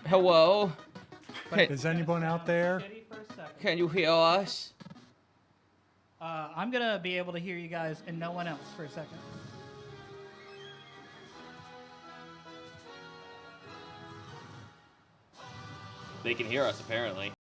Hello? Is anyone out there? Can you hear us? I'm gonna be able to hear you guys and no one else for a second. They can hear us, apparently.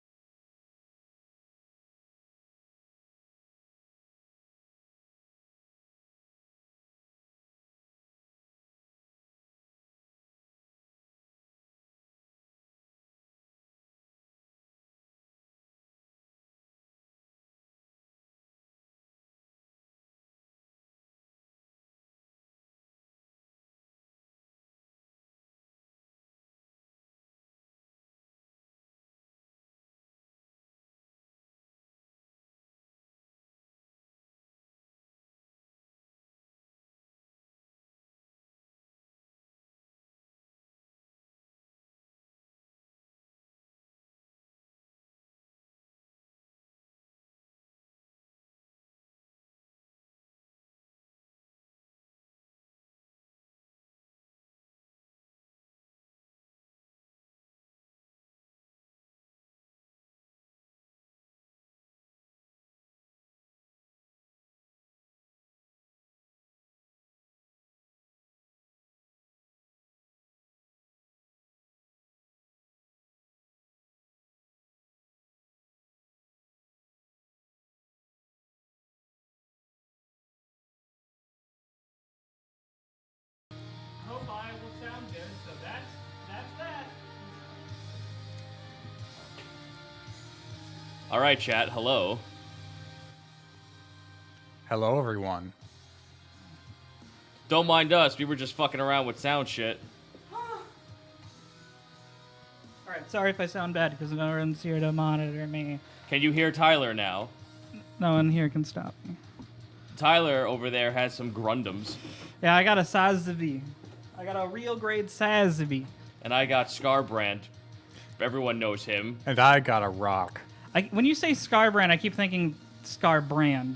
Hope I will sound good, so that's that. All right, chat. Hello. Hello, everyone. Don't mind us. We were just fucking around with sound shit. Alright, sorry if I sound bad because no one's here to monitor me. Can you hear Tyler now? No one here can stop me. Tyler over there has some Gundams. Yeah, I got a Sazbi. I got a real grade Sazbi. And I got Scarbrand. Everyone knows him. And I got a rock. When you say Scarbrand, I keep thinking Scarbrand.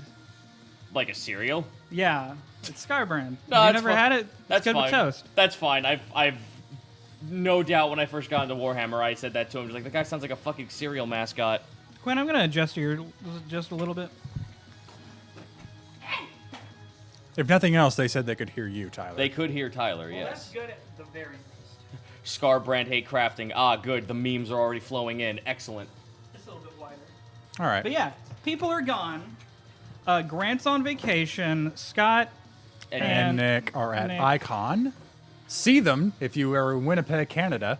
Like a cereal? Yeah, it's Scarbrand. No, Have you that's never fine. had it? That's It's good fine. with toast. That's fine. I've no doubt when I first got into Warhammer, I said that to him. Just like, the guy sounds like a fucking cereal mascot. Quinn, I'm gonna adjust your just a little bit. If nothing else, they said they could hear you, Tyler. They could hear Tyler, Well, yes. that's good at the very least. Scarbrand hate crafting. Ah, good. The memes are already flowing in. Excellent. Just a little bit wider. All right. But yeah, people are gone. Grant's on vacation. Scott And Nick are at Nick. Icon. See them if you are in Winnipeg, Canada.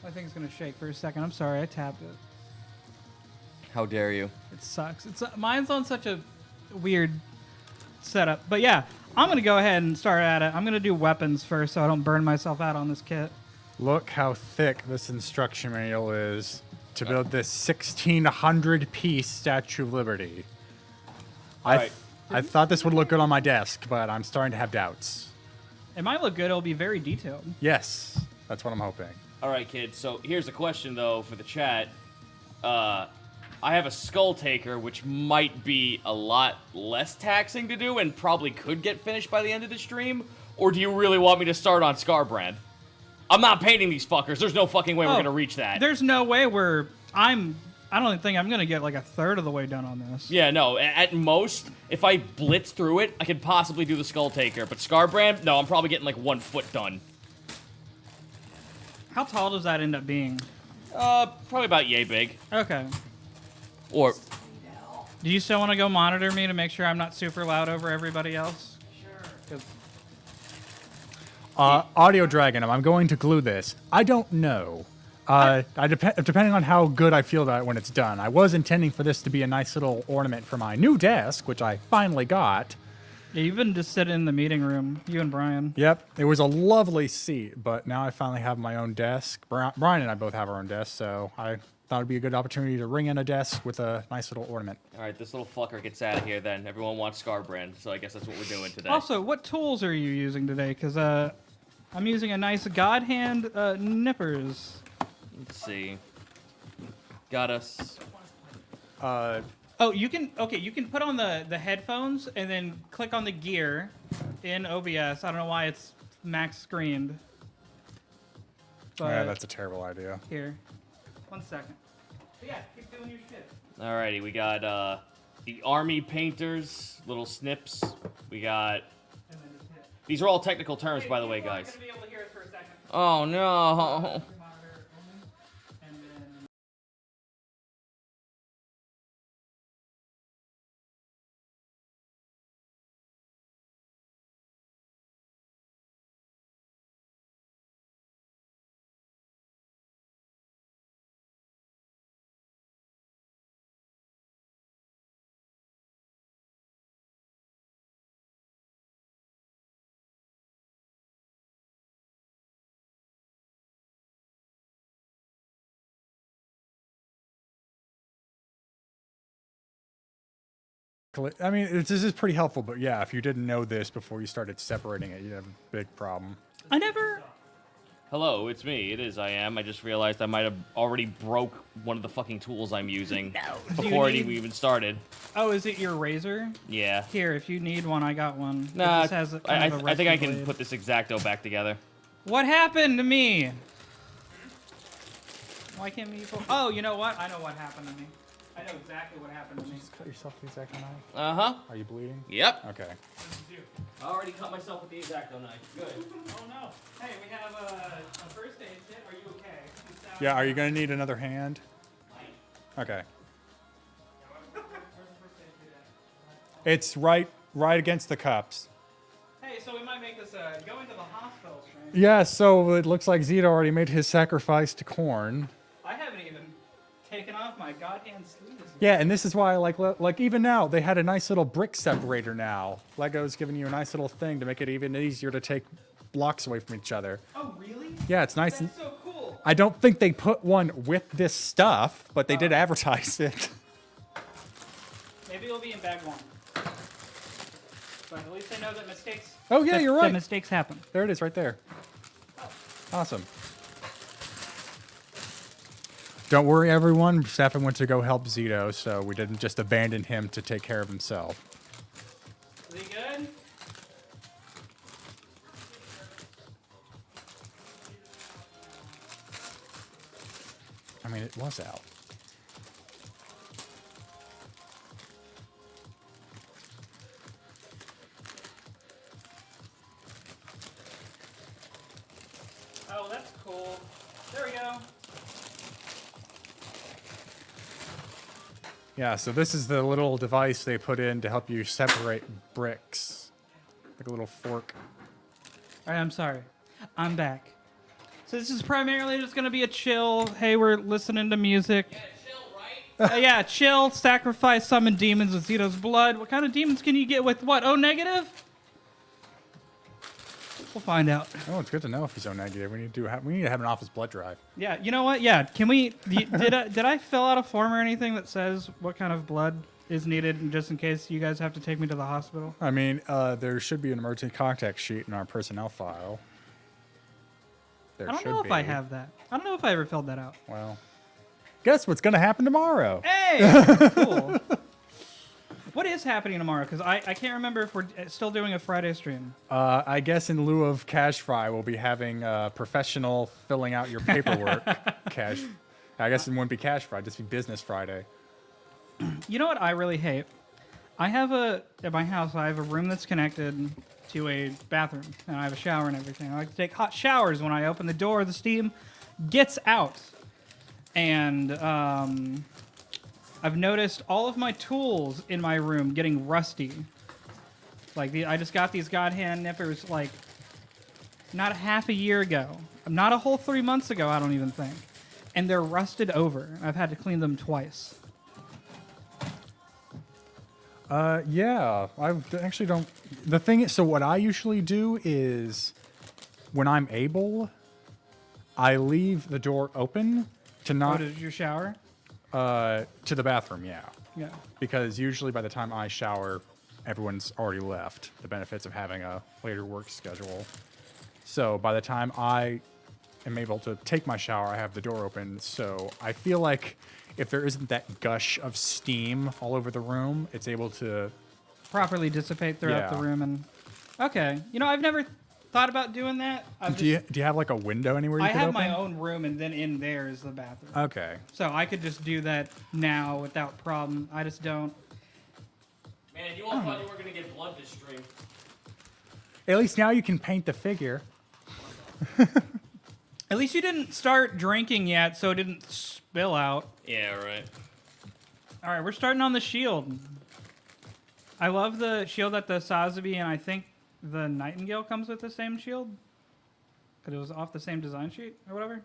My thing's gonna shake for a second. I'm sorry, I tapped it. How dare you? It sucks. Mine's on such a weird setup. But yeah, I'm gonna go ahead and start at it. I'm gonna do weapons first, so I don't burn myself out on this kit. Look how thick this instruction manual is to build this 1,600-piece Statue of Liberty. Alright. I thought this would look good on my desk, but I'm starting to have doubts. It might look good. It'll be very detailed. Yes, that's what I'm hoping. All right, kids. So here's a question, though, for the chat. I have a Skull Taker, which might be a lot less taxing to do and probably could get finished by the end of the stream. Or do you really want me to start on Scarbrand? I'm not painting these fuckers. There's no fucking way we're gonna reach that. There's no way I don't think I'm gonna get like a third of the way done on this. Yeah, no. At most, if I blitz through it, I could possibly do the Skull Taker. But Scarbrand, no, I'm probably getting like 1 foot done. How tall does that end up being? Probably about yay big. Okay. Or Do you still want to go monitor me to make sure I'm not super loud over everybody else? Sure. Audio Dragon, I'm going to glue this. I don't know. Depending on how good I feel about it when it's done. I was intending for this to be a nice little ornament for my new desk, which I finally got. Yeah, you've been just sitting in the meeting room, you and Brian. Yep, it was a lovely seat, but now I finally have my own desk. Brian and I both have our own desk, so I thought it'd be a good opportunity to ring in a desk with a nice little ornament. all right, this little fucker gets out of here. Then everyone wants Scarbrand, so I guess that's what we're doing today. Also, what tools are you using today? Because I'm using a nice God Hand nippers. Let's see. Got us. Oh, you can put on the headphones and then click on the gear in OBS. I don't know why it's max screened. But Yeah, that's a terrible idea. here, 1 second. But yeah, keep doing your shit. Alrighty, we got the army painters, little snips. We got. And then just hit. These are all technical terms, Hey, by the way, people aren't guys. gonna be able to hear us for a second. Oh no. Monitor only, and then. I mean, this is pretty helpful, but yeah, if you didn't know this before you started separating it, you'd have a big problem. I never. Hello, it's me. It is I am. I just realized I might have already broke one of the fucking tools I'm using before it even started. Oh, is it your razor? Yeah. Here, if you need one, I got one. Nah, It just has a kind of a I think I rusty can blade. put this Exacto back together. What happened to me? Why can't we? Oh, you know what? I know what happened to me. I know exactly what happened to me. Just cut yourself with the Exacto knife. Uh-huh. Are you bleeding? Yep. Okay. This is you. I already cut myself with the Exacto knife. Good. Oh no. Hey, we have a first aid kit. Are you okay? Yeah, are you going to need another hand? Okay. Where's the first aid kit at? It's right against the cups. Hey, so we might make this going to the hospital stream. Yeah, so it looks like Zito already made his sacrifice to corn. I haven't even taken off my goddamn sleeves. Yeah, and this is why, like even now, they had a nice little brick separator now. Lego's giving you a nice little thing to make it even easier to take blocks away from each other. Oh, really? Yeah, it's nice. That's so cool. I don't think they put one with this stuff, but they did advertise it. Maybe it'll be in bag 1. But at least I know that mistakes. Oh, yeah, you're right. That mistakes happen. There it is, right there. Awesome. Don't worry, everyone. Stefan went to go help Zito, so we didn't just abandon him to take care of himself. Is he good? I mean, it was out. Oh, that's cool. There we go. Yeah, so this is the little device they put in to help you separate bricks. Like a little fork. All right, I'm sorry. I'm back. So this is primarily just gonna be a chill. Hey, we're listening to music. Yeah, chill, right? Yeah, chill. Sacrifice, summon demons with Zito's blood. What kind of demons can you get with what? O negative? We'll find out. Oh, it's good to know if he's O negative. We need to have an office blood drive. Yeah, you know what? Yeah, can we? Did I fill out a form or anything that says what kind of blood is needed, just in case you guys have to take me to the hospital? I mean, there should be an emergency contact sheet in our personnel file. There I don't should know if be. I have that. I don't know if I ever filled that out. Well, guess what's going to happen tomorrow? Hey, cool. What is happening tomorrow? Because I can't remember if we're still doing a Friday stream. I guess in lieu of Cash Fry, we'll be having professional filling out your paperwork. Cash. I guess it wouldn't be Cash Fry, just be Business Friday. You know what I really hate? At my house, I have a room that's connected to a bathroom, and I have a shower and everything. I like to take hot showers. When I open the door, the steam gets out. And I've noticed all of my tools in my room getting rusty. Like, I just got these God-hand nippers, like, not a half a year ago. Not a whole 3 months ago, I don't even think. And they're rusted over. I've had to clean them twice. Yeah, I actually don't. The thing is, so what I usually do is when I'm able, I leave the door open to Oh, not did you shower? to the bathroom, yeah. Yeah. Because usually by the time I shower, everyone's already left. The benefits of having a later work schedule. So by the time I am able to take my shower, I have the door open. So I feel like if there isn't that gush of steam all over the room, it's able to. Properly dissipate throughout the Yeah. room. And okay, you know, I've never thought about doing that. Do you have like a window anywhere you I could have open? my own room, and then in there is the bathroom. Okay. So I could just do that now without problem. I just don't. Man, you all thought you were gonna get blood this stream. At least now you can paint the figure. At least you didn't start drinking yet, so it didn't spill out. Yeah, right. All right, we're starting on the shield. I love the shield that the Sazabi and I think the Nightingale comes with the same shield. Because it was off the same design sheet or whatever.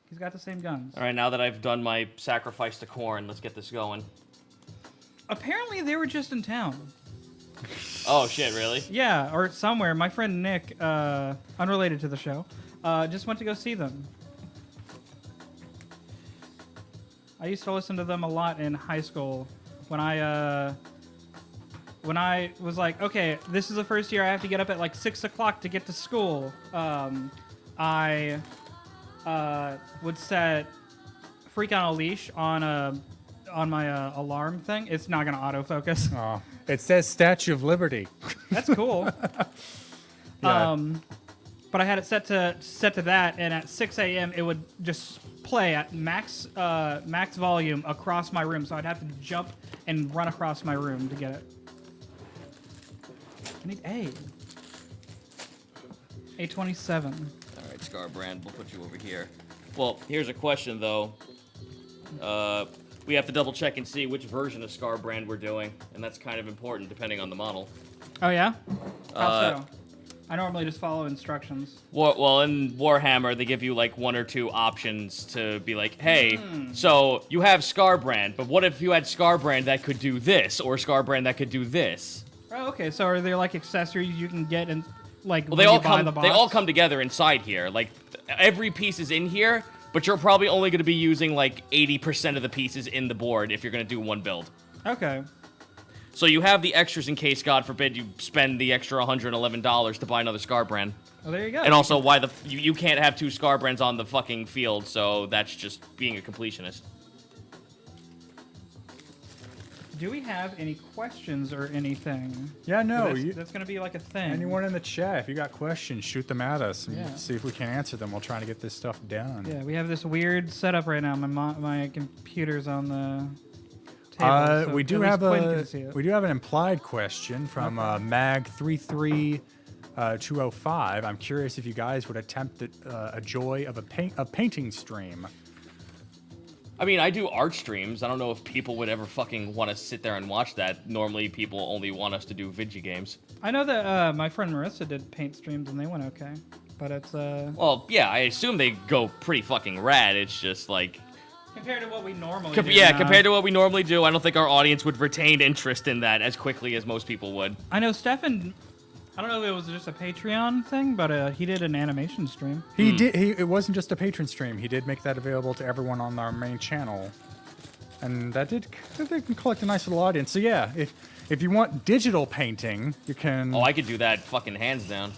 He's got the same guns. All right, now that I've done my sacrifice to corn, let's get this going. Apparently they were just in town. Oh, shit, really? Yeah, or somewhere. My friend Nick, unrelated to the show, just went to go see them. I used to listen to them a lot in high school when I was like, okay, this is the first year I have to get up at like 6 o'clock to get to school. I would set Freak on a Leash on my alarm thing. It's not going to autofocus. Oh, it says Statue of Liberty. That's cool. Yeah. But I had it set to that, and at 6 a.m. it would just play at max volume across my room, so I'd have to jump and run across my room to get it. I need A. A27. All right, Scarbrand, we'll put you over here. Well, here's a question, though. We have to double check and see which version of Scarbrand we're doing, and that's kind of important depending on the model. Oh, yeah? How so? I normally just follow instructions. Well, in Warhammer, they give you like one or two options to be like, hey, so you have Scarbrand, but what if you had Scarbrand that could do this, or Scarbrand that could do this? Oh, okay. So are there like accessories you can get and like? Well, when they all you buy come. the box? They all come together inside here. Like every piece is in here, but you're probably only going to be using like 80% of the pieces in the board if you're going to do one build. Okay. So you have the extras in case, God forbid, you spend the extra $111 to buy another Scarbrand. Well, there you go. And also, why you can't have two Scarbrands on the fucking field, so that's just being a completionist. Do we have any questions or anything? Yeah, no. That's going to be like a thing. Anyone in the chat, if you got questions, shoot them at us and Yeah. see if we can answer them. We'll try to get this stuff done. Yeah, we have this weird setup right now. My computer's on the table. So we do at have least Quinn can see it. we do have an implied question from Mag33205. I'm curious if you guys would attempt a joy of a painting stream. I mean, I do art streams. I don't know if people would ever fucking want to sit there and watch that. Normally, people only want us to do video games. I know that my friend Marissa did paint streams and they went okay, but it's Well, yeah, I assume they go pretty fucking rad. It's just like... compared to what we normally do. Yeah, compared to what we normally do, I don't think our audience would retain interest in that as quickly as most people would. I know Stefan. I don't know if it was just a Patreon thing, but he did an animation stream. He did. It wasn't just a patron stream. He did make that available to everyone on our main channel, and that did collect a nice little audience. So yeah, if you want digital painting, you can. Oh, I could do that fucking hands down.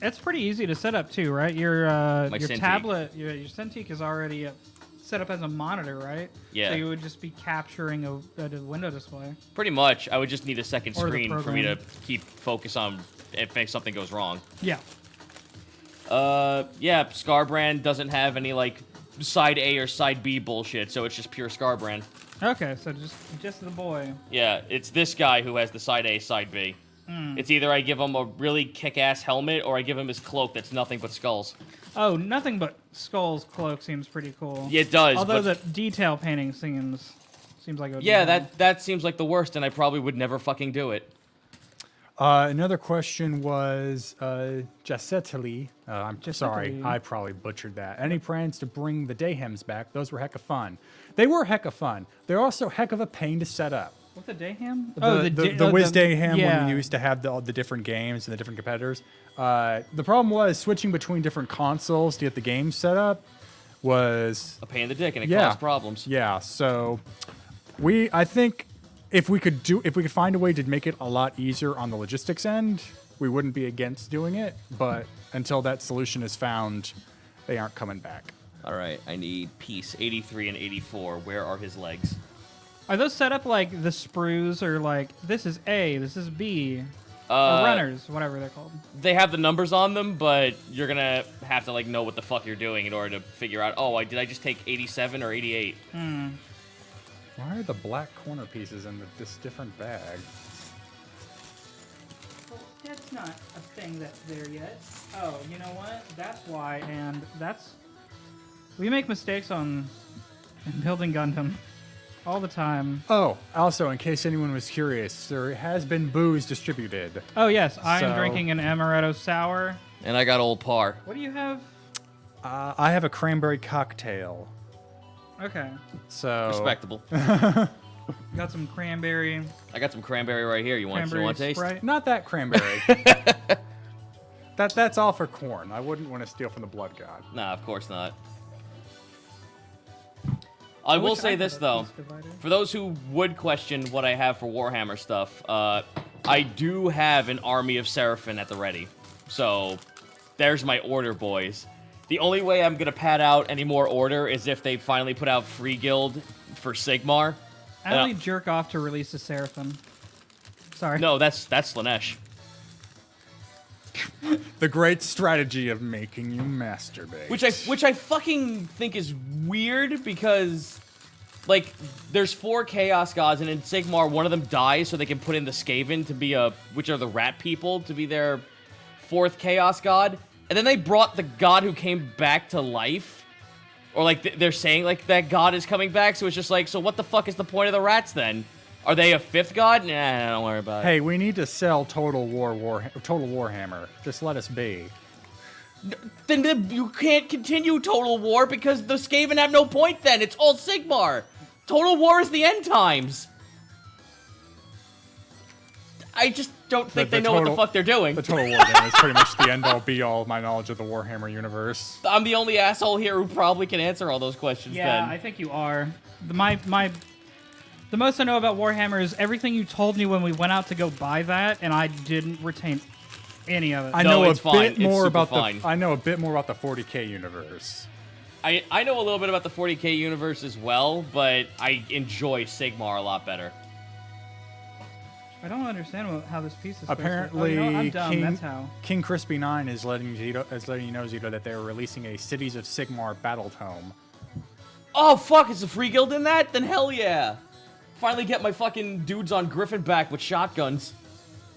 It's pretty easy to set up too, right? Your Cintiq. tablet, your Cintiq is already set up as a monitor, right? Yeah. So you would just be capturing a window display. Pretty much. I would just need a second Or the screen for me to program. keep focus on if something goes wrong. Yeah. Yeah, Scarbrand doesn't have any, like, side A or side B bullshit, so it's just pure Scarbrand. Okay, so just the boy. Yeah, it's this guy who has the side A, side B. It's either I give him a really kick-ass helmet or I give him his cloak that's nothing but skulls. Oh, nothing but Skull's cloak seems pretty cool. Yeah, it does. Although but the detail painting seems like it would be yeah, fun. that seems like the worst, and I probably would never fucking do it. Another question was Jacetali. I'm sorry, Jacetali. I probably butchered that. Any plans to bring the Dayhems back? Those were heck of fun. They were heck of fun. They're also heck of a pain to set up. What's the Dayham? The Wiz Dayhem yeah. when we used to have all the different games and the different competitors. The problem was switching between different consoles to get the games set up was A pain in the dick, and it Yeah. caused problems. yeah. So I think if we could find a way to make it a lot easier on the logistics end, we wouldn't be against doing it. But until that solution is found, they aren't coming back. All right, I need piece 83 and 84. Where are his legs? Are those set up like the sprues or like this is A, this is B? Or runners, whatever they're called. They have the numbers on them, but you're gonna have to like know what the fuck you're doing in order to figure out. Oh, did I just take 87 or 88? Why are the black corner pieces in this different bag? Well, that's not a thing that's there yet. Oh, you know what? That's why, and that's... We make mistakes on building Gundam all the time. Oh, also, in case anyone was curious, there has been booze distributed. Oh, yes. I am So- drinking an Amaretto Sour. And I got Old Par. What do you have? I have a cranberry cocktail. Okay. So Respectable. Got some cranberry. I got some cranberry right here. You want to taste? Sprite. not that cranberry. That's all for corn. I wouldn't want to steal from the blood god. Nah, of course not. I will wish say had this a though, piece divider. for those who would question what I have for Warhammer stuff, I do have an army of Seraphim at the ready. So, there's my order, boys. The only way I'm gonna pad out any more order is if they finally put out Free Guild for Sigmar. I only jerk off to release a Seraphim. Sorry. No, that's Slanesh. The great strategy of making you masturbate. Which I fucking think is weird because, like, there's 4 Chaos Gods, and in Sigmar, one of them dies so they can put in the Skaven to be which are the rat people, to be their 4th Chaos God. And then they brought the god who came back to life. Or, like, they're saying, like, that god is coming back, so it's just like, so what the fuck is the point of the rats, then? Are they a 5th god? Nah, don't worry about it. Hey, we need to sell Total Warhammer. Just let us be. Then you can't continue Total War because the Skaven have no point then. It's all Sigmar. Total War is the end times. I just don't think they know what the fuck they're doing. The Total War game is pretty much the end-all, be-all of my knowledge of the Warhammer universe. I'm the only asshole here who probably can answer all those questions Yeah, then. I think you are. The most I know about Warhammer is everything you told me when we went out to go buy that, and I didn't retain any of it. I No, know it's a fine. bit It's more super about fine. I know a bit more about the 40K universe. I know a little bit about the 40K universe as well, but I enjoy Sigmar a lot better. I don't understand how this piece is Apparently, supposed to... I'm dumb, that's how. King Crispy 9 is letting you know, Zito, that they're releasing a Cities of Sigmar battle tome. Oh, fuck, is the Free Guild in that? Then hell yeah. Finally get my fucking dudes on Griffin back with shotguns.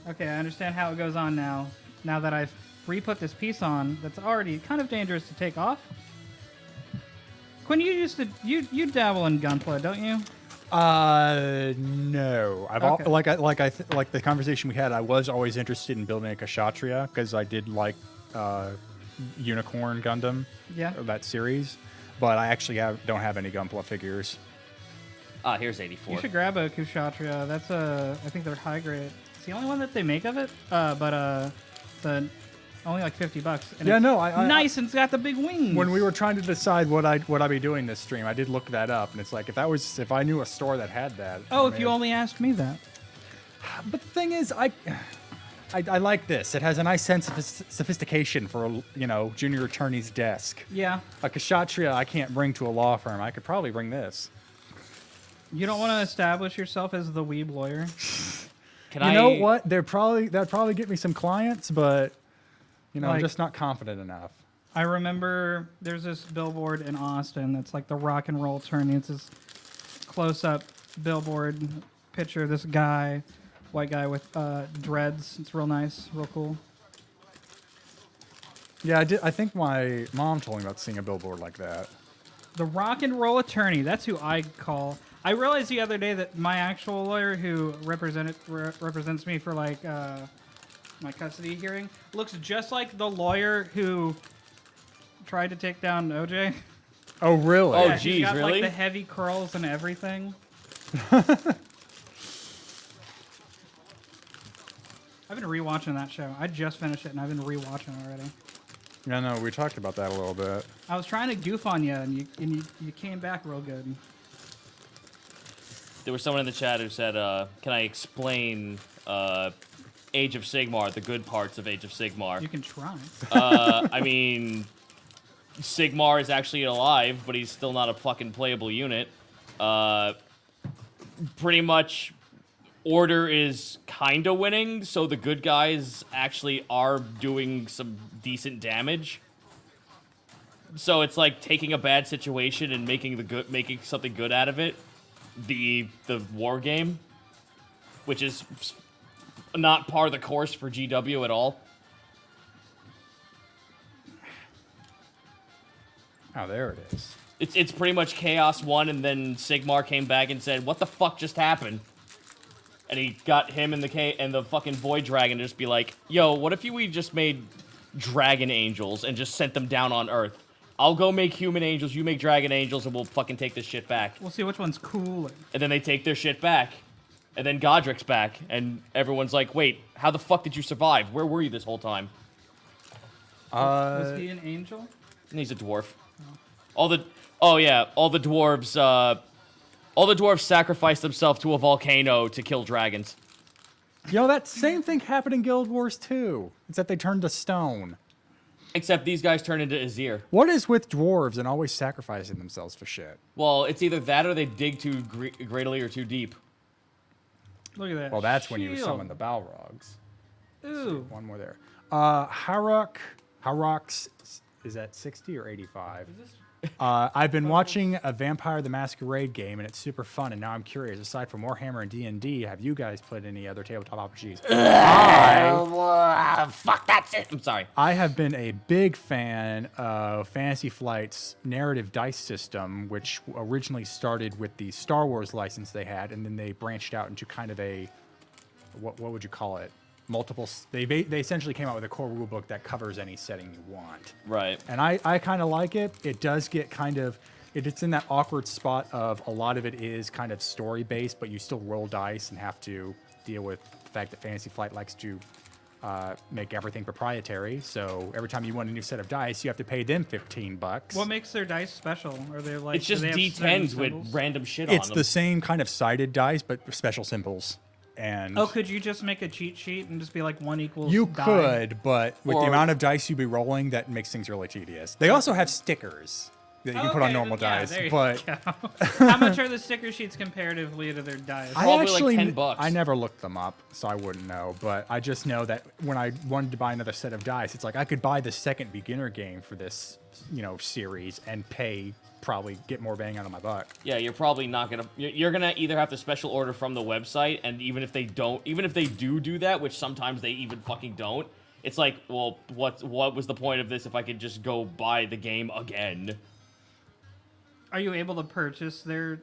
Okay, I understand how it goes on now. Now that I've re-put this piece on, that's already kind of dangerous to take off. Quinn, you dabble in gunplay, don't you? No. Okay. Like the conversation we had, I was always interested in building a Kshatriya because I did like Unicorn Gundam, Yeah. that series, but I actually don't have any Gunpla figures. Ah, here's 84. You should grab a Kshatriya. That's I think they're high grade. It's the only one that they make of it. But the only like $50. And Yeah, it's no, I nice, and it's got the big wings. When we were trying to decide what I'd be doing this stream, I did look that up, and it's like if I knew a store that had that. Oh, I if mean, you only asked me that. But the thing is, I like this. It has a nice sense of sophistication for a junior attorney's desk. Yeah. A Kshatriya I can't bring to a law firm. I could probably bring this. You don't want to establish yourself as the weeb lawyer. Can You know what? That'd probably get me some clients, but I'm Like- just not confident enough. I remember there's this billboard in Austin that's like the rock and roll attorney. It's this close-up billboard picture of this guy, white guy with dreads. It's real nice, real cool. Yeah, I think my mom told me about seeing a billboard like that. The rock and roll attorney. That's who I call. I realized the other day that my actual lawyer who represents me for like my custody hearing looks just like the lawyer who tried to take down OJ. Oh, really? Oh, Yeah, he's geez, got, really? Like the heavy curls and everything. I've been rewatching that show. I just finished it and I've been rewatching it already. Yeah, no, we talked about that a little bit. I was trying to goof on you and you came back real good. There was someone in the chat who said, can I explain Age of Sigmar, the good parts of Age of Sigmar? You can try. I mean, Sigmar is actually alive, but he's still not a fucking playable unit. Pretty much Order is kind of winning, so the good guys actually are doing some decent damage. So it's like taking a bad situation and making something good out of it. The war game, which is not par of the course for GW at all. Oh, there it is. It's pretty much Chaos won, and then Sigmar came back and said, "What the fuck just happened?" And he got him and the fucking Void Dragon to just be like, "Yo, what if we just made Dragon Angels and just sent them down on Earth? I'll go make Human Angels, you make Dragon Angels, and we'll fucking take this shit back." We'll see which one's cooler. And then they take their shit back. And then Godric's back, and everyone's like, "Wait, how the fuck did you survive? Where were you this whole time?" Was he an angel? And he's a dwarf. All the dwarves sacrificed themselves to a volcano to kill dragons. That same thing happened in Guild Wars 2. It's that they turned to stone. Except these guys turn into Azir. What is with dwarves and always sacrificing themselves for shit? Well, it's either that or they dig too greatly or too deep. Look at that. Well, that's when you shield. summon the Balrogs. Ooh. One more there. Harrox, is that 60 or 85? Is this... I've been watching a Vampire the Masquerade game, and it's super fun, and now I'm curious, aside from Warhammer and D&D, have you guys played any other tabletop RPGs? Fuck, that's it. I'm sorry. I have been a big fan of Fantasy Flight's narrative dice system, which originally started with the Star Wars license they had, and then they branched out into kind of a, what would you call it? They essentially came out with a core rulebook that covers any setting you want. Right. And I kind of like it. It does get it's in that awkward spot of a lot of it is kind of story based, but you still roll dice and have to deal with the fact that Fantasy Flight likes to make everything proprietary. So every time you want a new set of dice, you have to pay them $15. What makes their dice special? Are they like? It's just do they have D10s certain with symbols? random shit on them. It's the same kind of sided dice, but special symbols. And Oh, could you just make a cheat sheet and just be like 1 equals you die? could, but with the Or- amount of dice you'd be rolling, that makes things really tedious. They also have stickers that you can put on Okay, normal then, yeah, dice, there you but go. How much are the sticker sheets comparatively to their dice? Probably like $10. I never looked them up, so I wouldn't know. But I just know that when I wanted to buy another set of dice, it's like I could buy the second beginner game for this, series and probably get more bang out of my buck. Yeah, you're probably not gonna. You're gonna either have to special order from the website, and even if they do that, which sometimes they even fucking don't, it's like, well, what was the point of this if I could just go buy the game again? Are you able to purchase their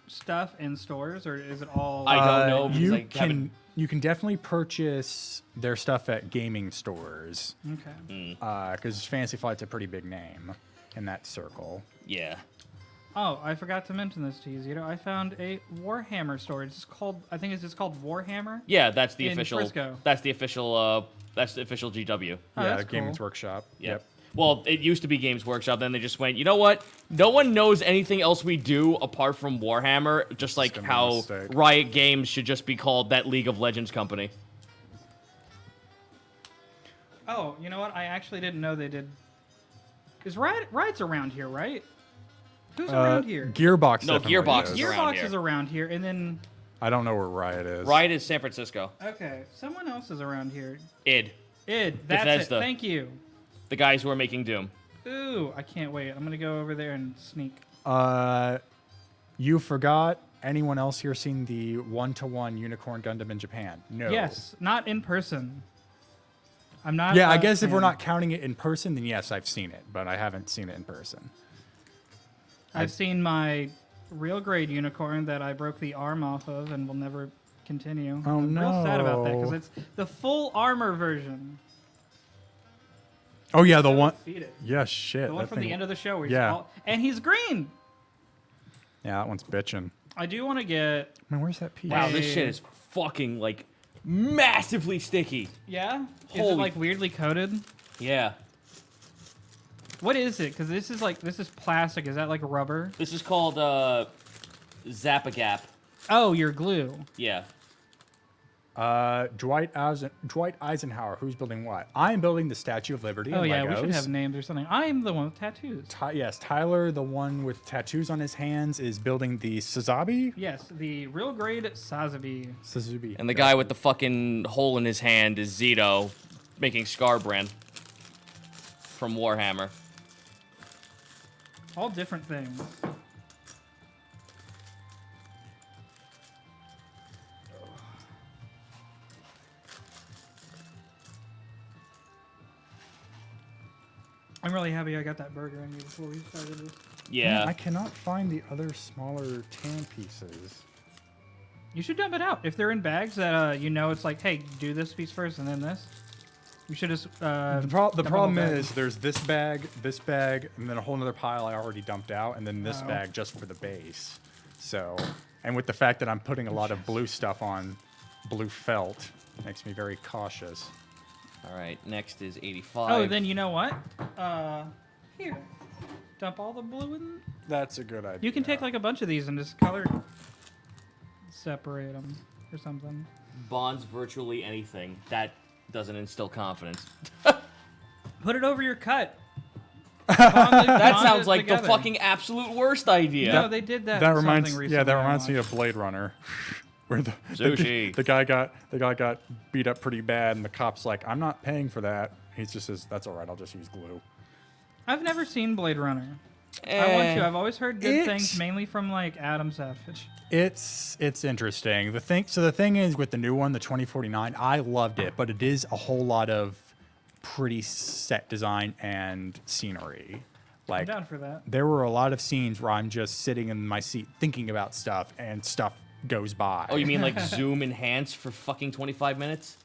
stuff in stores, or is it all? I don't know. Because You can definitely purchase their stuff at gaming stores Okay. because Fantasy Flight's a pretty big name in that circle. Yeah. Oh, I forgot to mention this to you, Zito. I found a Warhammer store. It's just called. I think it's just called Warhammer. Yeah, that's the In official. Frisco. That's the official. That's the official GW. Oh, yeah, that's Games cool. Workshop. Yep. Well, it used to be Games Workshop. Then they just went, you know what? No one knows anything else we do apart from Warhammer. Just like gonna be a how mistake. Riot Games should just be called that League of Legends company. Oh, you know what? I actually didn't know they did. Is Riot's around here, right? Who's around here? Gearbox. No, definitely Gearbox is. is around Gearbox here. is around here, and then I don't know where Riot is. Riot is San Francisco. okay, someone else is around here. Id. That's Bethesda. it. Thank you. The guys who are making Doom. Ooh, I can't wait. I'm gonna go over there and sneak. You forgot. Anyone else here seen the 1-to-1 Unicorn Gundam in Japan? No. Yes, not in person. I'm not. Yeah, I a guess if we're fan. not counting it in person, then yes, I've seen it, but I haven't seen it in person. I've seen my real grade unicorn that I broke the arm off of and will never continue. Oh, I'm real sad about that because no. it's the full armor version. Oh yeah, the one. Feed it. Yeah, shit. The one that from the thing- end of the show where Yeah. and he's green. Yeah, that one's bitching. I do want to get. Man, where's that piece? Wow, this Hey. shit is fucking like massively sticky. Yeah. Is it Holy- like weirdly coated? Yeah. What is it? Because this is plastic. Is that like rubber? This is called Zapagap. Oh, your glue. Yeah. Dwight Eisenhower. Who's building what? I am building the Statue of Liberty. Oh in yeah, Legos. we should have names or something. I'm the one with tattoos. Yes, Tyler, the one with tattoos on his hands, is building the Sazabi. Yes, the real grade Sazabi. Suzubi. And the guy with the fucking hole in his hand is Zito, making Scarbrand from Warhammer. All different things. I'm really happy I got that burger in me before we started this. Yeah. I cannot find the other smaller tan pieces. You should dump it out. If they're in bags that you know it's like, hey, do this piece first and then this. You should just. The problem is there's this bag, and then a whole other pile I already dumped out, and then this bag just for the base. So, and with the fact that I'm putting a lot of blue stuff on, blue felt, makes me very cautious. All right, next is 85. Oh, then you know what? Here. Dump all the blue in. That's a good idea. You can take like a bunch of these and just color separate them or something. Bonds virtually anything. That doesn't instill confidence. Put it over your cut. That sounds like the fucking absolute worst idea. No, they did that. That in reminds, something yeah, that recently I reminds me watched. of Blade Runner, where Sushi. the guy got beat up pretty bad, and the cop's like, "I'm not paying for that." He just says, "That's all right. I'll just use glue." I've never seen Blade Runner. I want to. I've always heard good It's- things, mainly from like Adam Savage. It's interesting. The thing is with the new one, the 2049, I loved it, but it is a whole lot of pretty set design and scenery. I'm Like down for that. there were a lot of scenes where I'm just sitting in my seat thinking about stuff, and stuff goes by. Oh, you mean like zoom enhance for fucking 25 minutes?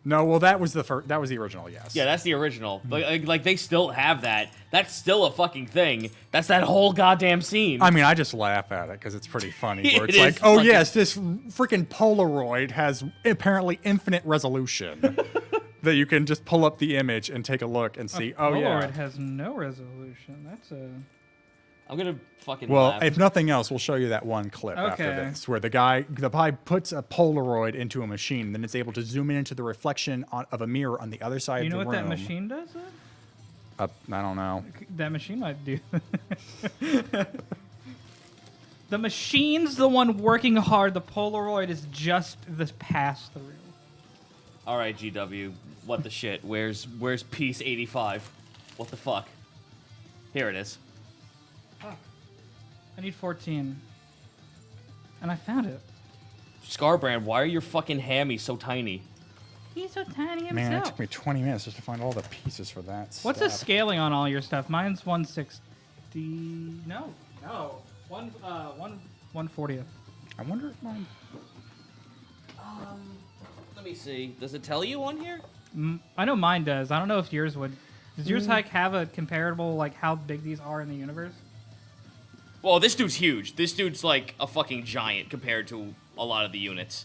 No, well that was the original, yes. Yeah, that's the original. Like they still have that. That's still a fucking thing. That's that whole goddamn scene. I mean, I just laugh at it because it's pretty funny. Where It it's is like, oh fucking- yes, this freaking Polaroid has apparently infinite resolution that you can just pull up the image and take a look and see. Oh yeah. Polaroid has no resolution. That's a. I'm gonna fucking Well, laugh. if nothing else, we'll show you that one clip after Okay. this, where the guy puts a Polaroid into a machine, then it's able to zoom in into the reflection of a mirror on the other side You of know the what room. that machine does? Then? I don't know. That machine might do. The machine's the one working hard. The Polaroid is just the pass through. All right, GW, what the shit? Where's piece 85? What the fuck? Here it is. I need 14. And I found it. Scarbrand, why are your fucking hammies so tiny? He's so tiny himself. Man, it took me 20 minutes just to find all the pieces for that. What's the stuff. scaling on all your stuff? Mine's 160. No. 1/40th. I wonder if mine. Let me see. Does it tell you on here? I know mine does. I don't know if yours would. Does yours like have a comparable like how big these are in the universe? Well, this dude's huge. This dude's like a fucking giant compared to a lot of the units.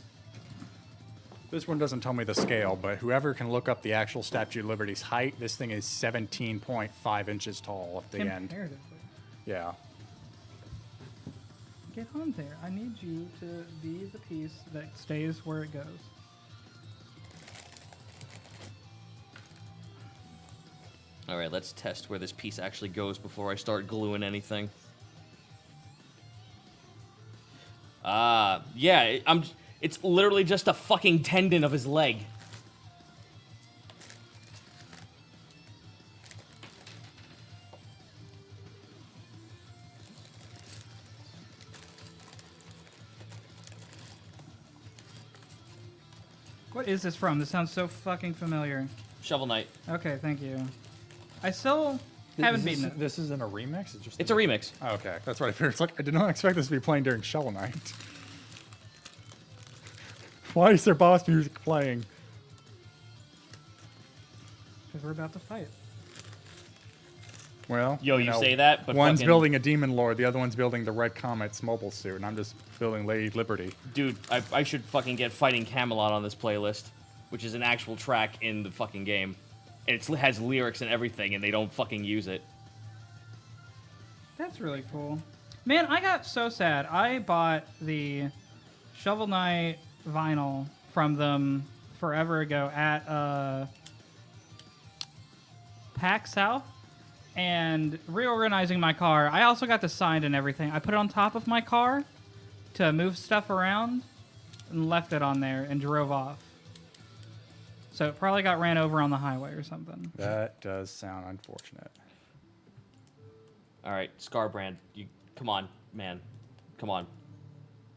This one doesn't tell me the scale, but whoever can look up the actual Statue of Liberty's height, this thing is 17.5 inches tall at the end. Comparatively. Yeah. Get on there. I need you to be the piece that stays where it goes. All right, let's test where this piece actually goes before I start gluing anything. Yeah, it's literally just a fucking tendon of his leg. What is this from? This sounds so fucking familiar. Shovel Knight. Okay, thank you. I still haven't beaten it. This isn't a remix? It's a remix. Oh, okay, that's what I figured. It's like, I did not expect this to be playing during Shovel Knight. Why is there boss music playing? Because we're about to fight. Well, Yo, you say that, but one's fucking- building a Demon Lord, the other one's building the Red Comet's mobile suit, and I'm just building Lady Liberty. Dude, I should fucking get Fighting Camelot on this playlist, which is an actual track in the fucking game. And it has lyrics and everything, and they don't fucking use it. That's really cool. Man, I got so sad. I bought the Shovel Knight vinyl from them forever ago at PAX South. And reorganizing my car, I also got this signed and everything. I put it on top of my car to move stuff around and left it on there and drove off. So it probably got ran over on the highway or something. That does sound unfortunate. All right, Scarbrand, you come on, man, come on,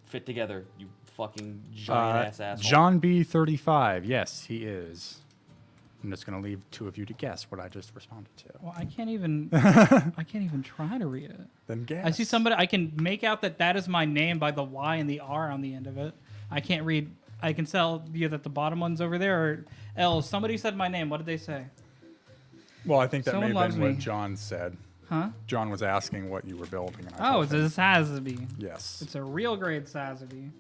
fit together, you fucking giant ass asshole. John B35. Yes, he is. I'm just gonna leave two of you to guess what I just responded to. Well, I can't even try to read it. Then guess. I see somebody. I can make out that is my name by the Y and the R on the end of it. I can't read. I can tell you that the bottom one's over there or L. Somebody said my name. What did they say? Well, I think that Someone may have loves been what me. John said. Huh? John was asking what you were building. And I Oh, told it's him. a Sazeby. Yes. It's a real grade Sazeby.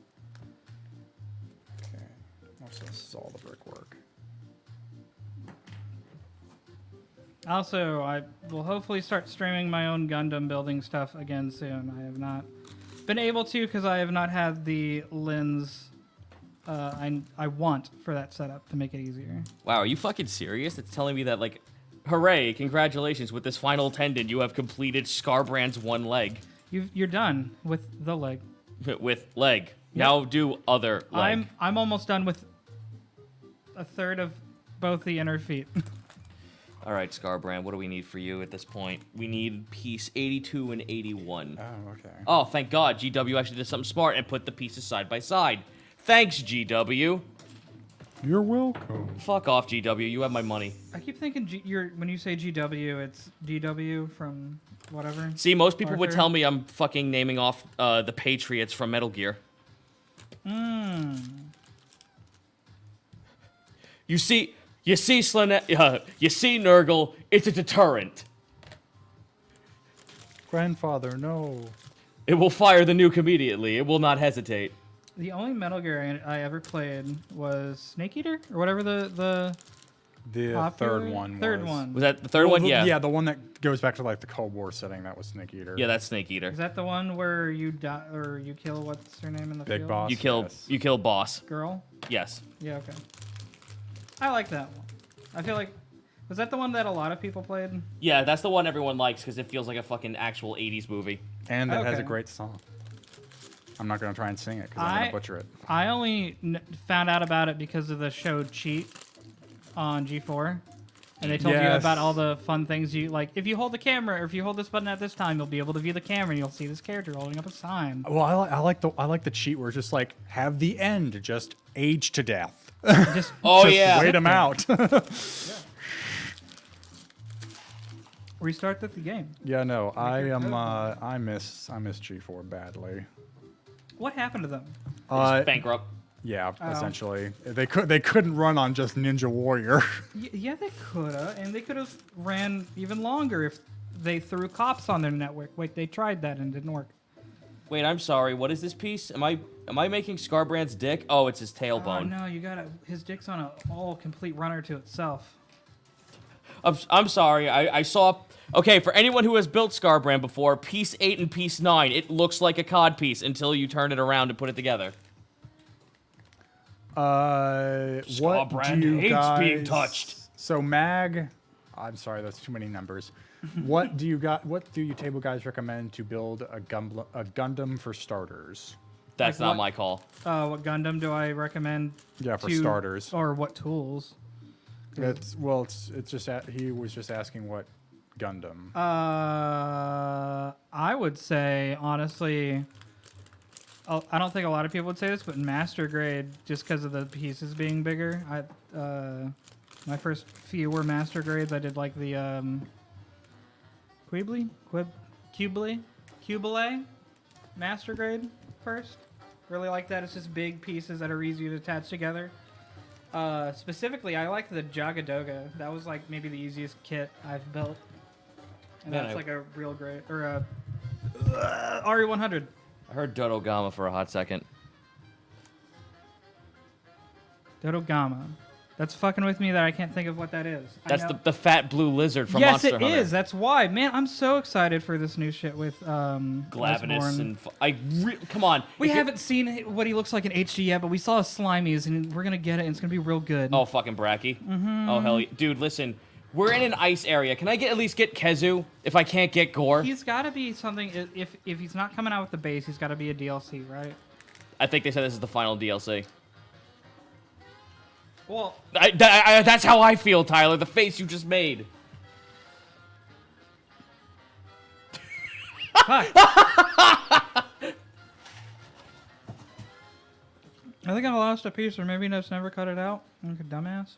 Okay. Also, this is all the brickwork. Also, I will hopefully start streaming my own Gundam building stuff again soon. I have not been able to because I have not had the lens I want for that setup to make it easier. Wow, are you fucking serious? It's telling me that, like, hooray, congratulations, with this final tendon, you have completed Scarbrand's one leg. You're done with the leg. With leg. Now do other leg. I'm almost done with a third of both the inner feet. All right, Scarbrand, what do we need for you at this point? We need piece 82 and 81. Oh, okay. Oh, thank God, GW actually did something smart and put the pieces side by side. Thanks, GW. You're welcome. Fuck off, GW. You have my money. I keep thinking when you say GW, it's GW from whatever. See, most people would Arthur? tell me I'm fucking naming off the Patriots from Metal Gear. You see, Nurgle, it's a deterrent. Grandfather, no. It will fire the nuke immediately. It will not hesitate. The only Metal Gear I ever played was Snake Eater or whatever the popular- third one. Third one. Was that the third one? Yeah. Yeah, the one that goes back to like the Cold War setting. That was Snake Eater. Yeah, that's Snake Eater. Is that the one where you die or you kill what's her name in the Big field? Boss. You kill boss. Girl? Yes. Yeah, okay. I like that one. I feel like was that the one that a lot of people played? Yeah, that's the one everyone likes because it feels like a fucking actual 80s movie. And it has a Okay. great song. I'm not going to try and sing it because I'm going to butcher it. I only found out about it because of the show Cheat on G4. And they told you Yes. about all the fun things you like. If you hold the camera, or if you hold this button at this time, you'll be able to view the camera, and you'll see this character holding up a sign. Well, I like the cheat where it's just like have the end just age to death. Just Oh, Just yeah. wait them out. restart the game. Yeah, no, I your am. code. I miss G4 badly. What happened to them? Bankrupt. Yeah, Oh. essentially, they couldn't run on just Ninja Warrior. Yeah, they coulda, and they could have ran even longer if they threw cops on their network. Wait, they tried that and it didn't work. Wait, I'm sorry. What is this piece? Am I making Scarbrand's dick? Oh, it's his Oh tailbone. no, you gotta. His dick's on a all complete runner to itself. I'm sorry. I saw. Okay, for anyone who has built Scarbrand before, piece 8 and piece 9, it looks like a cod piece until you turn it around and put it together. What Scarbrand do you hates guys? being touched. So Mag, I'm sorry, that's too many numbers. What do you table guys recommend to build a Gundam for starters? That's Like not what? my call. What Gundam do I recommend? Yeah, for to- starters. Or what tools? It's just he was just asking what Gundam. I would say honestly. I don't think a lot of people would say this, but master grade, just because of the pieces being bigger. My first few were master grades. I did like the Cubile master grade first. Really like that. It's just big pieces that are easy to attach together. Specifically, I like the Jagadoga. That was like maybe the easiest kit I've built, and Man, that's I- like a real great or a RE100. I heard Dodogama for a hot second. Dodogama. That's fucking with me that I can't think of what that is. That's the fat blue lizard from yes, Monster it Hunter. is. That's why, man. I'm so excited for this new shit with Glavenus Iceborne. and come on. We If haven't seen what he looks like in HD yet, but we saw his Slimies, and we're gonna get it. And it's gonna be real good. Oh, fucking Bracky. Oh, hell yeah. Dude, listen. We're in an ice area. Can I at least get Kezu if I can't get Gore? He's got to be something. If he's not coming out with the base, he's got to be a DLC, right? I think they said this is the final DLC. Well, That's how I feel, Tyler. The face you just made. fuck. I think I lost a piece, or maybe just never cut it out. Like a dumbass.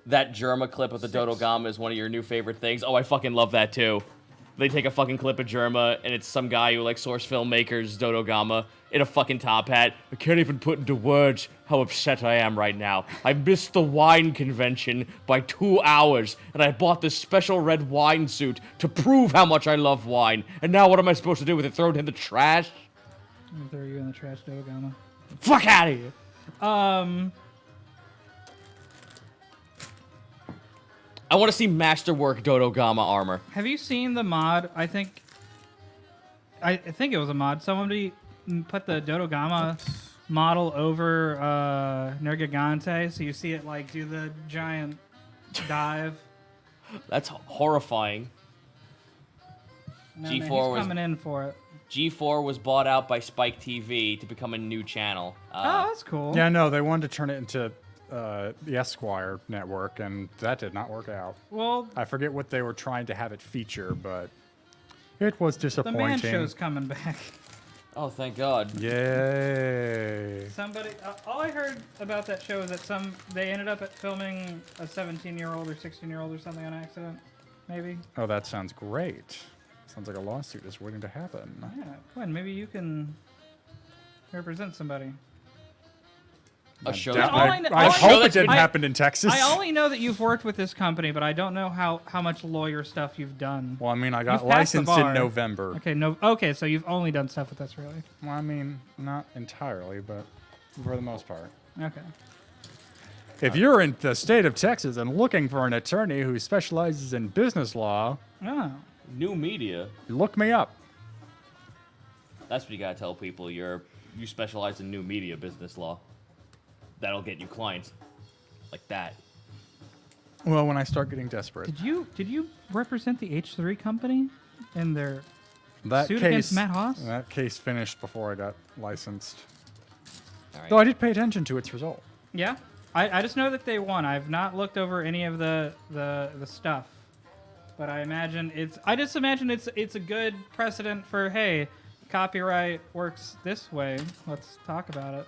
That Germa clip of the Dodogama is one of your new favorite things. Oh, I fucking love that too. They take a fucking clip of Germa, and it's some guy who like source filmmakers Dodogama in a fucking top hat. I can't even put into words how upset I am right now. I missed the wine convention by 2 hours, and I bought this special red wine suit to prove how much I love wine. And now what am I supposed to do with it? Throw it in the trash? I'm gonna throw you in the trash, Dodogama. Fuck out of here. I want to see masterwork Dodogama armor. Have you seen the mod? I think it was a mod. Somebody put the Dodogama model over Nergigante, so you see it like do the giant dive. That's horrifying. No, G4 man, was- he's coming in for it. G4 was bought out by Spike TV to become a new channel. Oh, that's cool. Yeah, no, they wanted to turn it into the Esquire network, and that did not work out. Well, I forget what they were trying to have it feature, but it was the disappointing. man show's coming back. Oh, thank God. Yay. Somebody, all I heard about that show is that they ended up at filming a 17-year-old or 16-year-old or something on accident, maybe. Oh, that sounds great. Sounds like a lawsuit is waiting to happen. Yeah, Quinn, maybe you can represent somebody. A show. Yeah, all I I, know- I all I hope know it that's- didn't I- happen in Texas. I only know that you've worked with this company, but I don't know how much lawyer stuff you've done. Well, I mean, I You've got passed the licensed in bar. November. Okay, so you've only done stuff with us, really. Well, I mean, not entirely, but for the most part. Okay. If you're in the state of Texas and looking for an attorney who specializes in business law, Oh. New media. look me up. That's what you gotta tell people. You specialize in new media business law. That'll get you clients. Like that. Well, when I start getting desperate. Did you represent the H3 company in their That suit case, against Matt Haas? That case finished before I got licensed. All right. Though I did pay attention to its result. Yeah. I just know that they won. I've not looked over any of the stuff. But I just imagine it's a good precedent for, hey, copyright works this way. Let's talk about it.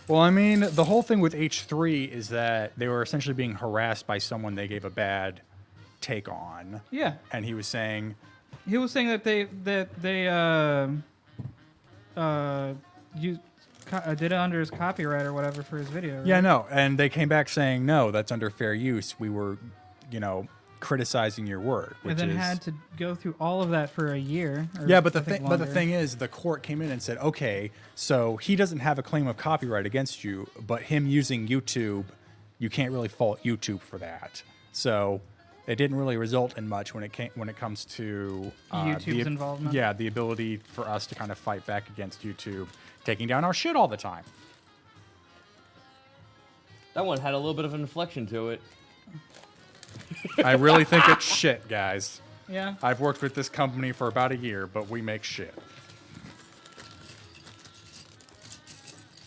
Well, I mean, the whole thing with H3 is that they were essentially being harassed by someone they gave a bad take on. Yeah. And he was saying, He was saying that they did it under his copyright or whatever for his video. Right? yeah, no. And they came back saying, no, that's under fair use. We were, criticizing your work. Which And then is, had to go through all of that for a year. Or Yeah, but the I think thing, but the longer. thing is, the court came in and said, okay, so he doesn't have a claim of copyright against you, but him using YouTube, you can't really fault YouTube for that. So it didn't really result in much when it comes to YouTube's involvement. Yeah, the ability for us to kind of fight back against YouTube taking down our shit all the time. That one had a little bit of an inflection to it. I really think it's shit, guys. Yeah. I've worked with this company for about a year, but we make shit.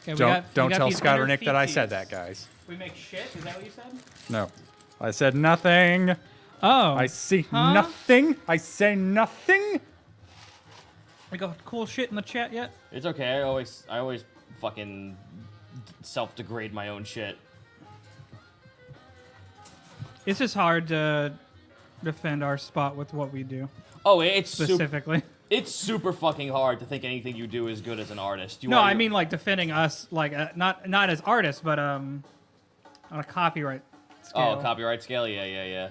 Okay, Don't tell these Scott or inner Nick that I said feces. that, guys. We make shit? Is that what you said? No. I said nothing. Oh. I see Huh? nothing. I say nothing. We got cool shit in the chat yet? It's okay. I always fucking self-degrade my own shit. It's just hard to defend our spot with what we do Oh, it's super, specifically. it's super fucking hard to think anything you do is good as an artist. No, I mean like defending us, like not as artists, but on a copyright scale. Oh, copyright scale? Yeah.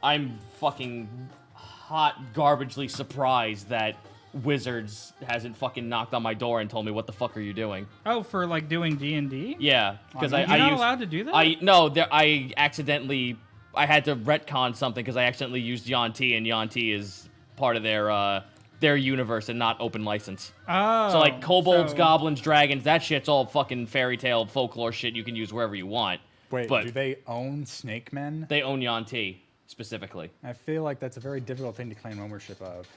I'm fucking hot garbagely surprised that Wizards hasn't fucking knocked on my door and told me what the fuck are you doing. Oh, for like doing D&D? Yeah, because You're not allowed to do that? I accidentally I had to retcon something because I accidentally used Yuan-Ti, and Yuan-Ti is part of their universe and not open license. Oh. So like kobolds, goblins, dragons, that shit's all fucking fairy tale folklore shit you can use wherever you want. Wait, but do they own Snake Men? they own Yuan-Ti specifically. I feel like that's a very difficult thing to claim ownership of.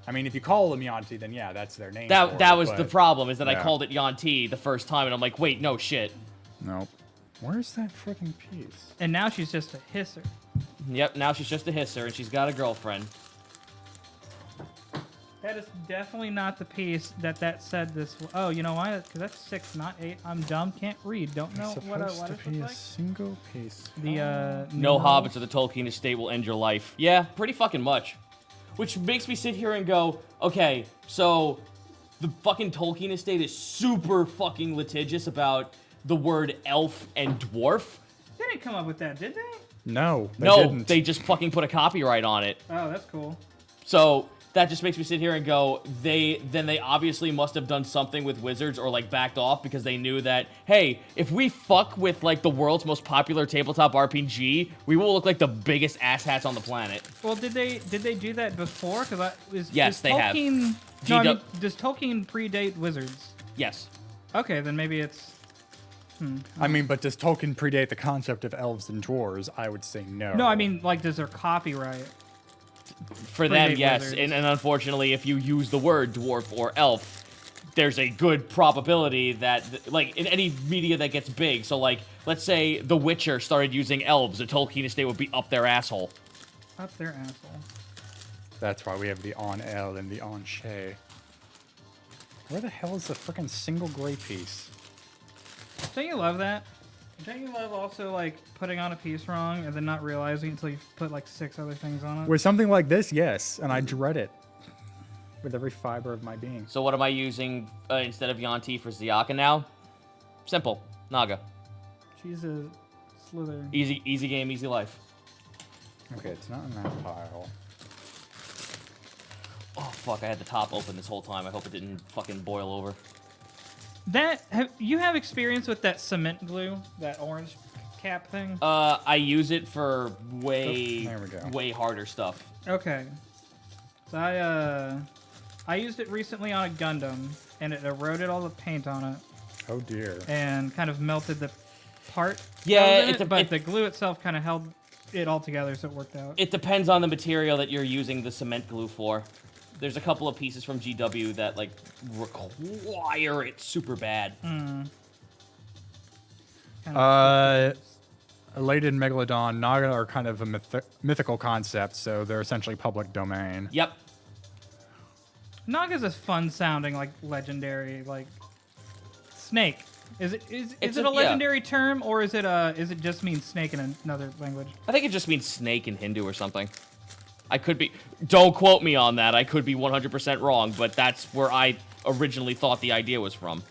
I mean, if you call them Yuan-Ti, then yeah, that's their name. That was the problem, is that I yeah. called it Yuan-Ti the first time, and I'm like, wait, no shit. Nope. Where's that freaking piece? And now she's just a hisser. Yep, now she's just a hisser, and she's got a girlfriend. That is definitely not the piece that said this. Oh, you know why? Because that's 6, not 8. I'm dumb, can't read, don't know what It's supposed it to be a looks like. single piece. The No numeral- hobbits or the Tolkien estate will end your life. Yeah, pretty fucking much. Which makes me sit here and go, okay, so the fucking Tolkien estate is super fucking litigious about the word elf and dwarf. They didn't come up with that, did they? No, they No, didn't. they just fucking put a copyright on it. Oh, that's cool. So that just makes me sit here and go, they obviously must have done something with Wizards or like backed off because they knew that, hey, if we fuck with like the world's most popular tabletop RPG, we will look like the biggest asshats on the planet. Well, did they do that before? Because Yes, they have. No, I mean, does Tolkien predate Wizards? Yes. Okay, then maybe it's. I mean, but does Tolkien predate the concept of elves and dwarves? I would say no. No, I mean, like, does there copyright? For them, Predate yes. Wizards. And unfortunately, if you use the word dwarf or elf, there's a good probability that, like, in any media that gets big, so, like, let's say The Witcher started using elves, the Tolkien estate would be up their asshole. Up their asshole. That's why we have the on L and the on Shay. Where the hell is the freaking single gray piece? Don't you love that? Don't you love also, like, putting on a piece wrong and then not realizing until you've put, like, 6 other things on it? With something like this, yes, and I dread it with every fiber of my being. So what am I using instead of Yuan-Ti for Ziyaka now? Simple. Naga. She's a slither. Easy game, easy life. Okay, it's not in that pile. Oh, fuck, I had the top open this whole time. I hope it didn't fucking boil over. You have experience with that cement glue, that orange cap thing? I use it for there we go. way harder stuff. Okay. So I used it recently on a Gundam, and it eroded all the paint on it, Oh dear. and kind of melted the part. Yeah, that was in it, but the glue itself kind of held it all together, so it worked out. It depends on the material that you're using the cement glue for. There's a couple of pieces from GW that, like, require it super bad. Kind Elated Megalodon, Naga are kind of a mythical concept, so they're essentially public domain. Yep. Naga's a fun sounding, like, legendary, like, snake. Is it It's a yeah. legendary term, or is it just mean snake in another language? I think it just means snake in Hindu or something. I could be... Don't quote me on that. I could be 100% wrong, but that's where I originally thought the idea was from.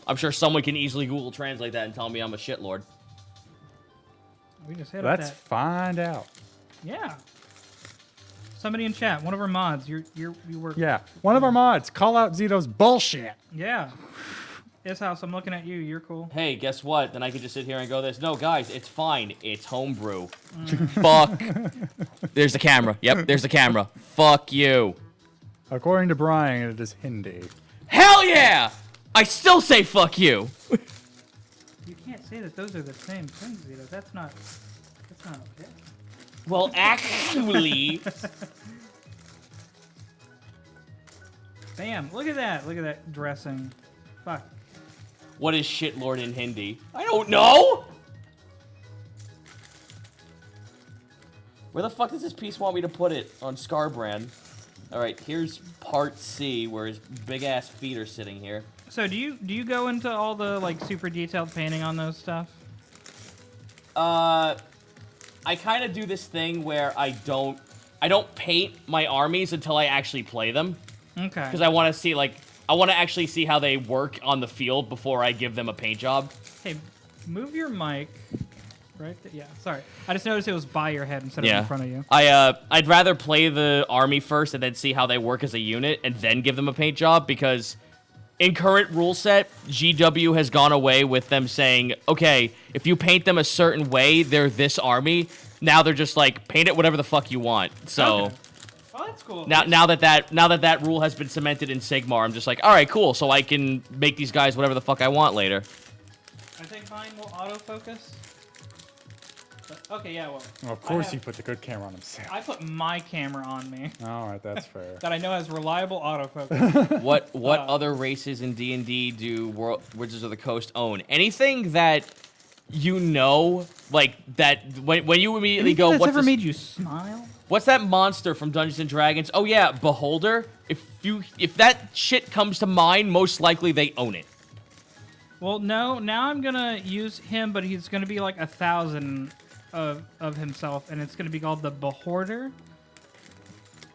I'm sure someone can easily Google Translate that and tell me I'm a shitlord. We just hit Let's up that. find out. Yeah. Somebody in chat, one of our mods, you work. Yeah, one of our mods, call out Zito's bullshit. Yeah. This house, I'm looking at you. You're cool. Hey, guess what? Then I could just sit here and go this. No, guys, it's fine. It's homebrew. Fuck. There's the camera. Yep, there's the camera. Fuck you. According to Brian, it is Hindi. Hell yeah! I still say fuck you. You can't say that those are the same things, Zito. That's not okay. Well, actually... Bam! Look at that! Look at that dressing. Fuck. What is shitlord in Hindi? I don't know! Where the fuck does this piece want me to put it? On Scarbrand. Alright, here's part C, where his big-ass feet are sitting here. So do you go into all the like super detailed painting on those stuff? I kind of do this thing where I don't paint my armies until I actually play them. Okay. Because I want to see, like, I want to actually see how they work on the field before I give them a paint job. Hey, move your mic right? Yeah. Sorry, I just noticed it was by your head instead of in front of you. I'd rather play the army first and then see how they work as a unit and then give them a paint job because in current rule set, GW has gone away with them saying, okay, if you paint them a certain way, they're this army. Now they're just like, paint it whatever the fuck you want. So. Okay. Oh, that's cool. Now that rule has been cemented in Sigmar, I'm just like, all right, cool. So I can make these guys whatever the fuck I want later. I think mine will autofocus. But, okay, yeah, well. Well, of course you put the good camera on himself. I put my camera on me. All right, that's fair. That I know has reliable autofocus. What other races in D&D do Wizards of the Coast own? Anything that you know, like that when you immediately Anything go, that's what's ever made you smile? What's that monster from Dungeons and Dragons? Oh yeah, Beholder. If that shit comes to mind, most likely they own it. Well, no. Now I'm gonna use him, but he's gonna be like 1,000 of himself, and it's gonna be called the Beholder.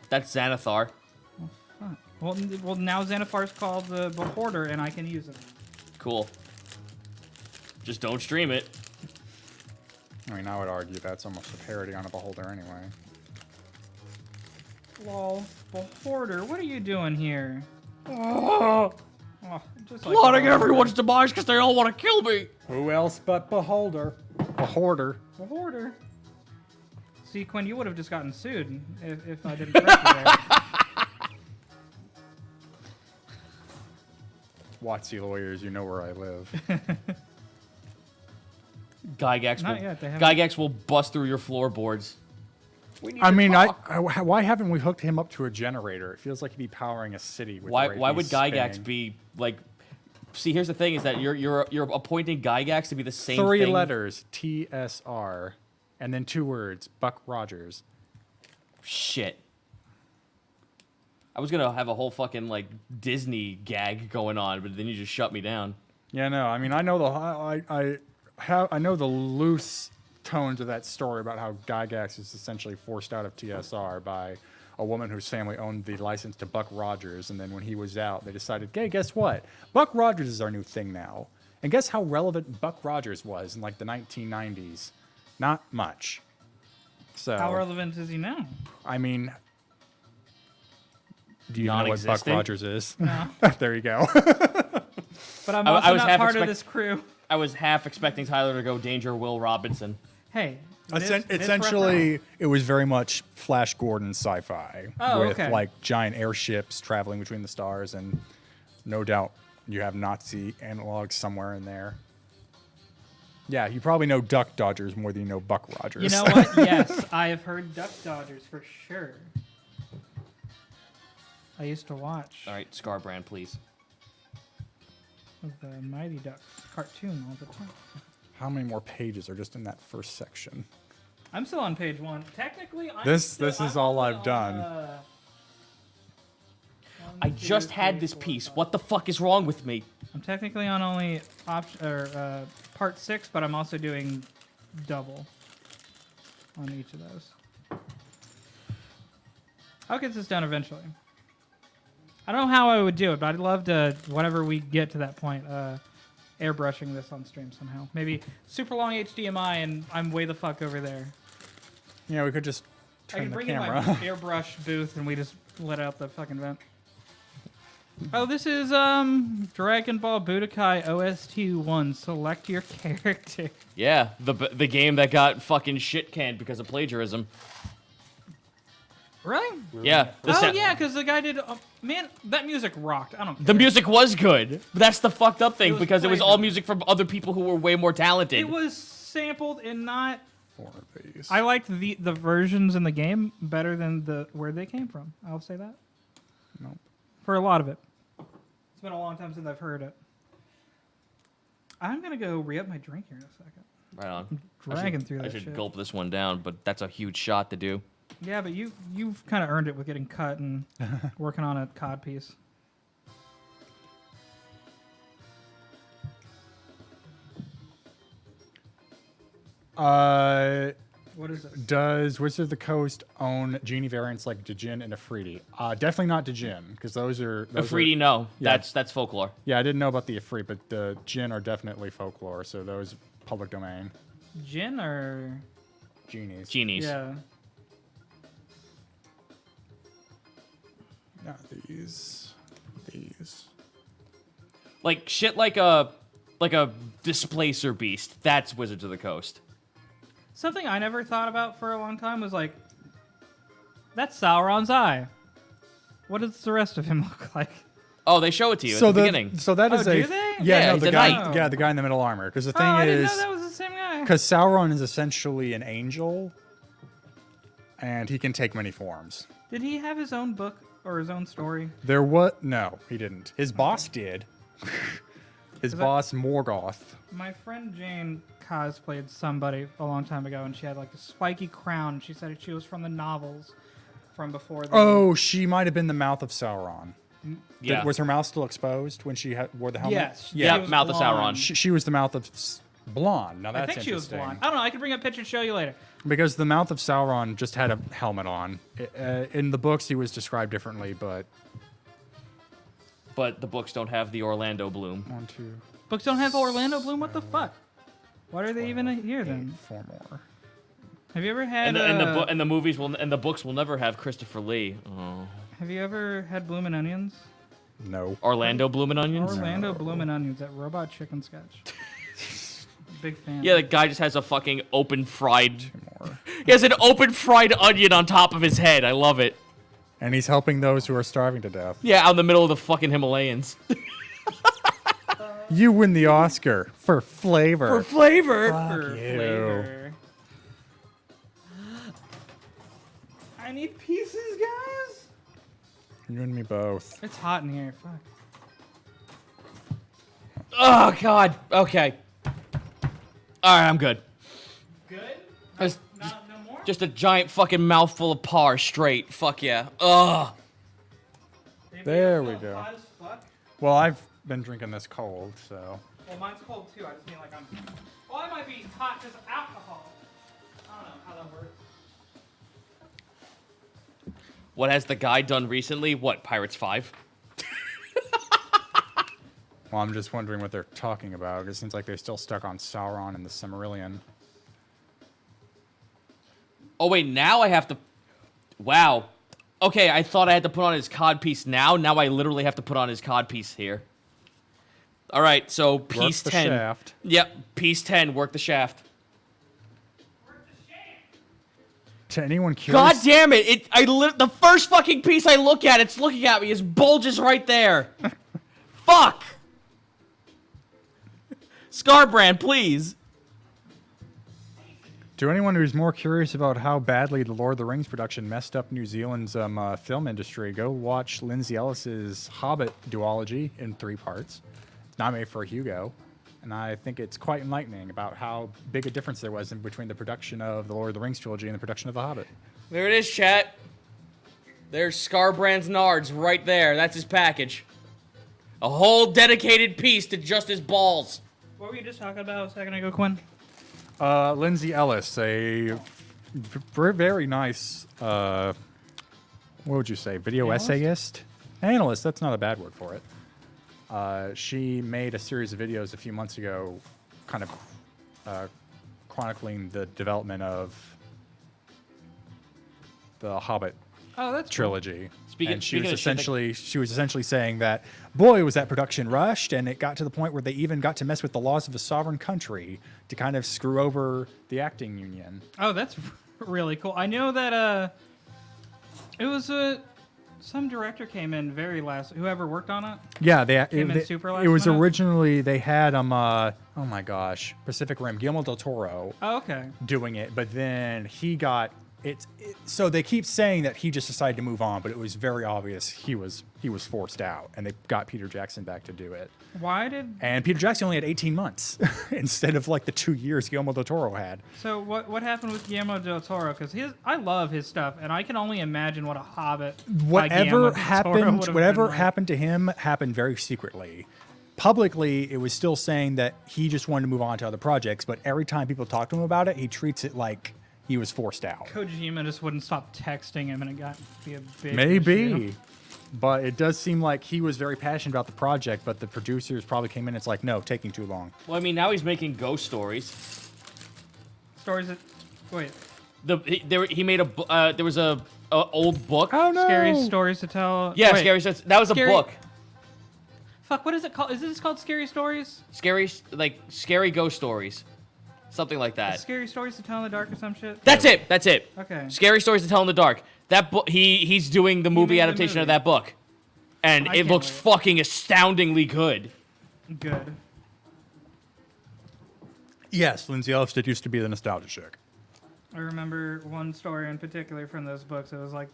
That's Xanathar. Huh. Well, now Xanathar's called the Beholder, and I can use it. Cool. Just don't stream it. I mean, I would argue that's almost a parody on a beholder anyway. Lol, Beholder, what are you doing here? Oh, just like Plotting Beholder. everyone's demise because they all want to kill me. Who else but beholder? Beholder. Beholder. See, Quinn, you would have just gotten sued if I didn't correct you there. Watsy lawyers, you know where I live. Gygax will bust through your floorboards. I mean, why haven't we hooked him up to a generator? It feels like he'd be powering a city. With Why the rate would he's Gygax spinning. be like? See, here's the thing: is that you're appointing Gygax to be the same Three thing. letters, TSR, and then 2 words, Buck Rogers. Shit. I was gonna have a whole fucking like Disney gag going on, but then you just shut me down. Yeah, no. I mean, I know I know the loose tones of that story about how Gygax is essentially forced out of TSR by a woman whose family owned the license to Buck Rogers, and then when he was out, they decided, hey, guess what? Buck Rogers is our new thing now. And guess how relevant Buck Rogers was in like the 1990s? Not much. So How relevant is he now? I mean, do you know what Buck Non-existent? Rogers is? No. There you go. But I'm also I was not half part of this crew. I was half expecting Tyler to go Danger Will Robinson. Hey. Essentially, it was very much Flash Gordon sci-fi Oh, with okay. like giant airships traveling between the stars, and no doubt you have Nazi analogs somewhere in there. Yeah, you probably know Duck Dodgers more than you know Buck Rogers. You know what? Yes, I have heard Duck Dodgers for sure. I used to watch All right, Scarbrand, please. the Mighty Ducks cartoon all the time. How many more pages are just in that first section? I'm still on page 1. Technically, This is all I've done. I just had this piece. What the fuck is wrong with me? I'm technically on only part 6, but I'm also doing double on each of those. I'll get this done eventually. I don't know how I would do it, but I'd love to, whenever we get to that point, airbrushing this on stream somehow. Maybe super long HDMI and I'm way the fuck over there. Yeah, we could just I turn can the bring camera. in my airbrush booth and we just let out the fucking vent. Oh, this is Dragon Ball Budokai OST 1. Select your character. Yeah, the game that got fucking shit canned because of plagiarism. Really? Yeah. Yeah, because the guy did. Man, that music rocked. I don't care. The music was good. But that's the fucked up thing was because it was played all good. music from other people who were way more talented. It was sampled and not. 4 of these. I liked the versions in the game better than where they came from. I'll say that. Nope. For a lot of it. It's been a long time since I've heard it. I'm gonna go re-up my drink here in a second. Right on. Dragging through I that should shit. gulp this one down, but that's a huge shot to do. Yeah, but you've kind of earned it with getting cut and working on a cod piece. What is it? Does Wizards of the Coast own genie variants like Djinn and Afridi? Definitely not Djinn, because those are... Afridi, no. Yeah. That's folklore. Yeah, I didn't know about the Ifrit, but the Djinn are definitely folklore, so those public domain. Jin or Genies. Genies. yeah? Not these. These. Like shit like a displacer beast. That's Wizards of the Coast. Something I never thought about for a long time was like, that's Sauron's eye. What does the rest of him look like? Oh, they show it to you at the beginning. So that is Oh, a do they? Yeah, no, he's the a guy. knight. Yeah, the guy in the middle armor. Because the Oh, thing I didn't is, know that was the same guy. because Sauron is essentially an angel, and he can take many forms. Did he have his own book or his own story? There was no, he didn't. His boss did. His boss Morgoth. My friend Jane cosplayed somebody a long time ago, and she had like a spiky crown. She said she was from the novels from before. Oh, she might have been the mouth of Sauron. Yeah. Was her mouth still exposed when she wore the helmet? Yes. Yeah, she was Mouth of blonde. Sauron. She was the mouth of blonde. Now I that's think she was interesting. blonde. I don't know. I could bring a picture and show you later. Because the mouth of Sauron just had a helmet on. In the books, he was described differently, but But the books don't have the Orlando Bloom. 1, 2, Books don't have Orlando Bloom. What the fuck? Why are they even here then? 4 more. Have you ever had? And the movies will and the books will never have Christopher Lee. Oh. Have you ever had Bloomin' Onions? No. Orlando Bloomin' Onions. Orlando Bloomin' Onions, that robot chicken sketch. Big fan. Yeah, the guy just has a fucking open fried. More. He has an open fried onion on top of his head. I love it. And he's helping those who are starving to death. Yeah, out in the middle of the fucking Himalayas. You win the Oscar for flavor. For flavor. For you. flavor. I need pieces, guys. You and me both. It's hot in here. Fuck. Oh god. Okay. All right, I'm good. Good? Just, No more? just a giant fucking mouthful of par straight. Fuck yeah. Ugh. There we go. Hot as fuck. Well, I've been drinking this cold, so. Well, mine's cold too. I just mean like I'm. Well, I might be hot because of alcohol. I don't know how that works. What has the guy done recently? What, Pirates 5? Well, I'm just wondering what they're talking about. It seems like they're still stuck on Sauron and the Silmarillion. Oh wait, now I have to. Wow. Okay, I thought I had to put on his codpiece now. Now I literally have to put on his codpiece here. All right, so piece the 10. shaft. Yep, piece 10. Work the shaft. To anyone curious, God damn it! The first fucking piece I look at, it's looking at me. His bulge is right there. Fuck. Scarbrand, please. to anyone who's more curious about how badly the Lord of the Rings production messed up New Zealand's film industry, go watch Lindsay Ellis's Hobbit duology in 3 parts. It's nominated for a Hugo, and I think it's quite enlightening about how big a difference there was in between the production of the Lord of the Rings trilogy and the production of The Hobbit. There it is, chat. There's Scarbrand's Nards right there. That's his package. A whole dedicated piece to just his balls. What were you just talking about a second ago, Quinn? Lindsay Ellis, a very nice, what would you say, video Analyst? essayist? Analyst, that's not a bad word for it. She made a series of videos a few months ago, kind of chronicling the development of the Hobbit Oh, that's cool. trilogy. Speaking- And she speaking was of shit that- she was essentially saying that, boy, was that production rushed, and it got to the point where they even got to mess with the laws of a sovereign country to kind of screw over the acting union. Oh, that's really cool. I know that it was some director came in whoever worked on it. Yeah, Came in super last it was minute? originally they had oh my gosh, Pacific Rim, Guillermo del Toro Oh, okay. doing it, but then he got so they keep saying that he just decided to move on, but it was very obvious he was forced out, and they got Peter Jackson back to do it. Why did And Peter Jackson only had 18 months instead of like the 2 years Guillermo del Toro had. so what happened with Guillermo del Toro? Because I love his stuff, and I can only imagine what a Hobbit. by Guillermo del Toro would have Whatever been like. happened to him happened very secretly. Publicly, it was still saying that he just wanted to move on to other projects, but every time people talk to him about it, he treats it like he was forced out. Kojima just wouldn't stop texting him, and it got to be a big Maybe. issue. But it does seem like he was very passionate about the project, but the producers probably came in and it's like, no, taking too long. Well, I mean, now he's making ghost stories. Stories that... Wait. He made there was a old book. Oh no! Scary stories to tell. Yeah, Wait, scary stories. That was Scary- a book. Fuck, what is it called? Is this called Scary Stories? Scary ghost stories, something like that. Scary Stories to Tell in the Dark or some shit? That's it. That's it. Okay. Scary stories to tell in the dark. That book. He's doing the movie made the adaptation of movie. that book, and I it can't looks wait. fucking astoundingly good. Good. Yes, Lindsay Elfstead used to be the nostalgia chick. I remember one story in particular from those books. It was like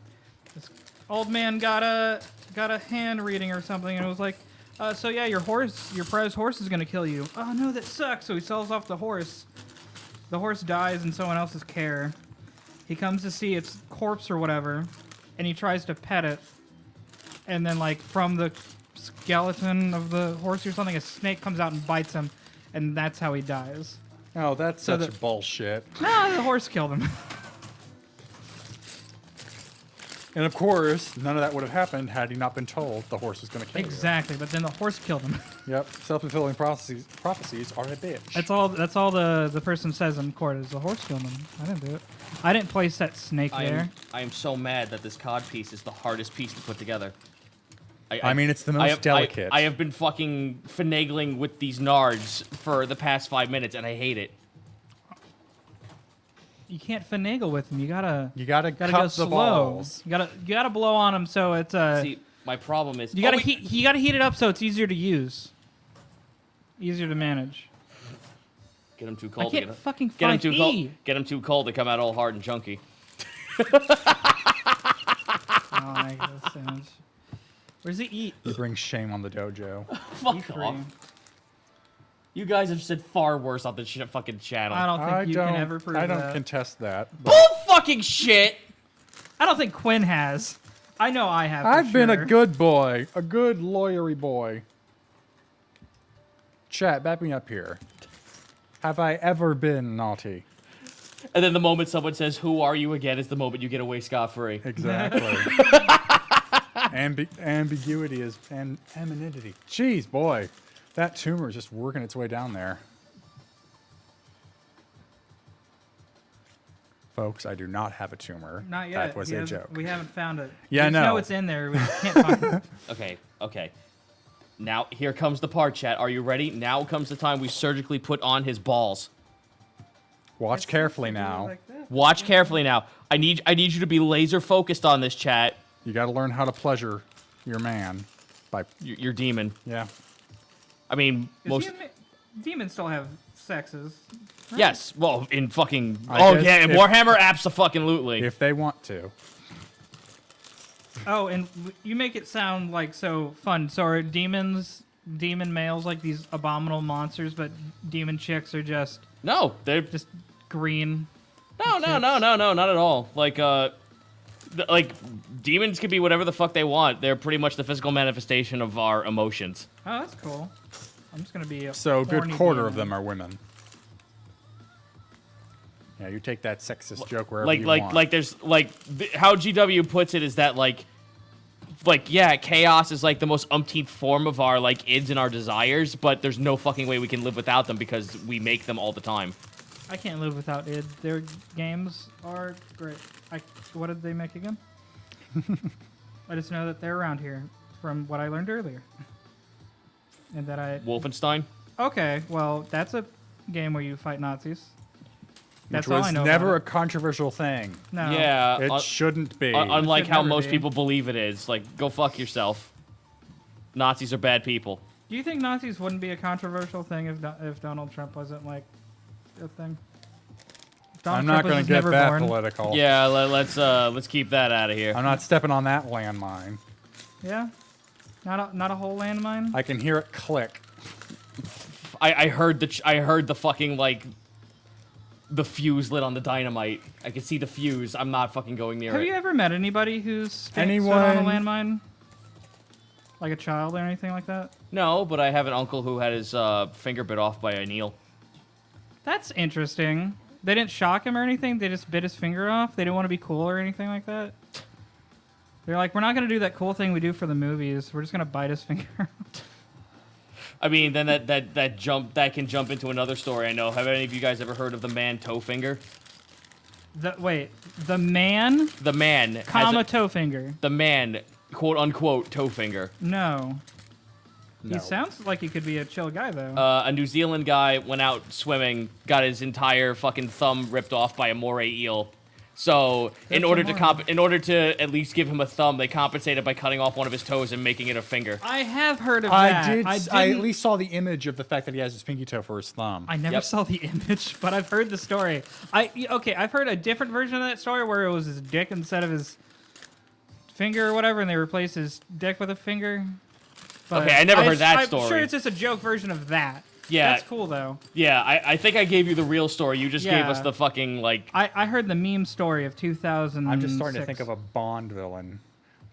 this old man got a hand reading or something, and it was like, so yeah, your prize horse is gonna kill you. Oh no, that sucks. So he sells off the horse. The horse dies in someone else's care. He comes to see its corpse or whatever, and he tries to pet it, and then like from the skeleton of the horse or something, a snake comes out and bites him, and that's how he dies. Oh, that's So such the- bullshit. No, the horse killed him. And of course, none of that would have happened had he not been told the horse was going to kill Exactly, but then the horse killed him. you. Yep, self-fulfilling prophecies are a bitch. That's all the person says in court is the horse killed him. I didn't do it. I didn't place that snake there. I am so mad that this cod piece is the hardest piece to put together. I mean, it's the most delicate. I have been fucking finagling with these nards for the past 5 minutes, and I hate it. You can't finagle with them. You gotta cut go the slow. balls. You gotta blow on them so it's See, my problem is you gotta heat it up so it's easier to use, easier to manage. Get them too cold. I can't fucking get them find too E. cold. Get them too cold to come out all hard and chunky. Oh, I get those sounds. Where's the eat? You bring shame on the dojo. Fuck E3. off. You guys have said far worse on this fucking channel. I don't think you can ever prove I don't that. contest that. but Bull fucking shit. I don't think Quinn has. I know I have. For I've been a sure. good boy, a good lawyery boy. Chat, back me up here. Have I ever been naughty? And then the moment someone says, "Who are you again?" is the moment you get away scot-free. Exactly. Ambiguity is anonymity. Jeez, boy. That tumor is just working its way down there. Folks, I do not have a tumor. Not yet. That was He a hasn't- joke. We haven't found it. Yeah, I we just know. know it's in there. We just can't find it. Okay. Now, here comes the part, chat. Are you ready? Now comes the time we surgically put on his balls. Watch carefully now. Like this. Watch carefully now. I need you to be laser focused on this, chat. You got to learn how to pleasure your man. By Your demon. yeah. I mean, most. Demons still have sexes. right? Yes. Well, in fucking. I Oh guess yeah, in if- Warhammer, abso-fucking-lutely. If they want to. Oh, and you make it sound like so fun. So are demon males like these abominable monsters, but demon chicks are just No, they're green. no, not at all. Like demons can be whatever the fuck they want. They're pretty much the physical manifestation of our emotions. Oh, that's cool. I'm just gonna be a So a good horny quarter demon. of them are women. Yeah, you take that sexist joke wherever you want. How GW puts it is that yeah, chaos is like the most umpteenth form of our like ids and our desires, but there's no fucking way we can live without them because we make them all the time. I can't live without id. Their games are great. What did they make again? I just know that they're around here from what I learned earlier. And that I... Wolfenstein? Okay, well, that's a game where you fight Nazis. That's Which all was I know never a about controversial thing. it. No. Yeah. It shouldn't be. Unlike Should how never most be. people believe it is. Like, go fuck yourself. Nazis are bad people. Do you think Nazis wouldn't be a controversial thing if Donald Trump wasn't, like, a thing? If Donald I'm Trump not was going just to get never that born. political. Yeah, let's keep that out of here. I'm not stepping on that landmine. Yeah? Not a whole landmine? I can hear it click. I heard the fucking like the fuse lit on the dynamite. I could see the fuse. I'm not fucking going near Have it. you ever met anybody who's stood on a Anyone- landmine? Like a child or anything like that? No, but I have an uncle who had his finger bit off by a needle. That's interesting. They didn't shock him or anything? They just bit his finger off? They didn't want to be cool or anything like that? They're like, we're not going to do that cool thing we do for the movies. We're just going to bite his finger. I mean, then that can jump into another story. I know. Have any of you guys ever heard of the man toe finger? The man, has toe finger. the man, quote unquote, toe finger. No. No. He sounds like he could be a chill guy, though. A New Zealand guy went out swimming, got his entire fucking thumb ripped off by a moray eel. So in order to at least give him a thumb, they compensated by cutting off one of his toes and making it a finger. I have heard of that. I at least saw the image of the fact that he has his pinky toe for his thumb. I never saw the image, but I've heard the story. I've heard a different version of that story where it was his dick instead of his finger or whatever, and they replaced his dick with a finger. But okay, I never heard that story. I'm sure it's just a joke version of that. Yeah. That's cool, though. Yeah, I think I gave you the real story. You just gave us the fucking, like... I heard the meme story of 2006. I'm just starting to think of a Bond villain.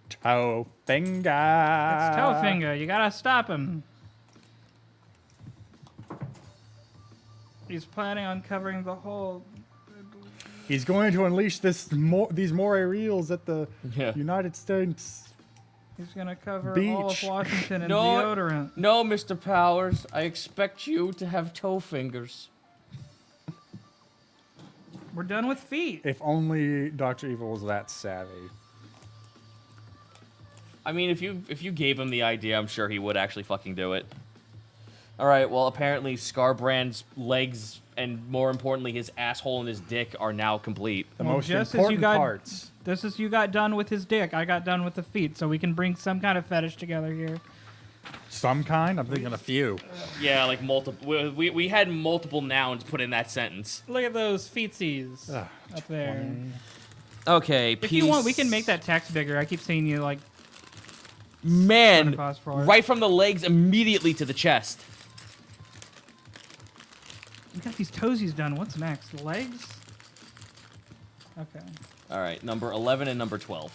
Toe finger. It's toe finger. You gotta stop him. He's planning on covering the whole... He's going to unleash these moray reels at the United States. He's gonna cover Beach. all of Washington in deodorant. No, Mr. Powers. I expect you to have toe fingers. We're done with feet. If only Dr. Evil was that savvy. I mean, if you gave him the idea, I'm sure he would actually fucking do it. All right, well, apparently Scarbrand's legs and, more importantly, his asshole and his dick are now complete. The most important parts. Just as you got done with his dick, I got done with the feet, so we can bring some kind of fetish together here. Some kind? I'm thinking a few. Yeah, like multiple. We had multiple nouns put in that sentence. Look at those feetsies up there. Okay, If you want, we can make that text bigger. I keep seeing you, like... Man, right from the legs immediately to the chest. We got these toesies done. What's next? Legs? Okay. All right, number 11 and number 12.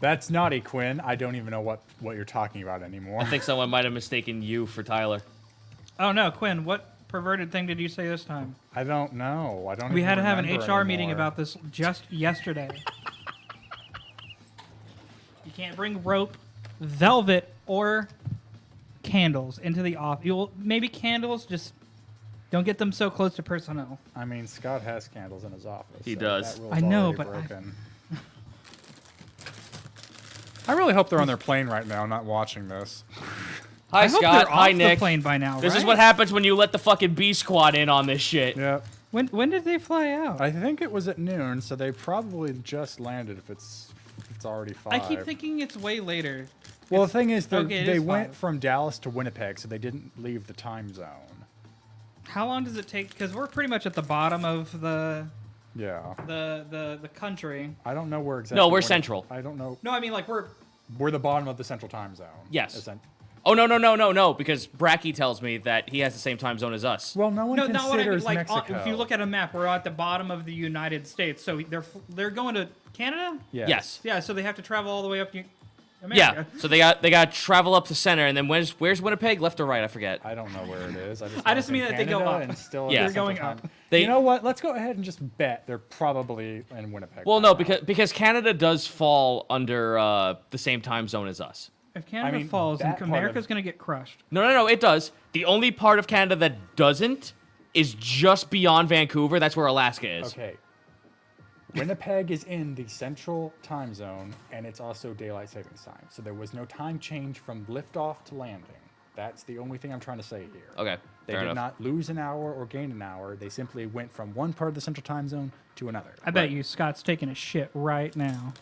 That's naughty, Quinn. I don't even know what you're talking about anymore. I think someone might have mistaken you for Tyler. Oh, no, Quinn, what perverted thing did you say this time? I don't know. I don't. We even had to have an remember HR meeting anymore. about this just yesterday. You can't bring rope, velvet, or candles into the office. Maybe candles, just don't get them so close to personnel. I mean, Scott has candles in his office. He does. That rule's I know, already but broken. I really hope they're on their plane right now, not watching this. Hi, I hope Scott. they're Hi, off Nick. the plane by now, This is right? what happens when you let the fucking B squad in on this shit. Yep. When did they fly out? I think it was at noon, so they probably just landed if it's already 5. I keep thinking it's way later. Well, the thing is, okay, it they is went 5. from Dallas to Winnipeg, so they didn't leave the time zone. How long does it take? Because we're pretty much at the bottom of the country. I don't know where exactly. No, we're central. I don't know. No, I mean like we're We're the bottom of the central time zone. Yes. Oh, no, because Bracky tells me that he has the same time zone as us. Well, no one no, not what I mean. considers Like Mexico. if you look at a map, we're at the bottom of the United States. So they're going to Canada. Yes. Yeah. So they have to travel all the way up to Yeah. America. So they got to travel up to center, and then where's Winnipeg? Left or right? I forget. I don't know where it is. I just mean that they go up. And still Yeah. in the They're going central up. time. They- You know what? Let's go ahead and just bet they're probably in Winnipeg. Well, right no, now. because Canada does fall under the same time zone as us. If Canada mean, falls, then that part America's of- going to get crushed. No, it does. The only part of Canada that doesn't is just beyond Vancouver. That's where Alaska is. Okay. Winnipeg is in the central time zone, and it's also daylight savings time. So there was no time change from liftoff to landing. That's the only thing I'm trying to say here. Okay, They fair did enough. not lose an hour or gain an hour. They simply went from one part of the central time zone to another. I bet you Scott's taking a shit right now.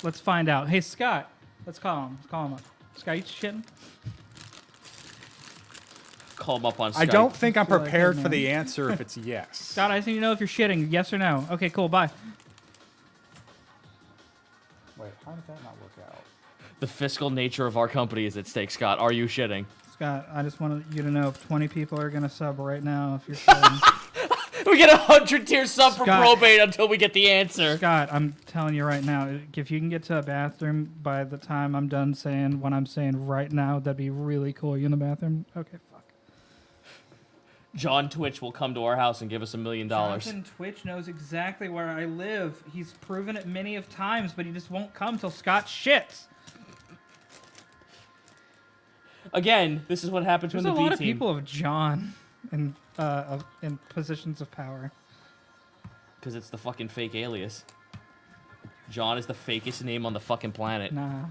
Let's find out. Hey, Scott. Let's call him. Let's call him up. Scott, you shitting? Call him up on Skype. I don't think I'm Feel like prepared that, for man. the answer if it's yes. Scott, I just need to know if you're shitting. Yes or no. Okay, cool. Bye. Wait, how did that not work out? The fiscal nature of our company is at stake, Scott. Are you shitting? Scott, I just wanted you to know if 20 people are going to sub right now if you're shitting. We get 100-tier sub for Scott. probate until we get the answer. Scott, I'm telling you right now, if you can get to a bathroom by the time I'm done saying what I'm saying right now, that'd be really cool. You in the bathroom? Okay, fuck. John Twitch will come to our house and give us $1 million. Jonathan Twitch knows exactly where I live. He's proven it many of times, but he just won't come till Scott shits. Again, this is what happens There's when the a B lot team. of people of John in positions of power. Because it's the fucking fake alias. John is the fakest name on the fucking planet. Nah.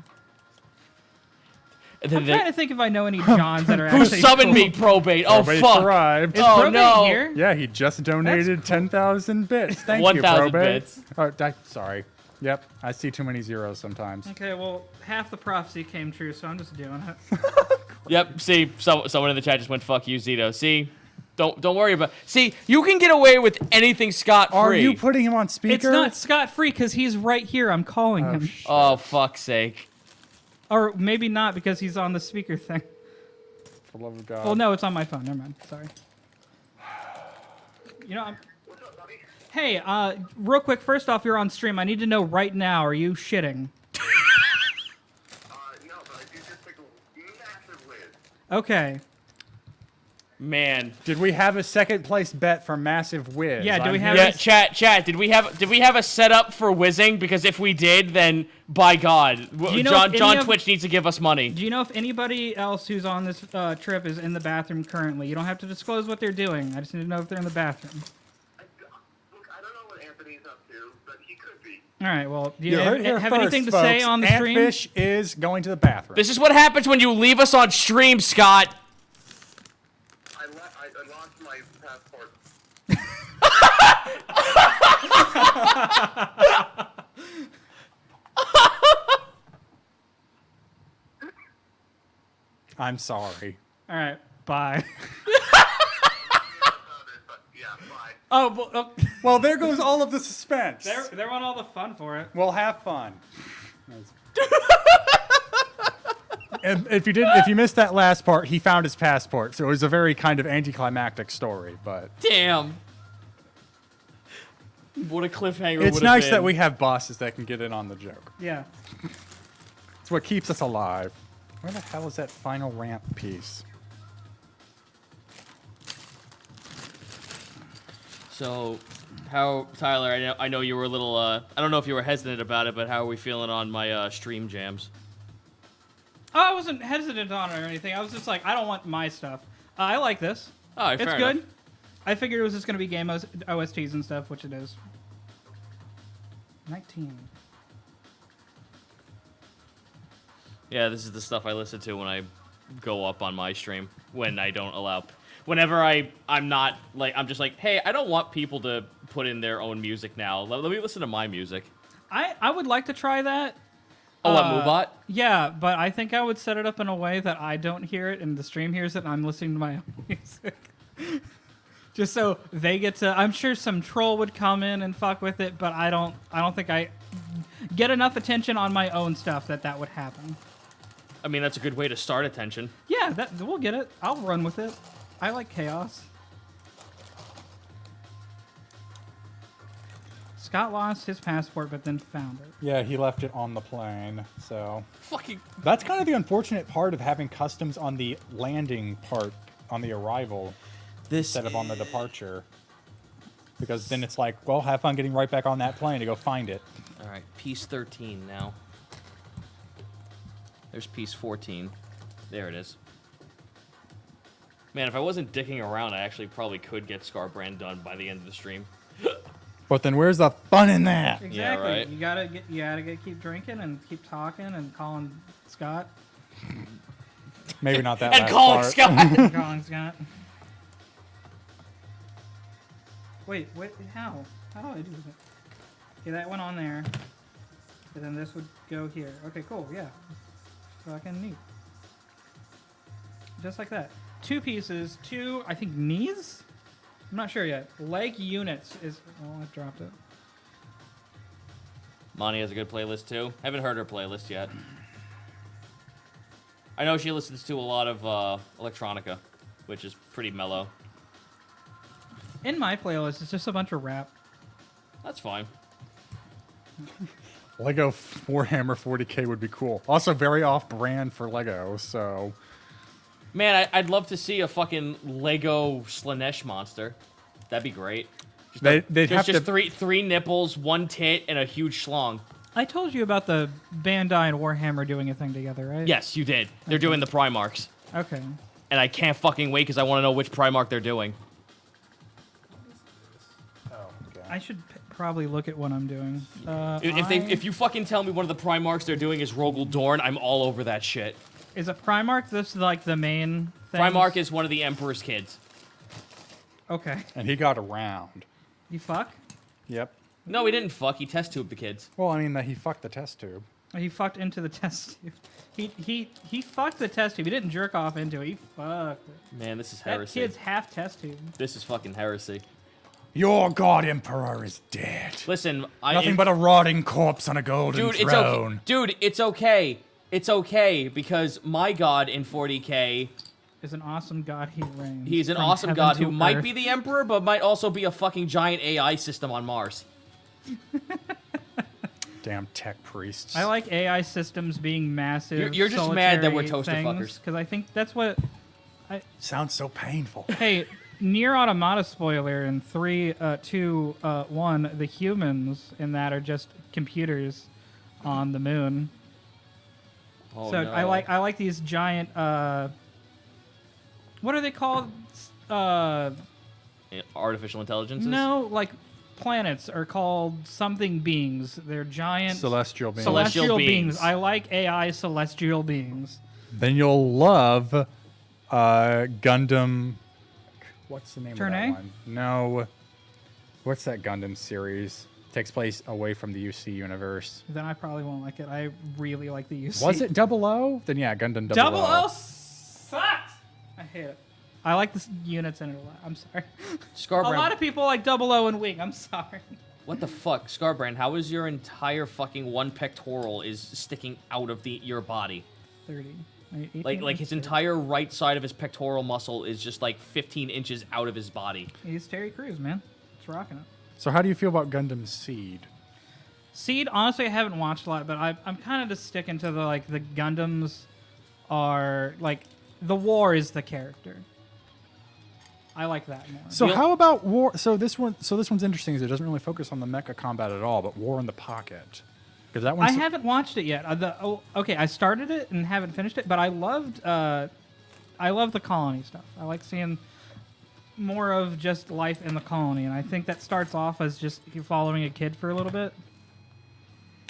And I'm then trying to think if I know any Johns that are who actually summoned cool. me, Probate? Oh, Probate fuck. arrived. Is Oh, Probate no. here? Yeah, he just donated cool. 10,000 bits. Thank you, 1,000 Probate. bits. Oh, sorry. Yep, I see too many zeros sometimes. Okay, well, half the prophecy came true, so I'm just doing it. Yep, see, someone in the chat just went, fuck you, Zito. See? Don't worry about. See, you can get away with anything scot-free. Are you putting him on speaker? It's not scot-free because he's right here. I'm calling him. Oh, fuck's sake. Or maybe not because he's on the speaker thing. For the love of God. Well, no, it's on my phone. Never mind. Sorry. You know, What's up, buddy? hey, real quick, first off, you're on stream. I need to know right now, are you shitting? No, but I do just take a massive whiz. Okay. Man. Did we have a second place bet for Massive Wiz? Yeah, do we I'm have here- Yeah, chat. Did we have a setup for whizzing? Because if we did, then by God, you know if any John of- Twitch needs to give us money. Do you know if anybody else who's on this trip is in the bathroom currently? You don't have to disclose what they're doing. I just need to know if they're in the bathroom. Look, I don't know what Anthony's up to, but he could be. All right, well, do you You have, heard it here have first, anything to folks. say on the stream? Antfish is going to the bathroom. This is what happens when you leave us on stream, Scott. I lost my passport. I'm sorry. All right, bye. Yeah, bye. Oh, well, Well, there goes all of the suspense. they want all the fun for it. Well, have fun. And if you missed that last part, he found his passport, so it was a very kind of anticlimactic story. But Damn. What a cliffhanger. it's would've nice been. that we have bosses that can get in on the joke. Yeah. It's what keeps us alive. Where the hell is that final ramp piece? So, how Tyler? I know you were a little. I don't know if you were hesitant about it, but how are we feeling on my stream jams? Oh, I wasn't hesitant on it or anything. I was just like, I don't want my stuff. I like this. All right, It's fair good. enough. I figured it was just going to be game OSTs and stuff, which it is. 19. Yeah, this is the stuff I listen to when I go up on my stream. When I don't allow. Whenever I'm not like I'm just like, hey, I don't want people to put in their own music now. Let me listen to my music. I would like to try that. Oh, what Moobot? Yeah, but I think I would set it up in a way that I don't hear it and the stream hears it and I'm listening to my own music. Just so they get to. I'm sure some troll would come in and fuck with it, but I don't think I get enough attention on my own stuff that would happen. I mean, that's a good way to start attention. Yeah, we'll get it. I'll run with it. I like chaos. Scott lost his passport, but then found it. Yeah, he left it on the plane, so... Fucking. That's kind of the unfortunate part of having customs on the landing part, on the arrival, instead of on the departure. Because then it's like, well, have fun getting right back on that plane to go find it. All right, piece 13 now. There's piece 14. There it is. Man, if I wasn't dicking around, I actually probably could get Scarbrand done by the end of the stream. But then where's the fun in that? Exactly. Yeah, right. You gotta keep drinking and keep talking and calling Scott. Maybe not that And last calling part. Scott! Calling Scott. Wait, how? How do I do that? Okay, that went on there. And then this would go here. Okay, cool, yeah. Fucking neat. Just like that. 2 pieces, 2, I think, knees? I'm not sure yet. Leg units is... Oh, I dropped it. Monty has a good playlist too. Haven't heard her playlist yet. I know she listens to a lot of electronica, which is pretty mellow. In my playlist, it's just a bunch of rap. That's fine. Lego Warhammer 40K would be cool. Also very off-brand for Lego, so... Man, I'd love to see a fucking Lego Slanesh monster. That'd be great. Just They'd have just to. three nipples, one tit, and a huge schlong. I told you about the Bandai and Warhammer doing a thing together, right? Yes, you did. They're doing the Primarchs. Okay. And I can't fucking wait because I want to know which Primarch they're doing. I should probably look at what I'm doing. If you fucking tell me one of the Primarchs they're doing is Rogel Dorn, I'm all over that shit. Is a Primarch this like the main thing? Primarch is one of the Emperor's kids. Okay. And he got around. You fuck? Yep. No, he didn't fuck. He test tubed the kids. Well, I mean, he fucked the test tube. He fucked into the test tube. He fucked the test tube. He didn't jerk off into it. He fucked it. Man, this is That heresy. kid's half test tube. This is fucking heresy. Your god emperor is dead. Listen, Nothing but a rotting corpse on a golden dude, throne. it's okay. Dude, it's okay. It's okay because my god in 40K, Is an awesome god he reigns. he's an from awesome heaven god to who might earth. be the emperor, but might also be a fucking giant AI system on Mars. Damn tech priests. I like AI systems being massive. You're just mad that we're toaster things, fuckers. because I think that's what. Sounds so painful. Hey, Near Automata spoiler in 3, 2, 1. The humans in that are just computers on the moon. Oh, So no. I like these giant. What are they called? Artificial intelligences? No, like planets are called something beings. They're giant Celestial beings. celestial beings. beings. I like AI celestial beings. Then you'll love Gundam. What's the name Turn of that A? one? No. What's that Gundam series? Takes place away from the UC universe. Then I probably won't like it. I really like the UC. Was it Double O? Then yeah, Gundam Double Double O. O sucks. I hate it. I like the units in it a lot. I'm sorry. A Scarbrand, lot of people like Double O and Wing. I'm sorry. what the fuck? Scarbrand, how is your entire fucking one pectoral is sticking out of your body? 30. 18, Like his 30. entire right side of his pectoral muscle is just like 15 inches out of his body. He's Terry Crews, man. It's rocking it. So how do you feel about Gundam Seed? Seed, honestly, I haven't watched a lot, but I'm kind of just sticking to the Gundams are like the war is the character. I like that more. So You'll- how about War? So this one's interesting. Is it doesn't really focus on the mecha combat at all, but War in the Pocket. Because that I one's haven't watched it yet. Okay, I started it and haven't finished it, but I love the colony stuff. I like seeing more of just life in the colony, and I think that starts off as just you following a kid for a little bit.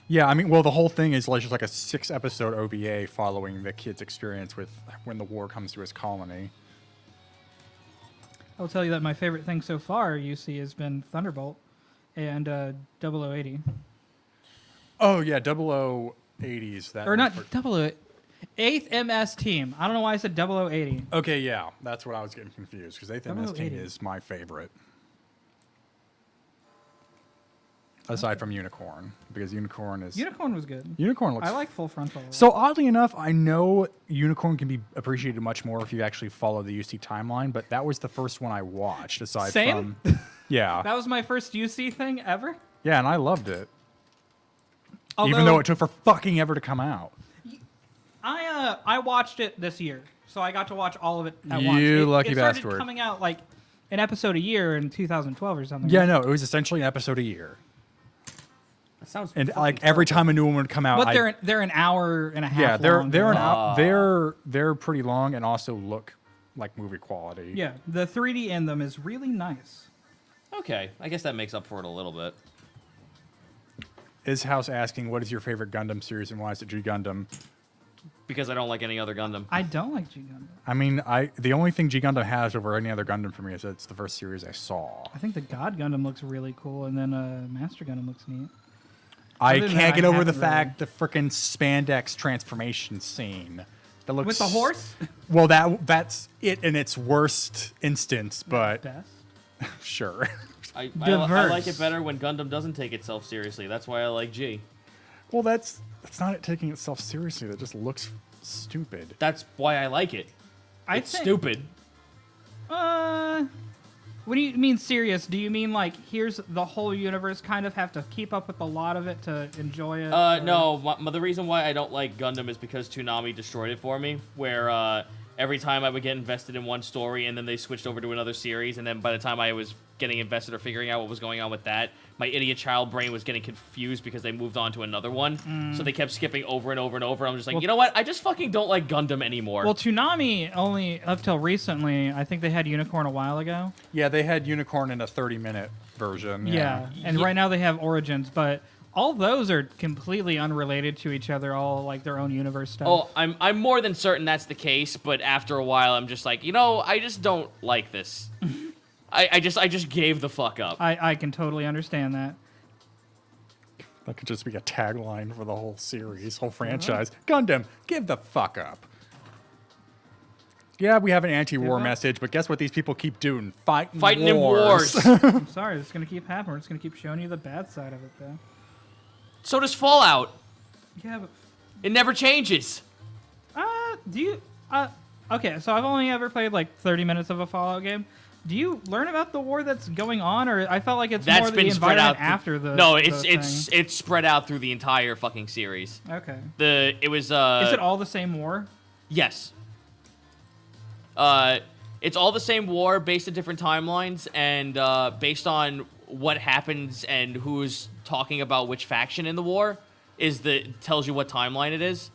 Yeah, I mean, well, the whole thing is like just like a 6-episode OVA following the kid's experience with when the war comes to his colony. I'll tell you that my favorite thing so far, UC, has been Thunderbolt and 0080. Oh yeah, 0080s. That Or one's not 00, 8th MS team. I don't know why I said 0080. Okay, yeah, that's what I was getting confused because 8th MS team 0080. is my favorite. Aside from Unicorn, because Unicorn is Unicorn was good. Unicorn looks. I like Full Frontal. a lot. So oddly enough, I know Unicorn can be appreciated much more if you actually follow the UC timeline, but that was the first one I watched. Aside Same? from, yeah, That was my first UC thing ever. yeah, and I loved it, even Although- though it took for fucking ever to come out. I watched it this year, so I got to watch all of it at once. You It lucky started bastard. coming out like an episode a year in 2012 or something. Yeah, no, it was essentially an episode a year, That sounds and fucking like every terrible. time a new one would come out, But they're an hour and a half. yeah, they're long. they're pretty long and also look like movie quality. Yeah, the 3D in them is really nice. Okay, I guess that makes up for it a little bit. Is House asking what is your favorite Gundam series and why is it G Gundam? Because I don't like any other Gundam. I don't like G Gundam. I mean, the only thing G Gundam has over any other Gundam for me is that it's the first series I saw. I think the God Gundam looks really cool, and then Master Gundam looks neat. I Other than can't that, get I over the haven't fact the frickin' spandex transformation scene. That looks With the horse? Well, that's it in its worst instance, but Best. sure. I Diverse. like it better when Gundam doesn't take itself seriously. That's why I like G. Well, that's not it taking itself seriously. That just looks stupid. That's why I like it. I It's think- stupid. What do you mean serious? Do you mean like here's the whole universe? Kind of have to keep up with a lot of it to enjoy it. or- No, the reason why I don't like Gundam is because Toonami destroyed it for me. Where every time I would get invested in one story, and then they switched over to another series, and then by the time I was getting invested or figuring out what was going on with that, my idiot child brain was getting confused because they moved on to another one. So they kept skipping over and over and over. I'm just like, you know what? I just fucking don't like Gundam anymore. Well, Toonami only up till recently. I think they had Unicorn a while ago. Yeah, they had Unicorn in a 30-minute version. Yeah, and right now they have Origins, but all those are completely unrelated to each other. All like their own universe stuff. Oh, I'm more than certain that's the case, but after a while, I'm just like, I just don't like this. I just gave the fuck up. I can totally understand that. That could just be a tagline for the whole series, whole franchise. Gundam, give the fuck up. Yeah, we have an anti-war Give up? message, but guess what these people keep doing? Fighting in wars. I'm sorry, it's gonna keep happening. We're just gonna keep showing you the bad side of it, though. So does Fallout. Yeah, but It never changes. do you? Okay, so I've only ever played like 30 minutes of a Fallout game. Do you learn about the war that's going on, or I felt like it's That's more been the spread out. environment after the? No, the it's spread out through the entire fucking series. thing? Okay. It was Is it all the same war? Yes. It's all the same war based on different timelines and based on what happens and who's talking about which faction in the war tells you what timeline it is.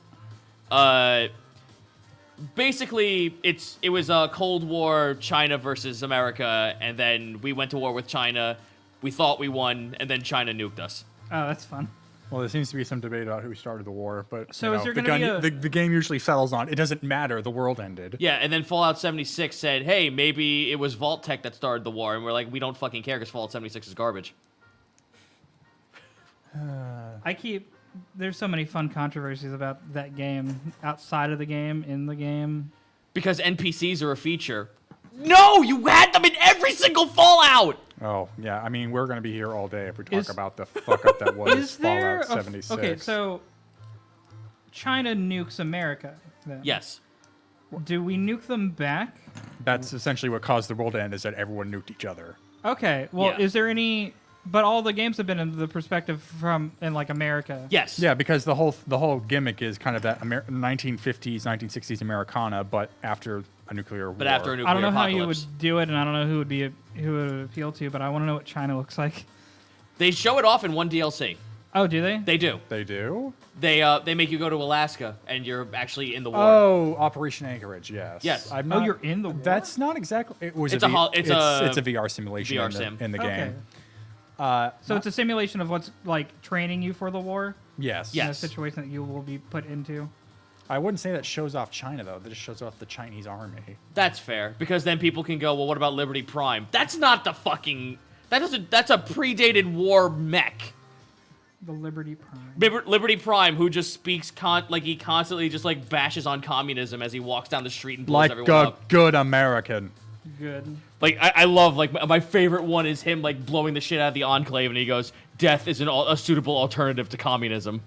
Basically, it was a Cold War, China versus America, and then we went to war with China. We thought we won, and then China nuked us. Oh, that's fun. Well, there seems to be some debate about who started the war, but So is there gonna be the game usually settles on it doesn't matter. The world ended. Yeah, and then Fallout 76 said, hey, maybe it was Vault Tech that started the war, and we're like, we don't fucking care because Fallout 76 is garbage. There's so many fun controversies about that game, outside of the game, in the game. Because NPCs are a feature. No, you had them in every single Fallout! Oh, yeah. I mean, we're going to be here all day if we talk Is- about the fuck up that was Is there Fallout 76. Okay, so China nukes America. Then. Yes. Do we nuke them back? That's essentially what caused the world to end, is that everyone nuked each other. Okay. Well, Yeah. is there any? But all the games have been in the perspective in like America. Yes. Yeah, because the whole gimmick is kind of that 1950s, 1960s Americana, but after a nuclear war. But after a nuclear I don't know how you apocalypse. would do it, and I don't know who would appeal to, but I want to know what China looks like. They show it off in one DLC. Oh, do they? They do. They do? They make you go to Alaska, and you're actually in the war. Oh, Operation Anchorage, yes. Yes. I'm Oh, not, you're in the war? That's not exactly. It was It's a, a V- hol- it's it's a a VR simulation VR in the, sim. in the Okay. game. So it's a simulation of what's like training you for the war. Yes. Yeah. In a Yes. situation that you will be put into. I wouldn't say that shows off China, though. That just shows off the Chinese army. That's fair, because then people can go, well, what about Liberty Prime? That's not the fucking... That's a predated war mech. The Liberty Prime. Liberty Prime, who just speaks he constantly just like bashes on communism as he walks down the street and blows Like everyone a up. good American. Good. Like I love my favorite one is him like blowing the shit out of the Enclave, and he goes, "Death is a suitable alternative to communism."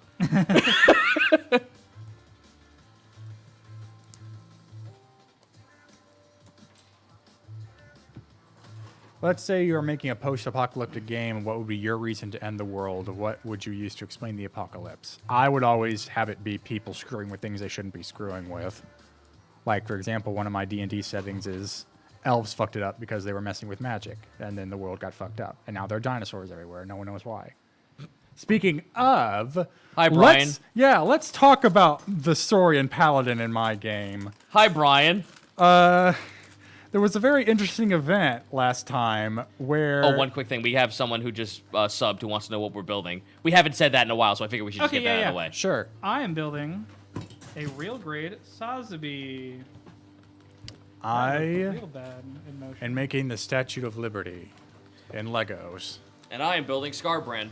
Let's say you're making a post-apocalyptic game. What would be your reason to end the world? What would you use to explain the apocalypse? I would always have it be people screwing with things they shouldn't be screwing with. Like, for example, one of my D&D settings is elves fucked it up because they were messing with magic, and then the world got fucked up. And now there are dinosaurs everywhere. No one knows why. Speaking of... Hi, Brian. Let's talk about the Saurian Paladin in my game. Hi, Brian. There was a very interesting event last time where... Oh, one quick thing. We have someone who just subbed who wants to know what we're building. We haven't said that in a while, so I figure we should just Okay, get that yeah, out of the yeah. way. Sure. I am building a real grade Sazabi. I Real bad in motion. am making the Statue of Liberty in Legos. And I am building Scarbrand.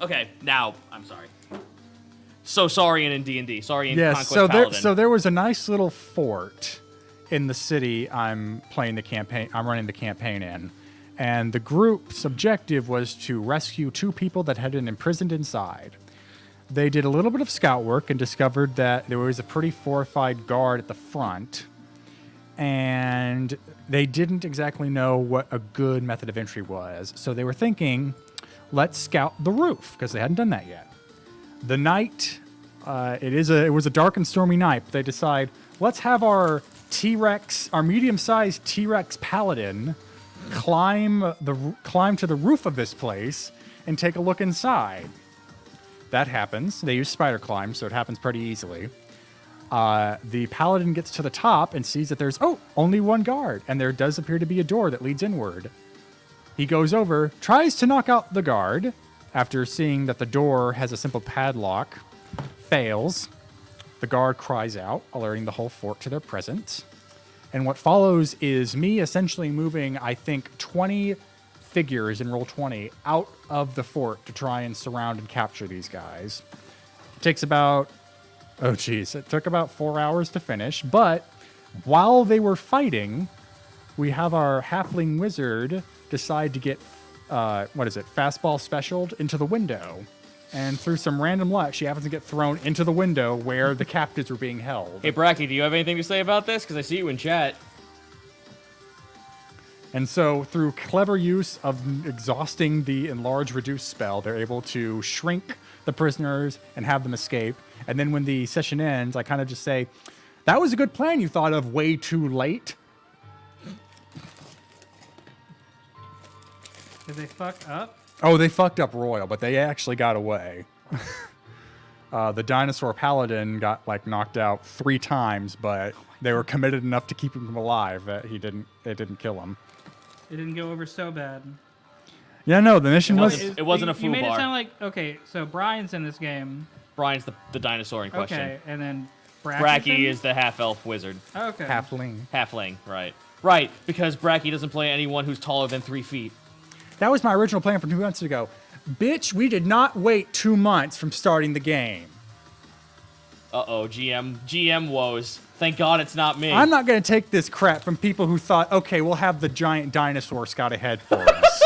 Okay, now, I'm sorry. So Saurian in D&D. Saurian Yes, Conquest Paladin. so there was a nice little fort in the city I'm running the campaign in. And the group's objective was to rescue 2 people that had been imprisoned inside. They did a little bit of scout work and discovered that there was a pretty fortified guard at the front. And they didn't exactly know what a good method of entry was. So they were thinking, let's scout the roof, because they hadn't done that yet. The night It was a dark and stormy night. But they decide, let's have our medium-sized T-Rex paladin climb to the roof of this place and take a look inside. That happens. They use spider climb, so it happens pretty easily. The paladin gets to the top and sees that there's only one guard, and there does appear to be a door that leads inward. He goes over, tries to knock out the guard after seeing that the door has a simple padlock. Fails. The guard cries out, alerting the whole fort to their presence. And what follows is me essentially moving, I think, 20 figures in Roll20 out of the fort to try and surround and capture these guys. It takes about, it took about 4 hours to finish. But while they were fighting, we have our halfling wizard decide to get, fastball specialed into the window. And through some random luck, she happens to get thrown into the window where the captives were being held. Hey, Bracky, do you have anything to say about this? Because I see you in chat. And so, through clever use of exhausting the enlarge reduce spell, they're able to shrink the prisoners and have them escape. And then when the session ends, I kind of just say, that was a good plan you thought of way too late. Did they fuck up? Oh, they fucked up royal, but they actually got away. The dinosaur paladin got knocked out 3 times, but they were committed enough to keep him alive that they didn't kill him. It didn't go over so bad. Yeah, no, the mission was... It wasn't a foo You made bar. it sound like, okay, so Brian's in this game. Brian's the dinosaur in question. Okay, and then Bracky is the half-elf wizard. Okay. halfling. Halfling, right. Right, because Bracky doesn't play anyone who's taller than 3 feet. That was my original plan from 2 months ago. Bitch, we did not wait 2 months from starting the game. Uh-oh, GM woes. Thank God it's not me. I'm not going to take this crap from people who thought, okay, we'll have the giant dinosaur scout ahead for us.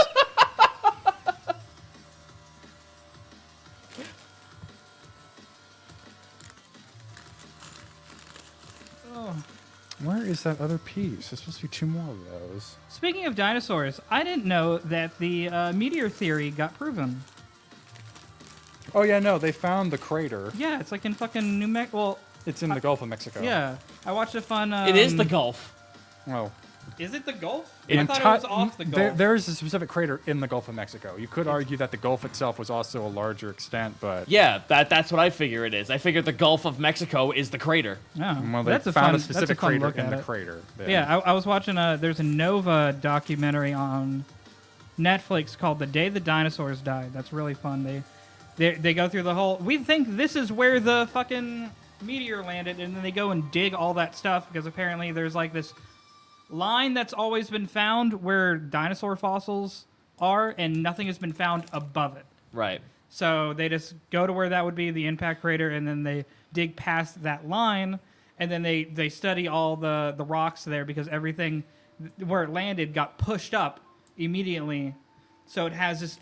Where is that other piece? There's supposed to be 2 more of those. Speaking of dinosaurs, I didn't know that the meteor theory got proven. Oh, yeah, no, they found the crater. Yeah, it's like in fucking New Mexico. Well, It's in the Gulf of Mexico. yeah. I watched a fun... it is the Gulf. Well, Is it the Gulf? In I thought it was off the Gulf. There is a specific crater in the Gulf of Mexico. You could argue that the Gulf itself was also a larger extent, but... Yeah, that's what I figure it is. I figured the Gulf of Mexico is the crater. Oh, Well, they that's found a a fun specific crater look in at the it. crater. Yeah, I was watching there's a Nova documentary on Netflix called The Day the Dinosaurs Died. That's really fun. They go through the whole... We think this is where the fucking meteor landed, and then they go and dig all that stuff because apparently there's like this line that's always been found where dinosaur fossils are, and nothing has been found above it. Right. So they just go to where that would be, the impact crater, and then they dig past that line, and then they study all the rocks there because everything where it landed got pushed up immediately. So it has this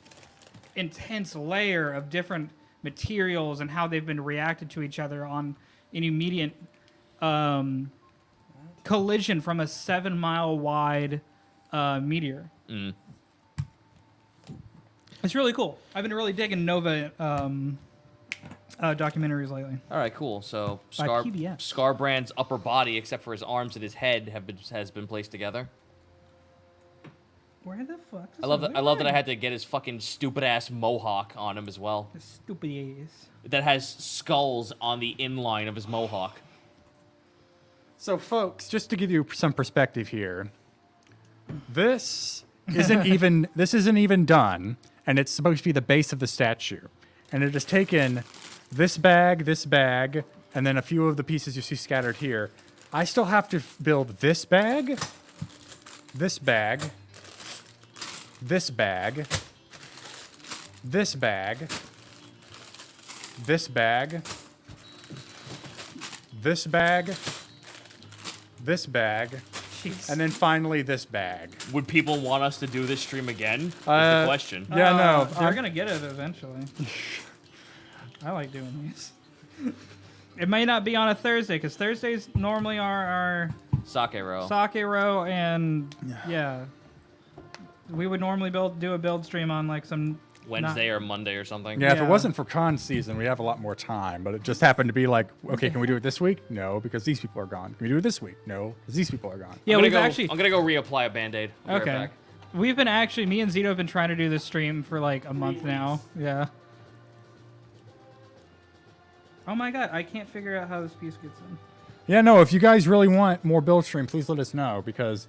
intense layer of different materials and how they've been reacted to each other on an immediate collision from a 7-mile wide meteor. Mm. It's really cool. I've been really digging Nova documentaries lately. All right, cool. So By PBS. Scarbrand's upper body, except for his arms and his head, has been placed together. Where the fuck? I love that I had to get his fucking stupid ass mohawk on him as well. Stupid ass. That has skulls on the inline of his mohawk. So, folks, just to give you some perspective here, this isn't even done, and it's supposed to be the base of the statue. And it has taken this bag, and then a few of the pieces you see scattered here. I still have to build this bag, this bag, this bag, this bag, this bag, this bag, this bag, Jeez. and then finally this bag. Would people want us to do this stream again? Is the question. Yeah, no. They're gonna get it eventually. I like doing these. It may not be on a Thursday because Thursdays normally are our Sake row. sake row, and yeah, we would normally do a build stream on like some Wednesday or Monday or something. Yeah, if it Yeah. wasn't for con season, we'd have a lot more time. But it just happened to be like, okay, can we do it this week? No, because these people are gone. Can we do it this week? No, because these people are gone. Yeah, I'm we've gonna go, actually. I'm gonna go reapply a Band-Aid. I'll be Okay. right back. We've been actually, me and Zito have been trying to do this stream for like a month now. Yeah. Oh my god, I can't figure out how this piece gets in. Yeah, no, if you guys really want more build stream, please let us know because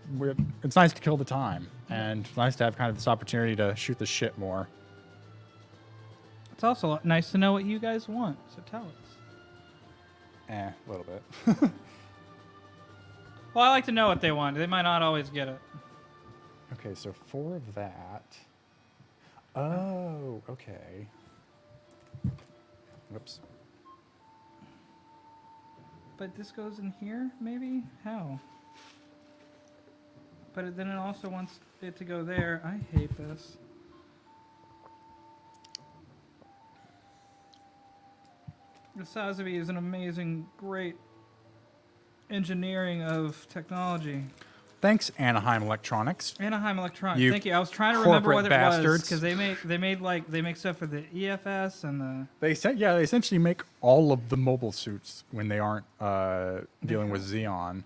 it's nice to kill the time. And it's nice to have kind of this opportunity to shoot the shit more. It's also nice to know what you guys want, so tell us. A little bit. Well, I like to know what they want. They might not always get it. Okay, so 4 of that. Oh, okay. Whoops. But this goes in here, maybe? How? But then it also wants it to go there. I hate this. The Sazabi is an amazing, great engineering of technology. Thanks, Anaheim Electronics. Anaheim Electronics. You Thank you. I was trying to remember what corporate it was bastards. because they make stuff for the EFS and the. They essentially make all of the mobile suits when they aren't dealing with Xeon.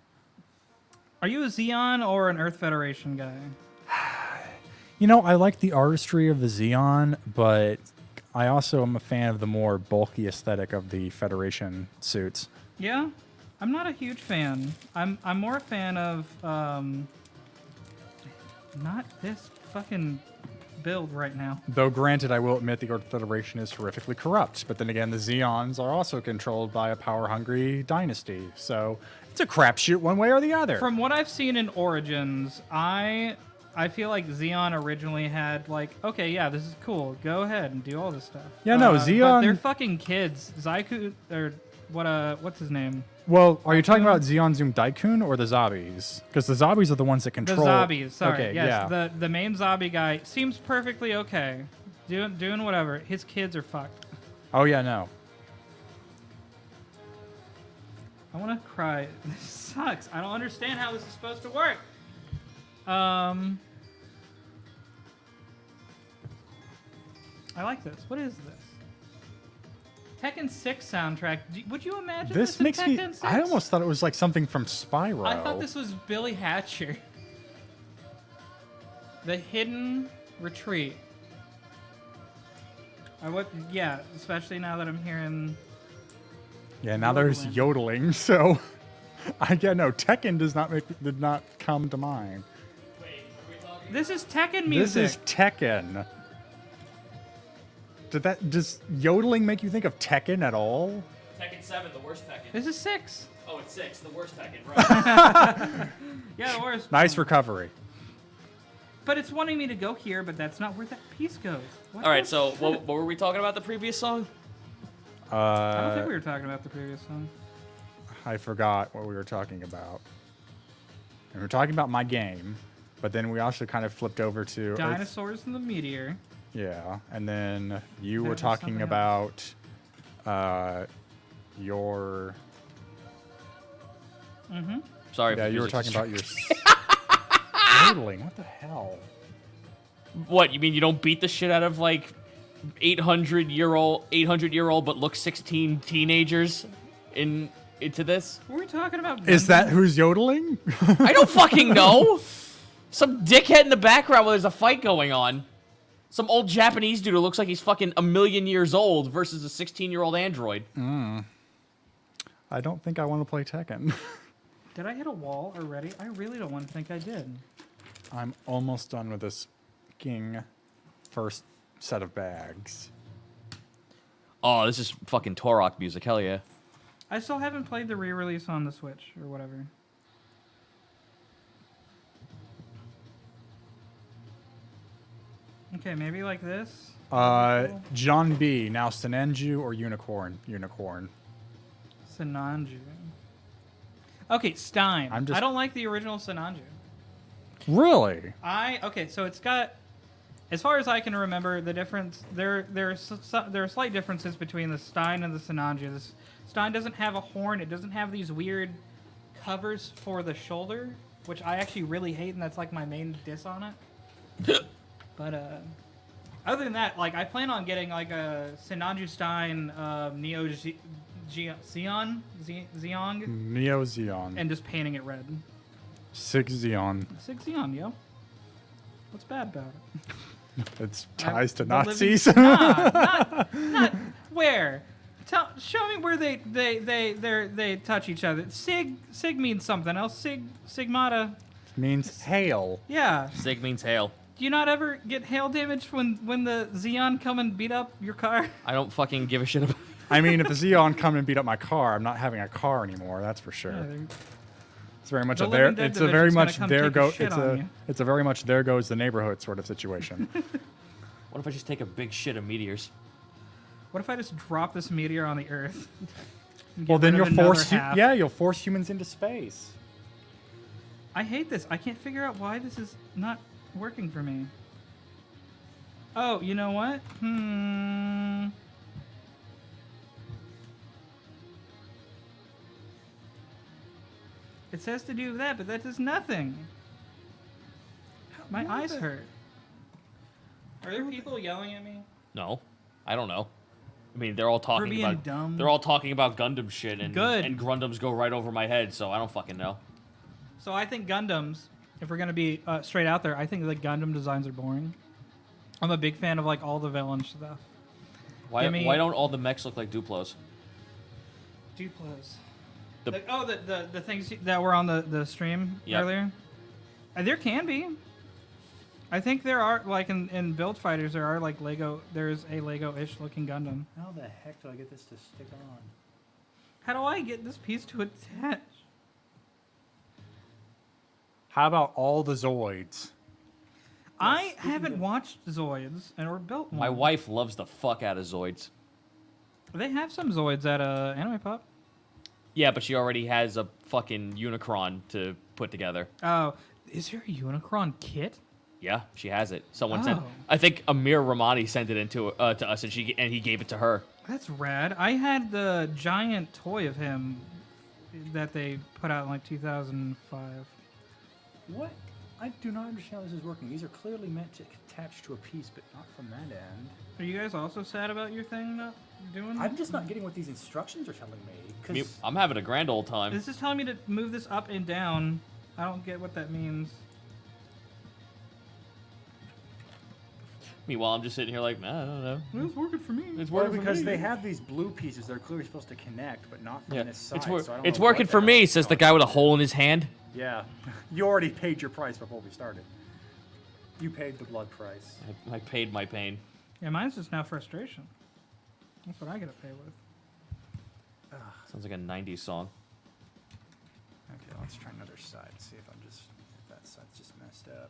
Are you a Xeon or an Earth Federation guy? You know, I like the artistry of the Xeon, but I also am a fan of the more bulky aesthetic of the Federation suits. Yeah, I'm not a huge fan. I'm more a fan of not this fucking build right now. Though granted, I will admit the Earth Federation is horrifically corrupt, but then again, the Xeons are also controlled by a power-hungry dynasty, so it's a crapshoot one way or the other. From what I've seen in Origins, I feel like Xeon originally had like, okay, yeah, this is cool. Go ahead and do all this stuff. Yeah, no, But Xeon- they're fucking kids. Zaiku or what's his name? Well, are you talking about Xeon Zoom Daikun or the Zombies? Because the Zombies are the ones that The control. Zombies. Sorry. Okay, yes, yeah. the main zombie guy seems perfectly okay. Doing whatever. His kids are fucked. Oh yeah, no. I want to cry. This sucks. I don't understand how this is supposed to work. I like this. What is this? Tekken 6 soundtrack. Would you imagine this, This in makes me. Tekken 6? I almost thought it was like something from Spyro. I thought this was Billy Hatcher. The Hidden Retreat. Yeah, especially now that I'm hearing. Yeah, now there's yodeling, so no, Tekken did not come to mind. This is Tekken music. This is Tekken. Does yodeling make you think of Tekken at all? Tekken 7, the worst Tekken. This is 6. Oh, it's 6, the worst Tekken, right? Yeah, the worst. Nice recovery. But it's wanting me to go here, but that's not where that piece goes. What All right, the so shit? what were we talking about the previous song? I don't think we were talking about the previous song. I forgot what we were talking about. And we were talking about my game, but then we also kind of flipped over to Earth. Dinosaurs and the Meteor. Yeah, and then you were was talking something about your. Sorry. Yeah, for you were music talking about distraction. your yodeling. What the hell? What, you mean you don't beat the shit out of like 800-year-old but look 16 teenagers into this? Were we talking about? Is Gundam? that who's yodeling? I don't fucking know. Some dickhead in the background while there's a fight going on. Some old Japanese dude who looks like he's fucking a million years old versus a 16-year-old android. I don't think I want to play Tekken. Did I hit a wall already? I really don't want to think I did. I'm almost done with this king first set of bags. Oh, this is fucking Torok music. Hell yeah. I still haven't played the re-release on the Switch or whatever. Okay, maybe like this. John B. Now Sinanju or Unicorn? Unicorn. Sinanju. Okay, Stein. I'm just- I don't like the original Sinanju. Really? Okay, so it's got, as far as I can remember, the difference there are slight differences between the Stein and the Sinanju. The Stein doesn't have a horn. It doesn't have these weird covers for the shoulder, which I actually really hate, and that's like my main diss on it. But Other than that, like I plan on getting like a Sinanju Stein Neo Zeon Neo Xeon. and just painting it red. 6 Xeon. 6 Xeon, yo. What's bad about it? It's ties to The living- Nazis. not where. Show me where they touch each other. Sig means something else. Sigmata. Means hail. Yeah. Sig means hail. Do you not ever get hail damage when the Xeon come and beat up your car? I don't fucking give a shit about. I mean, if the Xeon come and beat up my car, I'm not having a car anymore. That's for sure. Yeah, It's very much The a there. Living Dead It's a very division's gonna much come there take a go. shit It's on a. you. It's a very much there goes the neighborhood sort of situation. What if I just take a big shit of meteors? What if I just drop this meteor on the Earth? and get Well, then rid you'll of another force. half? Yeah, you'll force humans into space. I hate this. I can't figure out why this is not working for me. Oh, you know what? It says to do that, but that does nothing. My eyes hurt. Are there people yelling at me? No, I don't know. I mean, they're all talking being about dumb. They're all talking about Gundam shit, and Good. and Gundams go right over my head, so I don't fucking know. So I think Gundams, if we're gonna be straight out there, I think the Gundam designs are boring. I'm a big fan of like all the villain stuff. Why Give me- why don't all the mechs look like Duplos? Duplos. The- The things that were on the stream Yep. earlier. There can be. I think there are like in Build Fighters there are like Lego. There's a Lego-ish looking Gundam. How the heck do I get this to stick on? How do I get this piece to attach? How about all the Zoids? I haven't watched Zoids or built one. My wife loves the fuck out of Zoids. They have some Zoids at Anime Pop. Yeah, but she already has a fucking Unicron to put together. Oh, is there a Unicron kit? Yeah, she has it. Someone sent. Oh. I think Amir Ramani sent it into to us, and he gave it to her. That's rad. I had the giant toy of him that they put out in like 2005. What? I do not understand how this is working. These are clearly meant to attach to a piece, but not from that end. Are you guys also sad about your thing not doing? I'm just not getting what these instructions are telling me. I mean, 'cause I'm having a grand old time. This is telling me to move this up and down. I don't get what that means. Meanwhile, I'm just sitting here like, I don't know. It's working for me. It's well, working because for me. they have these blue pieces they're clearly supposed to connect, but not from Yeah, this side. it's, so I don't it's know working what for the me, hell's says the going guy with a on. hole in his hand. Yeah, you already paid your price before we started. You paid the blood price. I paid my pain. Yeah, mine's just now frustration. That's what I gotta pay with. Sounds like a 90s song. Okay, let's try another side. See if that side's just messed up.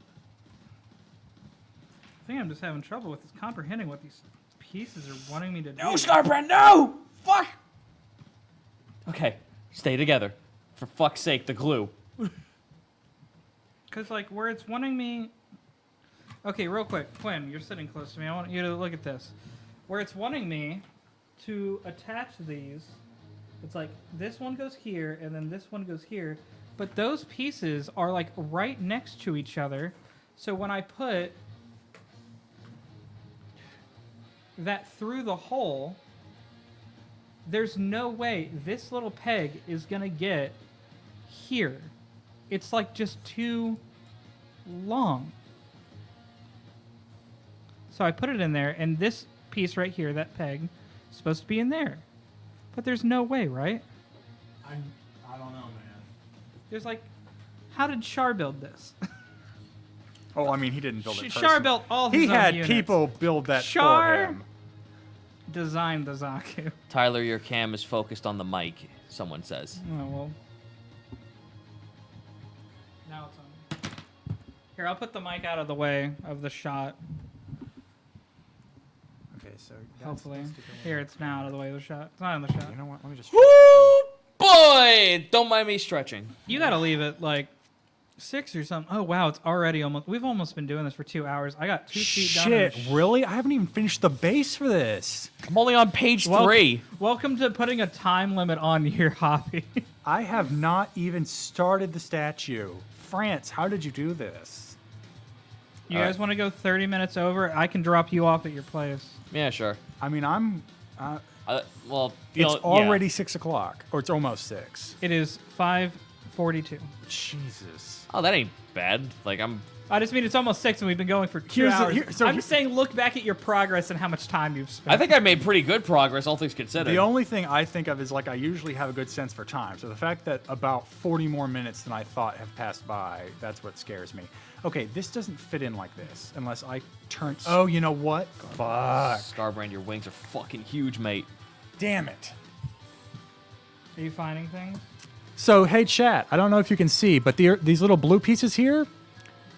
I think I'm just having trouble with comprehending what these pieces are wanting me to do. No, Scarbrand, no! Fuck! Okay, stay together. For fuck's sake, the glue. Because, like, where it's wanting me... Okay, real quick. Quinn, you're sitting close to me. I want you to look at this. Where it's wanting me to attach these, it's like this one goes here, and then this one goes here. But those pieces are, like, right next to each other. So when I put that through the hole, there's no way this little peg is going to get here. It's like just too long. So I put it in there, and this piece right here, that peg, is supposed to be in there. But there's no way, right? I don't know, man. There's like, how did Char build this? Oh, I mean, he didn't build it. Char personally. built all his He own had units. people build that Char- for him. Designed the Zaku. Tyler, your cam is focused on the mic, someone says. Oh, well. Now it's on. Here, I'll put the mic out of the way of the shot. Okay, so Hopefully. Here, it's now out of the way of the shot. It's not in the shot. You know what? Let me just. Woo! Boy! Don't mind me stretching. You gotta leave it like 6 or something. Oh wow, it's already almost. We've almost been doing this for 2 hours. I got 2 feet down. Shit, really? I haven't even finished the base for this. I'm only on page 3. Welcome to putting a time limit on your hobby. I have not even started the statue. France, how did you do this? You All guys want to go 30 minutes over? I can drop you off at your place. Yeah, sure. I mean, I'm. Well, you It's know, already 6 o'clock, or it's almost 6. It is 5:42. Jesus. Oh, that ain't bad. Like I just mean it's almost 6 and we've been going for 2 Here's the- hours. here- so I'm he- just saying look back at your progress and how much time you've spent. I think I made pretty good progress, all things considered. The only thing I think of is like I usually have a good sense for time. So the fact that about 40 more minutes than I thought have passed by, that's what scares me. Okay, this doesn't fit in like this unless I turn. Oh, you know what? Fuck. Scarbrand, your wings are fucking huge, mate. Damn it. Are you finding things? So, hey, chat, I don't know if you can see, but these little blue pieces here,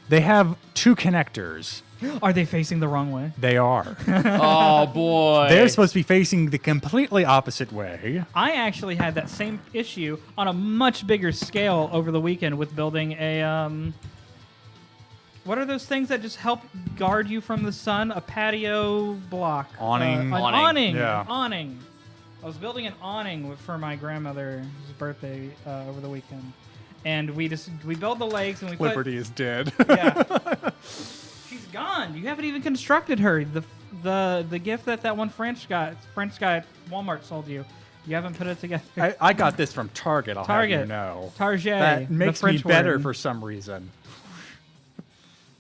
they have 2 connectors. Are they facing the wrong way? They are. Oh boy. They're supposed to be facing the completely opposite way. I actually had that same issue on a much bigger scale over the weekend with building a what are those things that just help guard you from the sun? A patio block. Awning. An Awning. awning. Yeah. Awning. I was building an awning for my grandmother's birthday over the weekend. And we built the legs and we Liberty is dead. put... Yeah. She's gone. You haven't even constructed her. The gift that one French guy at Walmart sold you. You haven't put it together. I got this from Target, I'll have you know. Target. That the makes me French better word. for some reason.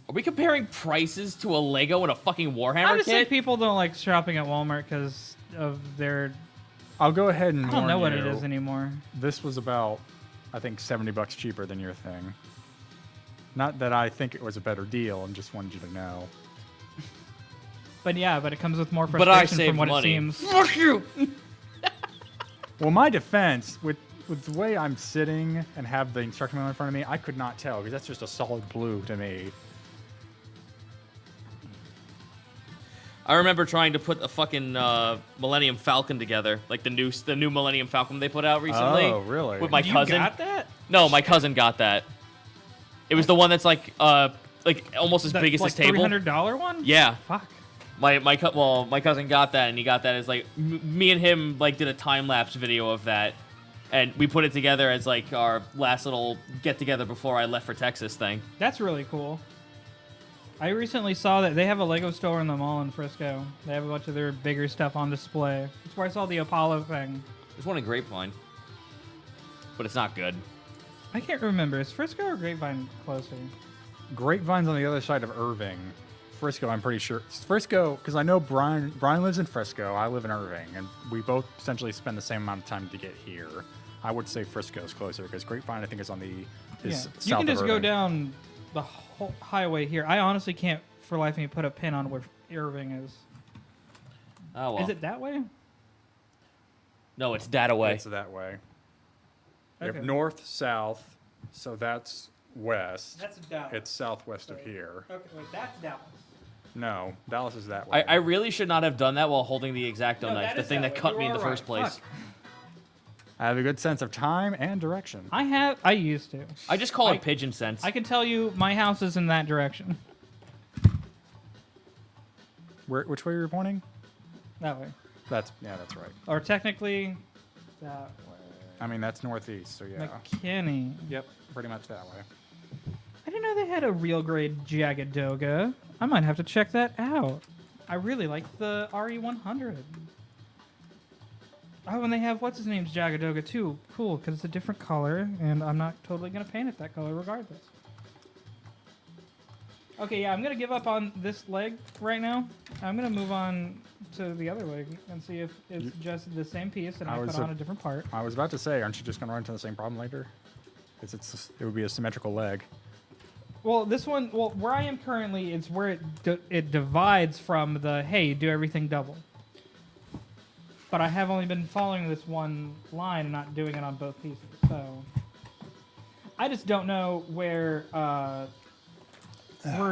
Are we comparing prices to a Lego and a fucking Warhammer I just kit? think people don't like shopping at Walmart because of their... I'll go ahead and I don't know warn what it you, is anymore. This was about, I think, $70 cheaper than your thing. Not that I think it was a better deal, I just wanted you to know. But yeah, but it comes with more But I frustration saved from what money. it seems. Fuck you! Well, my defense, with the way I'm sitting and have the instruction manual in front of me, I could not tell, because that's just a solid blue to me. I remember trying to put a fucking Millennium Falcon together, like the new Millennium Falcon they put out recently. Oh, really? With my You cousin. got that? No, my cousin got that. It was the one that's like almost as That, big as like this table. $300 one? Yeah. Fuck. My cousin got that, and he got that as like me and him like did a time lapse video of that, and we put it together as like our last little get together before I left for Texas thing. That's really cool. I recently saw that they have a Lego store in the mall in Frisco. They have a bunch of their bigger stuff on display. That's where I saw the Apollo thing. There's one in Grapevine, but it's not good. I can't remember. Is Frisco or Grapevine closer? Grapevine's on the other side of Irving. Frisco, I'm pretty sure. Frisco, because I know Brian lives in Frisco, I live in Irving, and we both essentially spend the same amount of time to get here. I would say Frisco's closer, because Grapevine, I think, is on the south You can just of go Irving. down the whole highway here. I honestly can't, for life of me, put a pin on where Irving is. Oh well. Is it that way? No, it's that away. It's that way. You Okay. have north, south, so that's west. That's Dallas. It's southwest of here. Okay, wait, that's Dallas. No, Dallas is that way. I really should not have done that while holding the X-Acto No, knife, that the is thing that that way. cut me in You're the all first right. place. Fuck. I have a good sense of time and direction. I used to. I just call it pigeon sense. I can tell you my house is in that direction. Which way are you pointing? That way. That's right. Or technically, that way. I mean, that's northeast, so yeah. McKinney. Yep, pretty much that way. I didn't know they had a real grade Jagadoga. I might have to check that out. I really like the RE100. Oh, and they have what's his name's Jagadoga too. Cool, because it's a different color, and I'm not totally gonna paint it that color regardless. Okay, yeah, I'm gonna give up on this leg right now. I'm gonna move on to the other leg and see if it's just the same piece and I put on a different part. I was about to say, aren't you just going to run into the same problem later? Because it would be a symmetrical leg. Well, this one, where I am currently, it's where it divides from the, hey, do everything double. But I have only been following this one line and not doing it on both pieces. So I just don't know where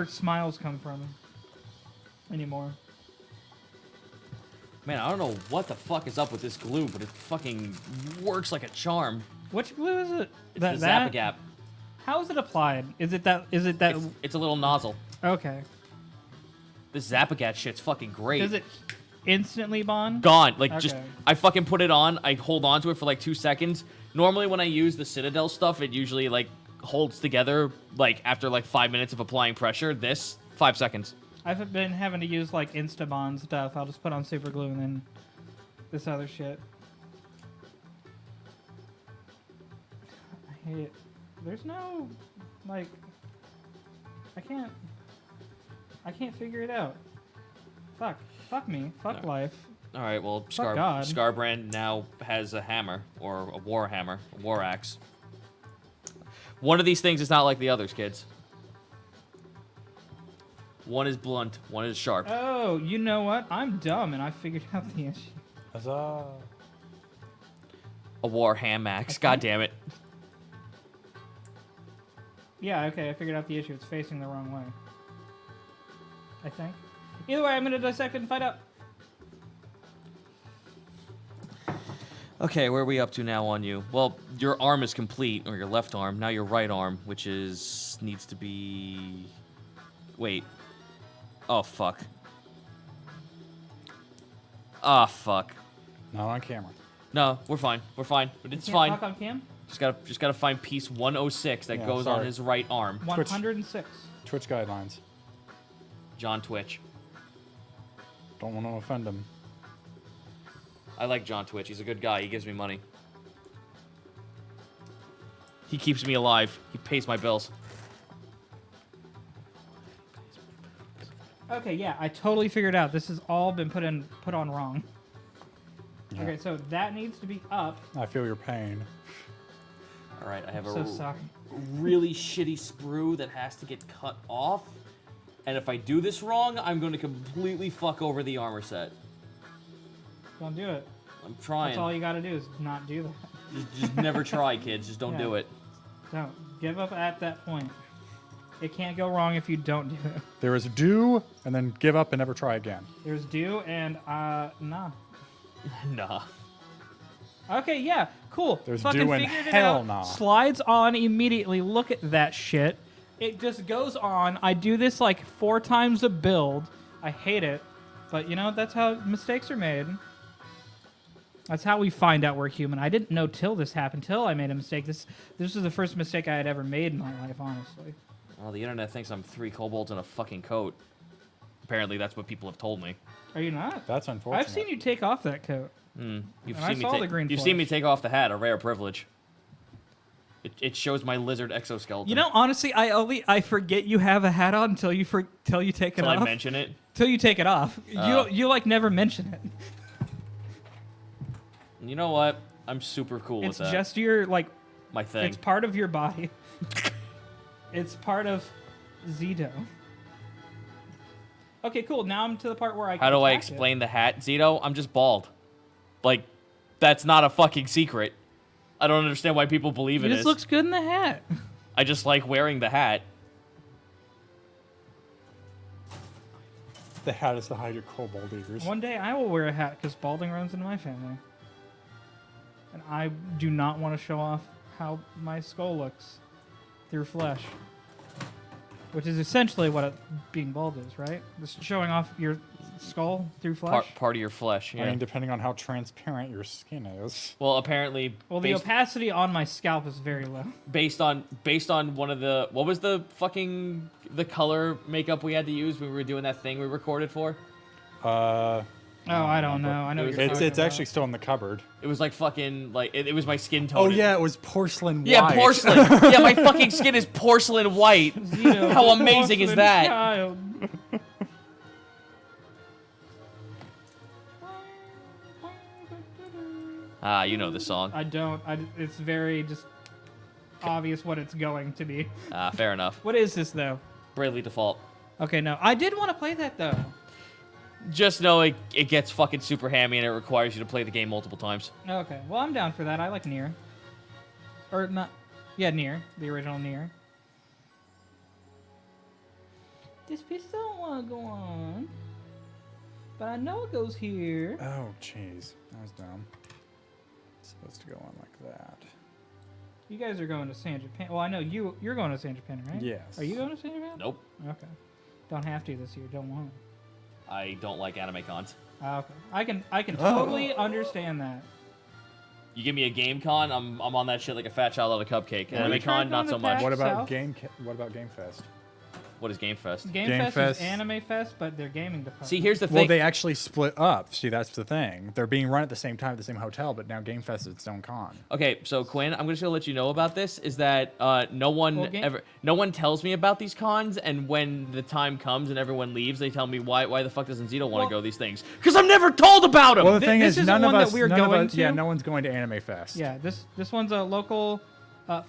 smiles come from anymore. Man, I don't know what the fuck is up with this glue, but it fucking works like a charm. Which glue is it? It's the Zappa-Gap. How is it applied? Is it that? It's a little nozzle. Okay. This Zappa-Gap shit's fucking great. Does it instantly bond? Gone. Like, just, Okay. I fucking put it on, I hold on to it for like 2 seconds. Normally when I use the Citadel stuff, it usually like holds together like after like 5 minutes of applying pressure. This 5 seconds. I've been having to use like Instabond stuff. I'll just put on super glue and then this other shit. I hate it. There's no like I can't figure it out. Fuck me. Fuck No. life. All right, well, God. Scarbrand now has a hammer, or a war hammer, a war axe. One of these things is not like the others, kids. One is blunt, one is sharp. Oh, you know what? I'm dumb and I figured out the issue. Huzzah. A war ham axe, god damn it. Yeah, okay, I figured out the issue. It's facing the wrong way. I think. Either way, I'm gonna dissect it and find out. Okay, where are we up to now on you? Well, your arm is complete, or your left arm. Now your right arm, which needs to be... Wait. Oh, fuck. Ah, fuck. Not on camera. No, we're fine. We're fine. But it's Can't fine. talk on cam? Just gotta find piece 106 that Yeah, goes on sorry. his right arm. 106. Twitch guidelines. John Twitch. Don't want to offend him. I like John Twitch. He's a good guy. He gives me money. He keeps me alive. He pays my bills. Okay, yeah, I totally figured out. This has all been put on wrong. Yeah. Okay, so that needs to be up. I feel your pain. All right, I have So a sorry. really shitty sprue that has to get cut off. And if I do this wrong, I'm going to completely fuck over the armor set. Don't do it. I'm trying. That's all you gotta do is not do that. Just never try, kids. Just don't Yeah. do it. Don't. Give up at that point. It can't go wrong if you don't do it. There is do, and then give up and never try again. There's do and nah. Nah. Okay, yeah, cool. There's Fucking do and figured it hell out. nah. Slides on immediately. Look at that shit. It just goes on. I do this like 4 times a build. I hate it, but you know that's how mistakes are made. That's how we find out we're human. I didn't know till this happened, till I made a mistake. This was the first mistake I had ever made in my life, honestly. Well, the internet thinks I'm 3 kobolds in a fucking coat. Apparently, that's what people have told me. Are you not? That's unfortunate. I've seen you take off that coat. You've And I seen me saw take. the green You've seen me flush. take off the hat, a rare privilege. It shows my lizard exoskeleton. You know, honestly, I forget you have a hat on until you take it Till off. I mention it. Till you take it off. Oh. You like never mention it. You know what? I'm super cool It's with that. just your like. My thing. It's part of your body. It's part of Zito. Okay, cool. Now I'm to the part where I. How do I attack it. explain the hat, Zito? I'm just bald. Like, that's not a fucking secret. I don't understand why people believe It it just is. looks good in the hat. I just like wearing the hat. The hat is to hide your kobold ears. One day I will wear a hat because balding runs in my family, and I do not want to show off how my skull looks through flesh, which is essentially what being bald is, right? Just showing off your skull through flesh. Part of your flesh. Yeah. I mean, depending on how transparent your skin is. Well, apparently, Well, the opacity on my scalp is very low. based on one of the what was the color makeup we had to use when we were doing that thing we recorded for? Oh, I don't know. I know what you're It's talking about. actually still in the cupboard. It was like fucking like it was my skin tone. Oh yeah, it was porcelain white. Yeah, porcelain. Yeah, my fucking skin is porcelain white. Zito, How the amazing is porcelain that? child. Ah, you know the song. I don't. It's very just obvious what it's going to be. Ah, fair enough. What is this though? Bravely Default. Okay, no, I did want to play that though. Just know it gets fucking super hammy and it requires you to play the game multiple times. Okay, well I'm down for that. I like Nier. Or not? Yeah, Nier, the original Nier. This piece don't want to go on, but I know it goes here. Oh jeez, that was dumb. It's supposed to go on like that. You guys are going to San Japan. Well, I know you're going to San Japan, right? Yes. Are you going to San Japan? Nope. Okay. Don't have to this year. Don't want. I don't like anime cons. Okay. I can totally understand that. You give me a game con, I'm on that shit like a fat child on a cupcake. Yeah, Anime we tried con, not going so to much. Patch What about South? What about Game Fest? What is Game Fest? Game Game Fest Fest. is Anime Fest, but they're gaming department. See, here's the Well, thing. they actually split up. See, that's the thing. They're being run at the same time at the same hotel, but now Game Fest is its own con. Okay, so Quinn, I'm just gonna let you know about this. Is that no one Well, no one tells me about these cons, and when the time comes and everyone leaves, they tell me why the fuck doesn't Zito want to Well- go to these things? Because I'm never told about them. Well, the Th- thing this is, isn't none of one us. that we're none of going us- Yeah, to. no one's going to Anime Fest. Yeah, this one's a local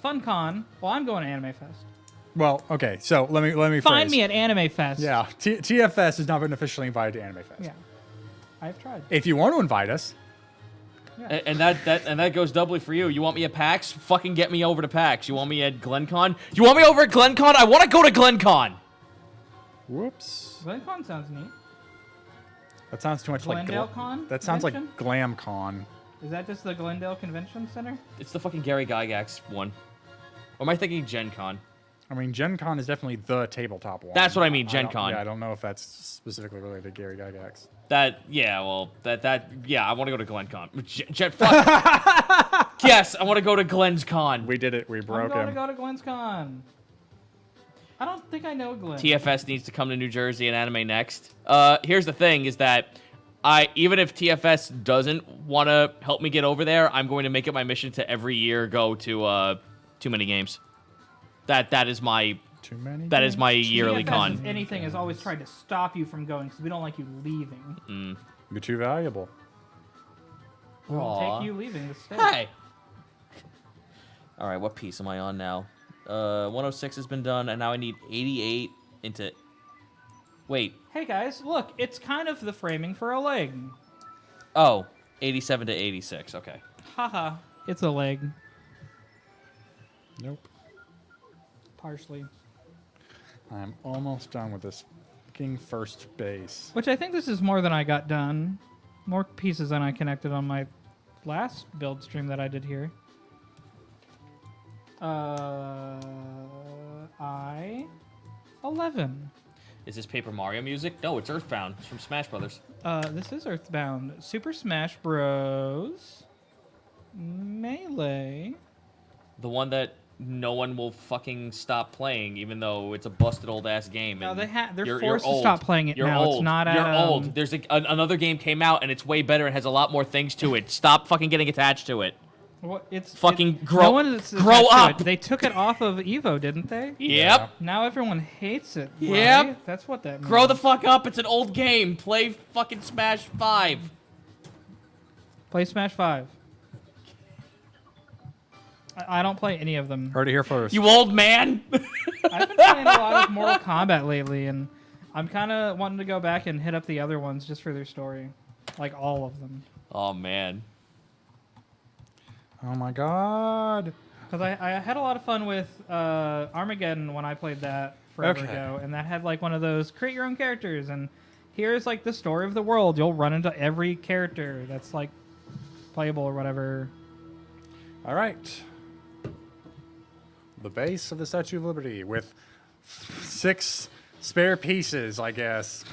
fun con. Well, I'm going to Anime Fest. Well, okay. So let me Find phrase. me at Anime Fest. Yeah, TFS has not been officially invited to Anime Fest. Yeah. I've tried. If you want to invite us, And that goes doubly for you. You want me at PAX? Fucking get me over to PAX. You want me at GlenCon? You want me over at GlenCon? I want to go to GlenCon. whoops, GlenCon sounds neat. that sounds too much Glendale like Con? that sounds Convention? like Glam Con. Is that just the Glendale Convention Center? It's the fucking Gary Gygax one. Or am I thinking Gen Con? I mean, Gen Con is definitely the tabletop one. That's what I mean, Gen don't- Con. Yeah, I don't know if that's specifically related to Gary Gygax. Yeah, I want to go to GlenCon. Fuck. Yes, I want to go to Glenn's Con. We did it. We I'm broke going to him. go to Glenn's Con. I don't think I know Glenn. TFS needs to come to New Jersey and Anime Next. Here's the thing: is that even if TFS doesn't want to help me get over there, I'm going to make it my mission to every year go to Too Many Games. That is my Too many. that is my yearly TFS, con. if anything, has always tried to stop you from going because we don't like you leaving. You're too valuable. We'll Aw. take you leaving the state. Hey. All right, what piece am I on now? 106 has been done, and now I need 88 into. Wait. Hey guys, look, it's kind of the framing for a leg. Oh, 87 to 86. Okay. Haha, it's a leg. Nope. Partially. I'm almost done with this fucking first base. Which I think this is more than I got done. More pieces than I connected on my last build stream that I did here. I-11. Is this Paper Mario music? No, it's Earthbound. It's from Smash Brothers. This is Earthbound. Super Smash Bros. Melee. The one that no one will fucking stop playing, even though it's a busted old ass game. No, and they're you're forced to old. stop playing it You're now. Old. It's not. You're old. There's another game came out and it's way better and has a lot more things to it. Stop fucking getting attached to it. Well, it's Fucking it, grow- no one is grow attached to up. it. They took it off of Evo, didn't they? Yep. Now everyone hates it. Yep. right? That's what that means. Grow the fuck up. It's an old game. Play fucking Smash 5. Play Smash 5. I don't play any of them. Heard it here first. You old man. I've been playing a lot of Mortal Kombat lately, and I'm kind of wanting to go back and hit up the other ones just for their story. Like all of them. Oh, man. Oh my god. Because I had a lot of fun with Armageddon when I played that forever Okay. ago, and that had like one of those create your own characters, and here's like the story of the world. You'll run into every character that's like playable or whatever. All right. The base of the Statue of Liberty with 6 spare pieces, I guess.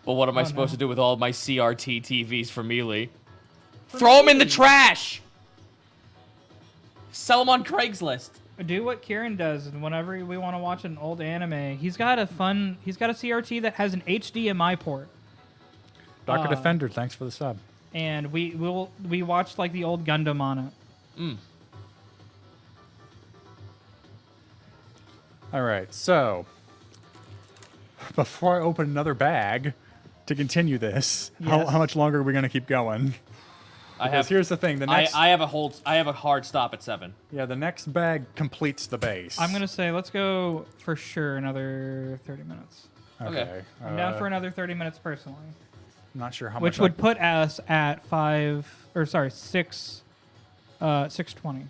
Well, what am I Oh, supposed no. to do with all my CRT TVs for Melee? Throw them in the Melee. trash. Sell them on Craigslist. Do what Kieran does, and whenever we want to watch an old anime, he's got a CRT that has an HDMI port, Dr. Defender, thanks for the sub. and we watched like the old Gundam on it. All right, so before I open another bag to continue this, Yes. how much longer are we going to keep going? Because here's the thing, the next I have a hard stop at 7. the next bag completes the base. I'm gonna say let's go for sure another 30 minutes. Okay. I'm down for another 30 minutes personally, I'm not sure how which much. would put us at 6:20.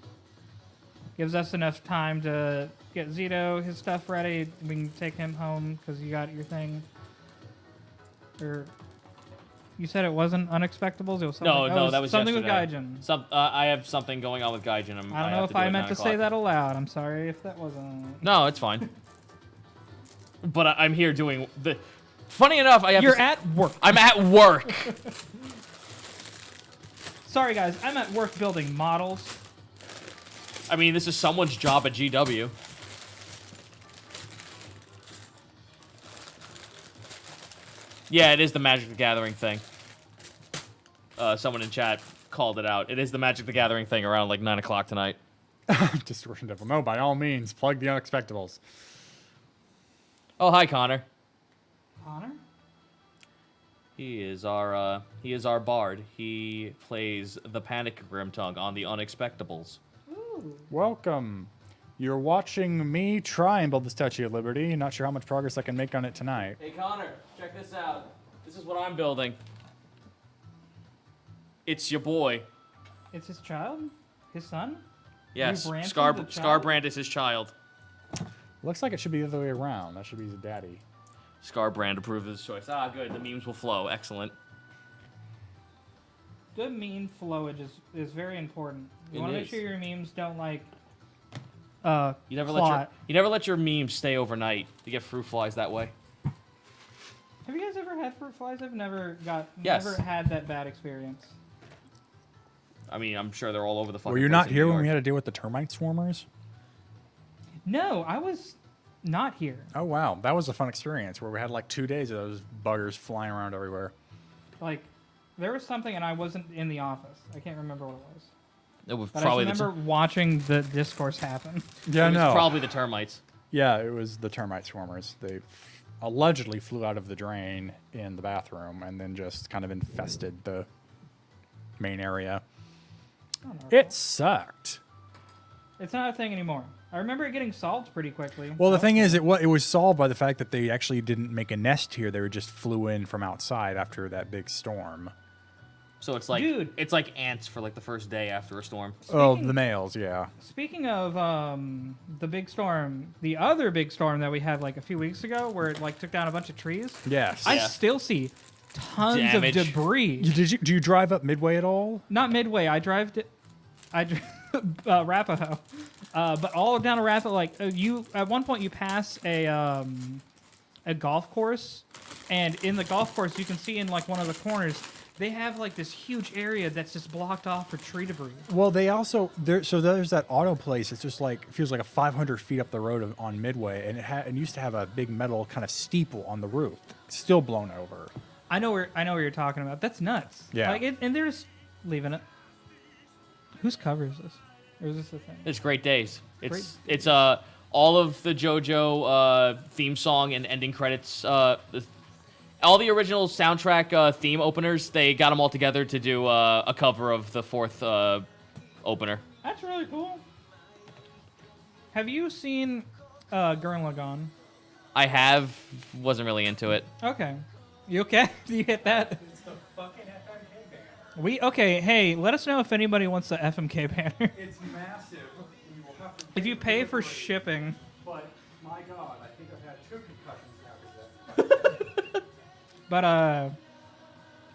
Gives us enough time to get Zito his stuff ready. We can take him home because you got your thing. Or you said it wasn't Unexpectables. It was something, No, that was something with yesterday. Gaijin. I have something going on with Gaijin. I don't know if I meant to say that aloud. I'm sorry if that wasn't. No, it's fine. But I'm here doing the. Funny enough, I have. You're at work. I'm at work. Sorry, guys. I'm at work building models. I mean, this is someone's job at GW. Yeah, it is the Magic the Gathering thing. Someone in chat called it out. It is the Magic the Gathering thing around like 9 o'clock tonight. Distortion Devil. No, by all means, plug the Unexpectables. Oh, hi, Connor. Connor? He is our bard. He plays the Panic Grimtongue on the Unexpectables. Ooh. Welcome. You're watching me try and build the Statue of Liberty. Not sure how much progress I can make on it tonight. Hey, Connor, check this out. This is what I'm building. It's your boy. It's his child? His son? Yes, You branded Scar the child? Scarbrand is his child. Looks like it should be the other way around. That should be his daddy. Scarbrand approved of this choice. Ah, good. The memes will flow. Excellent. Good meme flowage is very important. You It want to make is. sure your memes don't like You never plot. let your memes stay overnight. You get fruit flies that way. Have you guys ever had fruit flies? I've never Yes. never had that bad experience. I mean, I'm sure they're all over the fucking Were you place not in here New when we York. had to deal with the termite swarmers? No, I was not here. Oh, wow. That was a fun experience where we had like 2 days of those buggers flying around everywhere. Like, there was something and I wasn't in the office. I can't remember what it was. It was But probably I just remember watching the discourse happen. Yeah, it was no. probably the termites. Yeah, it was the termite swarmers. They allegedly flew out of the drain in the bathroom and then just kind of infested the main area. I don't know. It sucked. It's not a thing anymore. I remember it getting solved pretty quickly. Well, the thing is, it was solved by the fact that they actually didn't make a nest here. They just flew in from outside after that big storm. So it's like Dude. it's like ants for like the first day after a storm. Oh, Speaking- the males, yeah. Speaking of the big storm, the other big storm that we had like a few weeks ago, where it like took down a bunch of trees. Yes. I Yeah. still see tons Damage. of debris. Do you drive up Midway at all? Not Midway. I drove Arapahoe, but all down Arapahoe. Like you, at one point, you pass a golf course, and in the golf course, you can see in like one of the corners, they have like this huge area that's just blocked off for tree debris. Well, they also there's that auto place. It's just like feels like a 500 feet up the road on Midway, and it used to have a big metal kind of steeple on the roof, still blown over. I know what you're talking about. That's nuts. Yeah. Like and they're just leaving it. Whose cover is this? Or is this the thing? It's Great Days. Great It's all of the JoJo theme song and ending credits. All the original soundtrack theme openers. They got them all together to do a cover of the fourth opener. That's really cool. Have you seen Gurren Lagann? I wasn't really into it. Okay. You okay? You hit that? It's the fucking FMK banner. Okay, hey, let us know if anybody wants the FMK banner. It's massive. We will have to If you pay for shipping. But my God, I think I've had 2 concussions now. But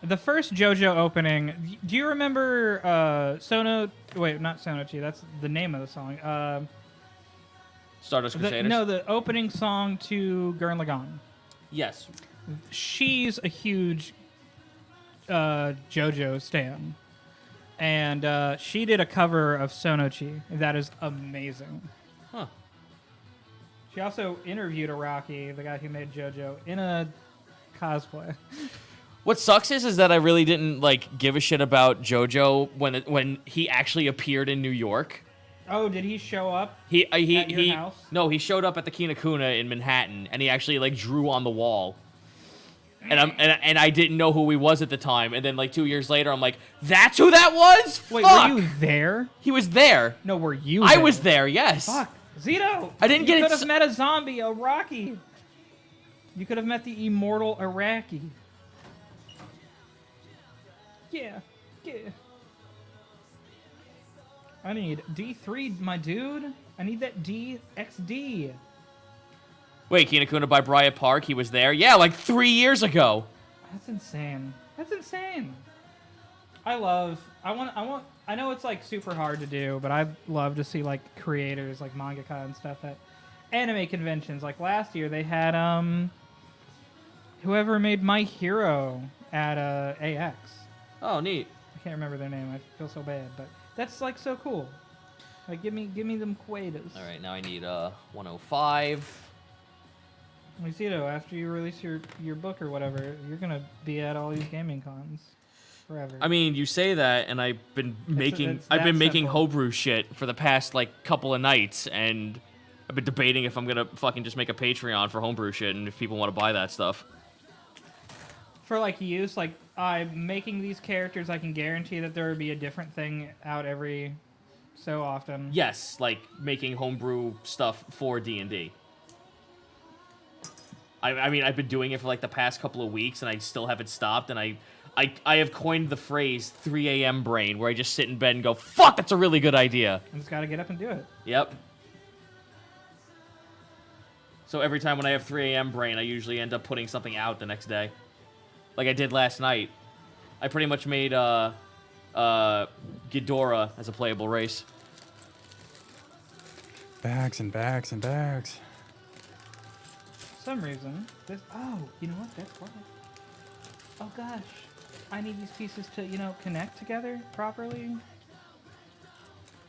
the first JoJo opening, do you remember Sono? Wait, not Sonochi. That's the name of the song. Stardust Crusaders. The opening song to Gurren Lagann. Yes. She's a huge JoJo stan, and she did a cover of Sonochi. That is amazing. Huh. She also interviewed Araki, the guy who made JoJo, in a cosplay. What sucks is that I really didn't like give a shit about JoJo when he actually appeared in New York. Oh, did he show up? He At your house? No, he showed up at the Kinokuna in Manhattan, and he actually like drew on the wall. And I didn't know who he was at the time, and then like 2 years later, I'm like, that's who that was. Wait, Fuck! were you there? He was there. No, were you? I was there. Yes. Fuck, Zito. I didn't you get it could have s- met a zombie, Iraqi. You could have met the immortal Iraqi. Yeah. I need D3, my dude. I need that DXD. Wait, Kinokuna by Bryant Park. He was there. Yeah, like 3 years ago. That's insane. I know it's like super hard to do, but I'd love to see like creators like mangaka and stuff at anime conventions. Like last year they had whoever made My Hero at AX. Oh, neat. I can't remember their name. I feel so bad, but that's like so cool. Like give me them quatas. All right, now I need 105. Zito, after you release your book or whatever, you're gonna be at all these gaming cons forever. I mean, you say that, and I've been making it's that simple. homebrew shit for the past like couple of nights, and I've been debating if I'm gonna fucking just make a Patreon for homebrew shit, and if people want to buy that stuff. For like use, like I'm making these characters, I can guarantee that there would be a different thing out every so often. Yes, like making homebrew stuff for D&D. I mean, I've been doing it for like the past couple of weeks, and I still haven't stopped. And I have coined the phrase 3 a.m. brain, where I just sit in bed and go, "Fuck, that's a really good idea." I just gotta get up and do it. Yep. So every time when I have 3 a.m. brain, I usually end up putting something out the next day, like I did last night. I pretty much made Ghidorah as a playable race. Bags and bags and bags. For some reason, this. Oh, you know what? That's why. Oh gosh, I need these pieces to, you know, connect together properly.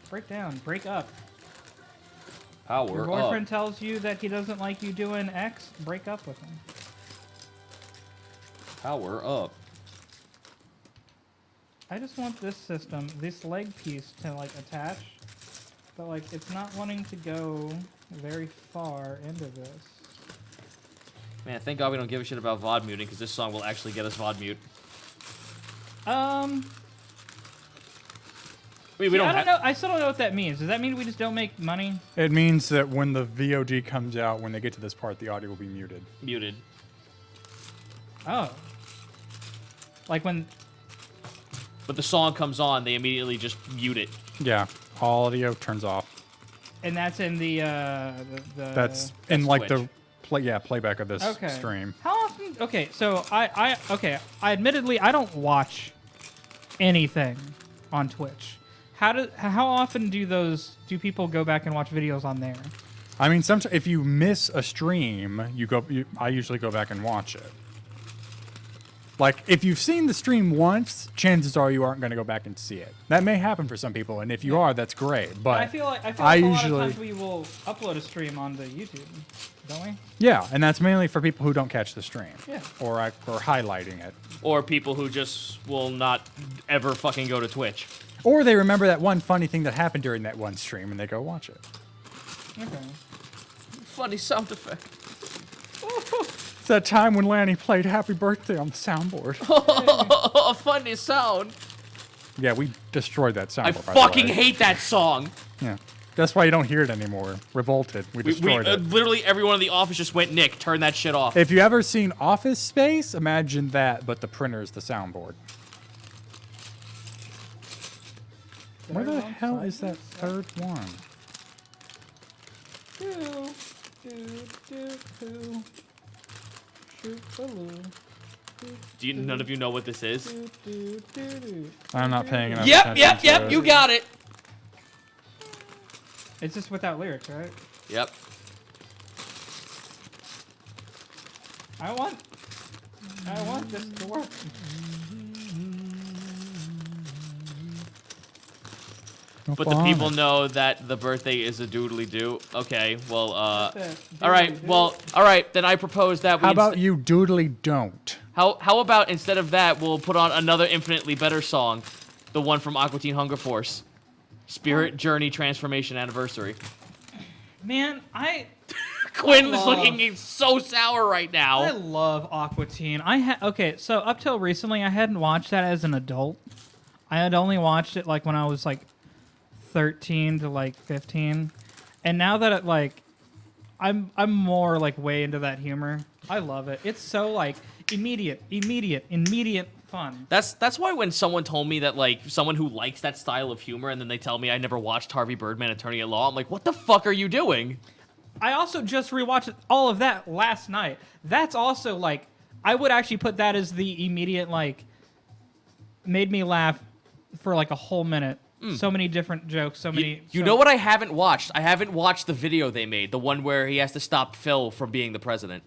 Break down, break up. Power Your boyfriend tells you that he doesn't like you doing X. Break up with him. Power up. I just want this system, this leg piece, to like attach, but like it's not wanting to go very far into this. Man, thank God we don't give a shit about VOD muting, because this song will actually get us VOD mute. I mean, we See, don't I have... don't know. I still don't know what that means. Does that mean we just don't make money? It means that when the VOD comes out, when they get to this part, the audio will be muted. Muted. Oh. Like when... But the song comes on, they immediately just mute it. Yeah, all audio turns off. And that's in the That's in like Twitch. the playback of this okay. stream. How often? Okay, so I admittedly I don't watch anything on Twitch. How often do people go back and watch videos on there? I mean, sometimes if you miss a stream, I usually go back and watch it. Like, if you've seen the stream once, chances are you aren't going to go back and see it. That may happen for some people, and if you are, that's great. But I feel like I a usually, lot of times we will upload a stream onto YouTube, don't we? yeah, and that's mainly for people who don't catch the stream. Yeah. Or highlighting it. Or people who just will not ever fucking go to Twitch. Or they remember that one funny thing that happened during that one stream, and they go watch it. Okay. Funny sound effect. It's that time when Lanny played Happy Birthday on the soundboard. Oh, funny sound. Yeah, we destroyed that soundboard. I by the fucking way. hate that song. Yeah. That's why you don't hear it anymore. Revolted. We destroyed it. Literally everyone in the office just went, Nick, turn that shit off. If you ever seen Office Space, imagine that, but the printer is the soundboard. Where the hell is that third one? None of you know what this is? I'm not paying enough attention Yep, to it. you got it. It's just without lyrics, right? Yep. I want this to work. But the people know that the birthday is a doodly doo. Okay, well, all right, then I propose that we... How about you doodly don't? How about instead of that, we'll put on another infinitely better song, the one from Aqua Teen Hunger Force, Spirit Journey Transformation Anniversary. Man, Quinn is looking so sour right now. I love Aqua Teen. Okay, so up till recently, I hadn't watched that as an adult. I had only watched it like when I was like 13 to like 15, and now that I'm more like way into that humor. I love it. It's so like immediate fun. That's why when someone told me that, like, someone who likes that style of humor and then they tell me I never watched Harvey Birdman Attorney at Law, I'm like, what the fuck are you doing? I also just rewatched all of that last night. That's also like, I would actually put that as the immediate, like, made me laugh for like a whole minute. So many different jokes, so many... You know what I haven't watched? I haven't watched the video they made, the one where he has to stop Phil from being the president.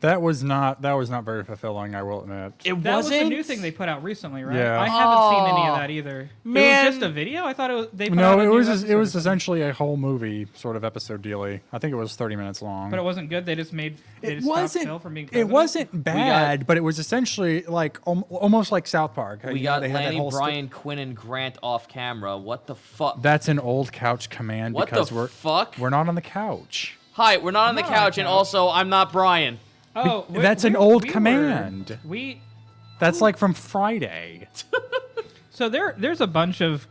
That was not very fulfilling, I will admit. That was the new thing they put out recently, right? Yeah. I haven't seen any of that either. Man. It was just a video? I thought they put No, out a it new was episode. essentially a whole movie sort of episode dealy. I think it was 30 minutes long. But it wasn't good. They just It stopped wasn't. Phil from being It president? wasn't bad, but it was essentially like almost like South Park. We You know, got they had that Lanny, whole Brian, Quinn, and Grant off camera. What the fuck? That's an old couch command What because the fuck? we're not on the couch. Hi, we're not on the Not on the couch, and couch. also I'm not Brian. Oh, That's an old command. That's like from Friday. So there's a bunch of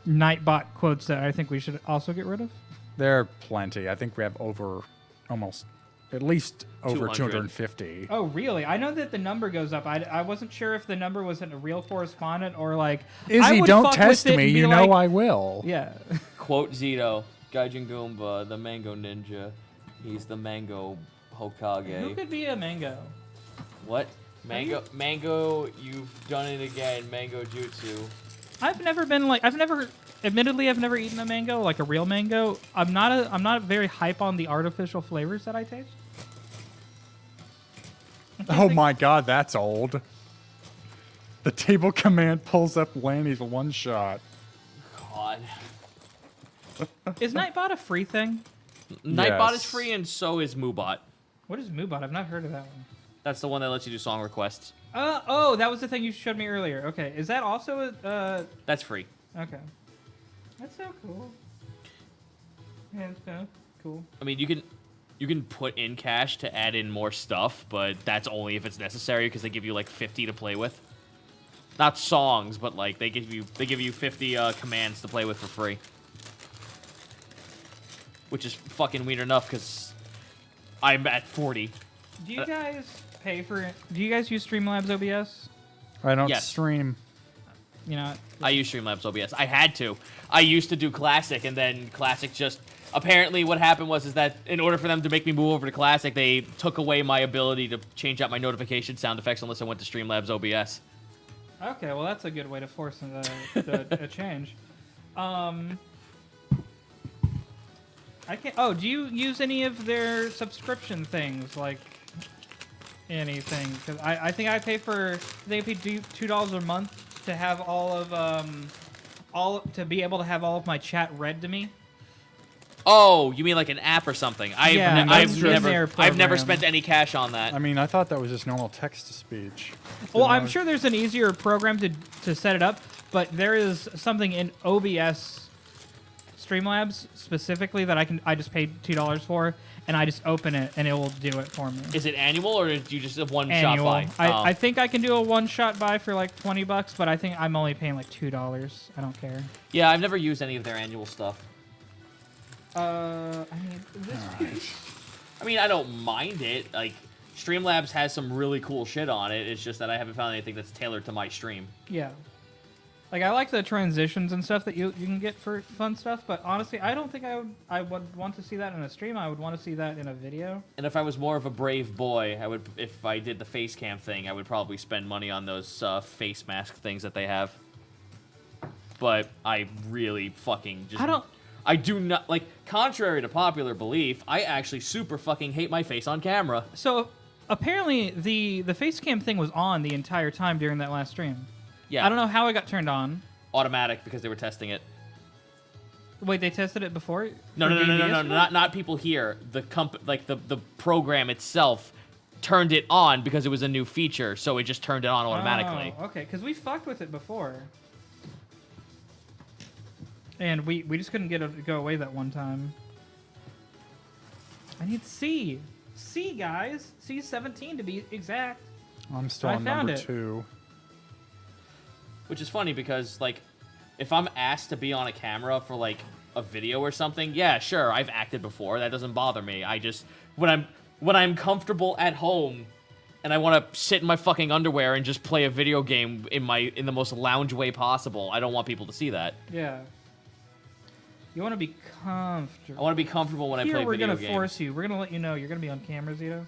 Nightbot quotes that I think we should also get rid of. There are plenty. I think we have at least over 200. 250. Oh, really? I know that the number goes up. I wasn't sure if the number was a real correspondent or like. I Izzy, would don't fuck test with it me. and be You know like, I will. Yeah. Quote Zito, Gaijin Goomba, the Mango Ninja. He's the Mango Who Hokage. could be a mango? What? Mango, you've done it again. Mango Jutsu. Admittedly, I've never eaten a mango, like a real mango. I'm not very hype on the artificial flavors that I taste. Oh my god, that's old. The table command pulls up Lanny's one shot. God. Is Nightbot a free thing? Nightbot is Yes. free, and so is Moobot. What is Moobot? I've not heard of that one. That's the one that lets you do song requests. Oh, that was the thing you showed me earlier. Okay, is that also That's free. okay? That's so cool. Yeah, that's so cool. I mean, you can put in cash to add in more stuff, but that's only if it's necessary because they give you like 50 to play with. Not songs, but like they give you 50 commands to play with for free, which is fucking weird enough because I'm at 40. Do you guys pay for? Do you guys use Streamlabs OBS? I don't Yes. stream. You know, I use Streamlabs OBS. I had to. I used to do Classic, and then Classic just... Apparently what happened was that in order for them to make me move over to Classic, they took away my ability to change out my notification sound effects unless I went to Streamlabs OBS. okay, well that's a good way to force a change. I can't. Oh, do you use any of their subscription things like anything? Because I think I pay $2 a month to have to be able to have all of my chat read to me. Oh, you mean like an app or something? I've never program. spent any cash on that. I mean, I thought that was just normal text to speech. Well, I'm sure there's an easier program to set it up, but there is something in OBS Streamlabs specifically that I just paid $2 for, and I just open it and it will do it for me. Is it annual or do you just have one Annual. shot buy? I think I can do a one-shot buy for like $20, but I think I'm only paying like $2. I don't care. Yeah, I've never used any of their annual stuff. I I mean, I don't mind it. Like, Streamlabs has some really cool shit on it. It's just that I haven't found anything that's tailored to my stream. yeah. Like, I like the transitions and stuff that you can get for fun stuff, but honestly, I don't think I would want to see that in a stream. I would want to see that in a video. And if I was more of a brave boy, if I did the face cam thing, I would probably spend money on those face mask things that they have. But I really fucking just... I do not... Like, contrary to popular belief, I actually super fucking hate my face on camera. So, apparently, the face cam thing was on the entire time during that last stream. Yeah. I don't know how it got turned on. Automatic, because they were testing it. Wait, they tested it before? No, for D&D yesterday? not people here. The the program itself turned it on because it was a new feature, so it just turned it on automatically. Oh, okay, because we fucked with it before. And we just couldn't get it to go away that one time. I need C. C, guys. C17 to be exact. I'm still I on found number it. 2. Which is funny because, like, if I'm asked to be on a camera for, like, a video or something, yeah, sure, I've acted before. That doesn't bother me. I just... When I'm comfortable at home and I want to sit in my fucking underwear and just play a video game in the most lounge way possible, I don't want people to see that. Yeah. You want to be comfortable. I want to be comfortable when I play Here, we're video going games. to force you. We're going to let you know you're going to be on camera, Zito.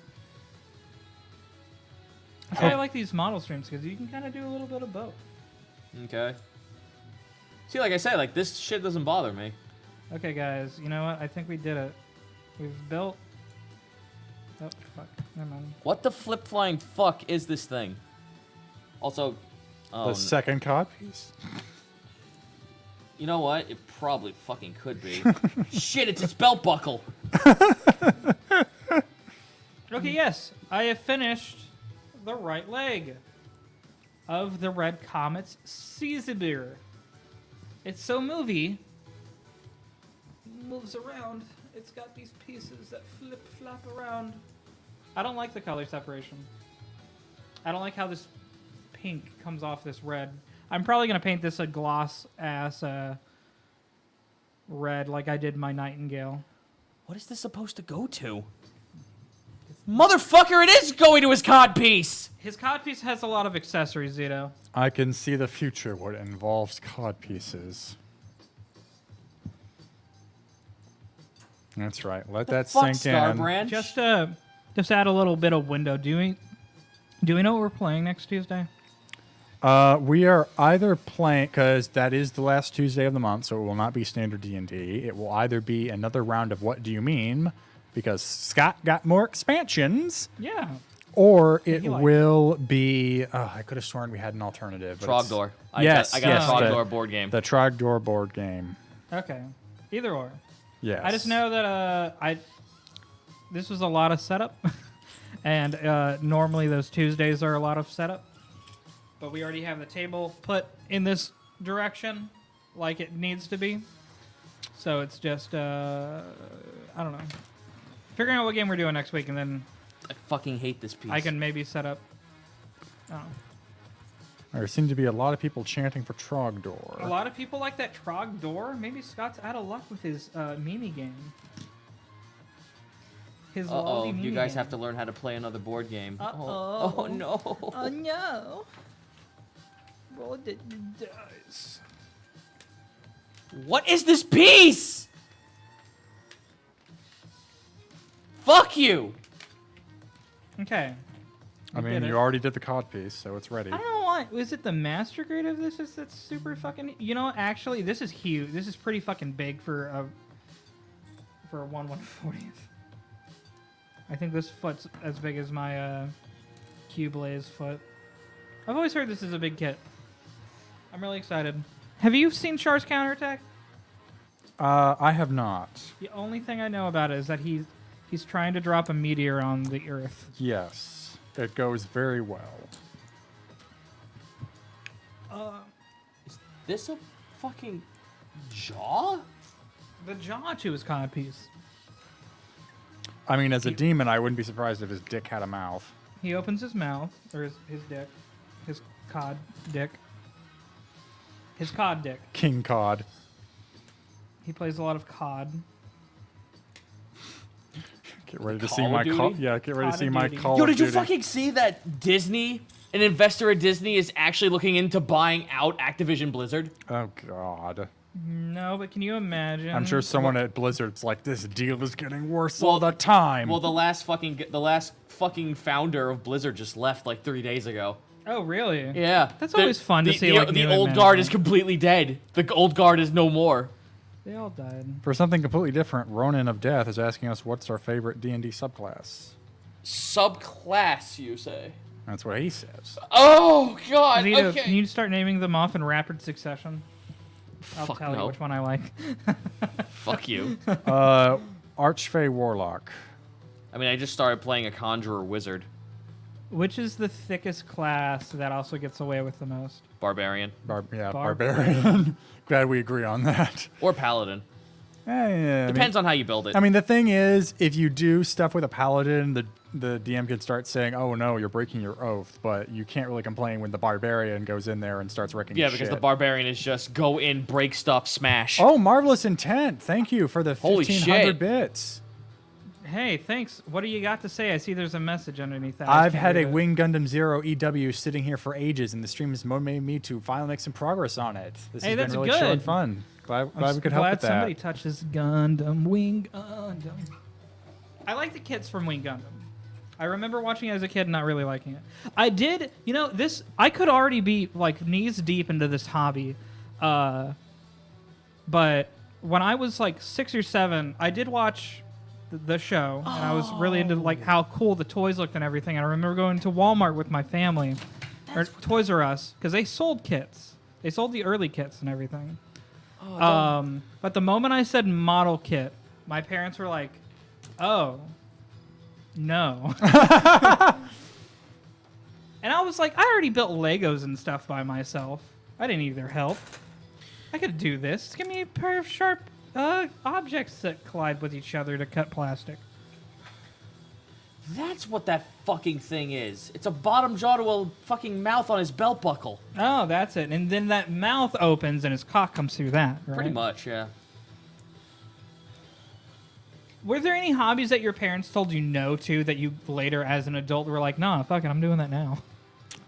That's why I like these model streams, because you can kind of do a little bit of both. Okay. See, like I said, like, this shit doesn't bother me. Okay, guys, you know what? I think we did it. We've built... Oh, fuck. Never mind. What the flip flying fuck is this thing? Also, The second cod piece. you know what? It probably fucking could be. Shit, it's its belt buckle. Okay, yes, I have finished the right leg of the Red Comet's Caesar. It's so movie. Moves around. It's got these pieces that flap around. I don't like the color separation. I don't like how this pink comes off this red. I'm probably gonna paint this a gloss ass red like I did my Nightingale. What is this supposed to go to? Motherfucker, it is going to his codpiece! His codpiece has a lot of accessories, Zito. I can see the future when it involves cod pieces. That's right. Let that Fuck, sink Star in. Branch. Just add a little bit of window. Do we know what we're playing next Tuesday? We are either playing, because that is the last Tuesday of the month, so it will not be standard D&D. It will either be another round of What Do You Mean, because Scott got more expansions, Yeah. or it he liked will be, I could have sworn we had an alternative. But it's- Trogdor. Yes, I got yes, a Trogdor board game. The Trogdor board game. Okay. Either or. Yes. I just know that this was a lot of setup, and normally those Tuesdays are a lot of setup. But we already have the table put in this direction, like it needs to be. So it's just I don't know, figuring out what game we're doing next week, and then I fucking hate this piece. I can maybe set up. I don't know. There seem to be a lot of people chanting for Trogdor. A lot of people like that Trogdor. Maybe Scott's out of luck with his Mimi game. His lolly Mimi you guys game. have to learn how to play another board game. Uh-oh. Oh no. Oh no! Roll the dice. What is this piece? Fuck you. Okay. I We mean, did you it. already did the cod piece, so it's ready. I don't know why. Was it the master grade of this? That's super fucking. You know, actually, this is huge. This is pretty fucking big for a 1/140th. I think this foot's as big as my Q-Blaze foot. I've always heard this is a big kit. I'm really excited. Have you seen Char's counterattack? I have not. The only thing I know about it is that he's trying to drop a meteor on the Earth. Yes, it goes very well. Is this a fucking jaw? The jaw to his codpiece. I mean, as a demon, I wouldn't be surprised if his dick had a mouth. He opens his mouth, or his dick, his cod dick. His cod dick. King Cod. He plays a lot of cod. Get ready to Call see of my Duty? call. Yeah, get ready Call to see of my Duty. Call Yo, of did you Duty. fucking see that Disney, an investor at Disney, is actually looking into buying out Activision Blizzard? Oh God. No, but can you imagine? I'm sure someone at Blizzard's like, this deal is getting worse all the time. Well, the last fucking founder of Blizzard just left like 3 days ago. Oh, really? Yeah, That's always fun to see, The, like, the new old guard is management. completely dead. The old guard is no more. They all died. For something completely different, Ronin of Death is asking us what's our favorite D&D subclass. Subclass, you say? That's what he says. Oh God. Zito, Okay. can you start naming them off in rapid succession? I'll Fuck tell no. you which one I like. Fuck you. Archfey Warlock. I mean, I just started playing a conjurer wizard, Which is the thickest class that also gets away with the most? barbarian, Barbarian. Glad we agree on that. or paladin. Yeah, Depends on how you build it. I mean, the thing is, if you do stuff with a paladin, the DM could start saying, "Oh no, you're breaking your oath," but you can't really complain when the barbarian goes in there and starts wrecking yeah, shit. because the barbarian is just go in, break stuff, smash. Oh, marvelous intent! Thank you for the Holy 1,500 shit. bits. Hey, thanks. What do you got to say? I see there's a message underneath that. I've had a Wing Gundam Zero EW sitting here for ages, and the stream has motivated me to finally make some progress on it. This Hey, has that's been really chill and good. fun. Glad we could glad help with somebody that. touches Gundam, Wing Gundam. I like the kits from Wing Gundam. I remember watching it as a kid and not really liking it. I did, this, I could already be like knees deep into this hobby. But when I was like 6 or 7, I did watch the show, and I was really into like how cool the toys looked and everything. And I remember going to Walmart with my family, or Toys R Us, because they sold kits. They sold the early kits and everything. But the moment I said model kit, my parents were like, "Oh, no." And I was like, I already built Legos and stuff by myself. I didn't need their help. I could do this. Give me a pair of sharp objects that collide with each other to cut plastic. That's what that fucking thing is. It's a bottom jaw to a fucking mouth on his belt buckle. Oh, that's it. And then that mouth opens and his cock comes through that, right? Pretty much, yeah. Were there any hobbies that your parents told you no to that you later, as an adult, were like, nah, fuck it, I'm doing that now?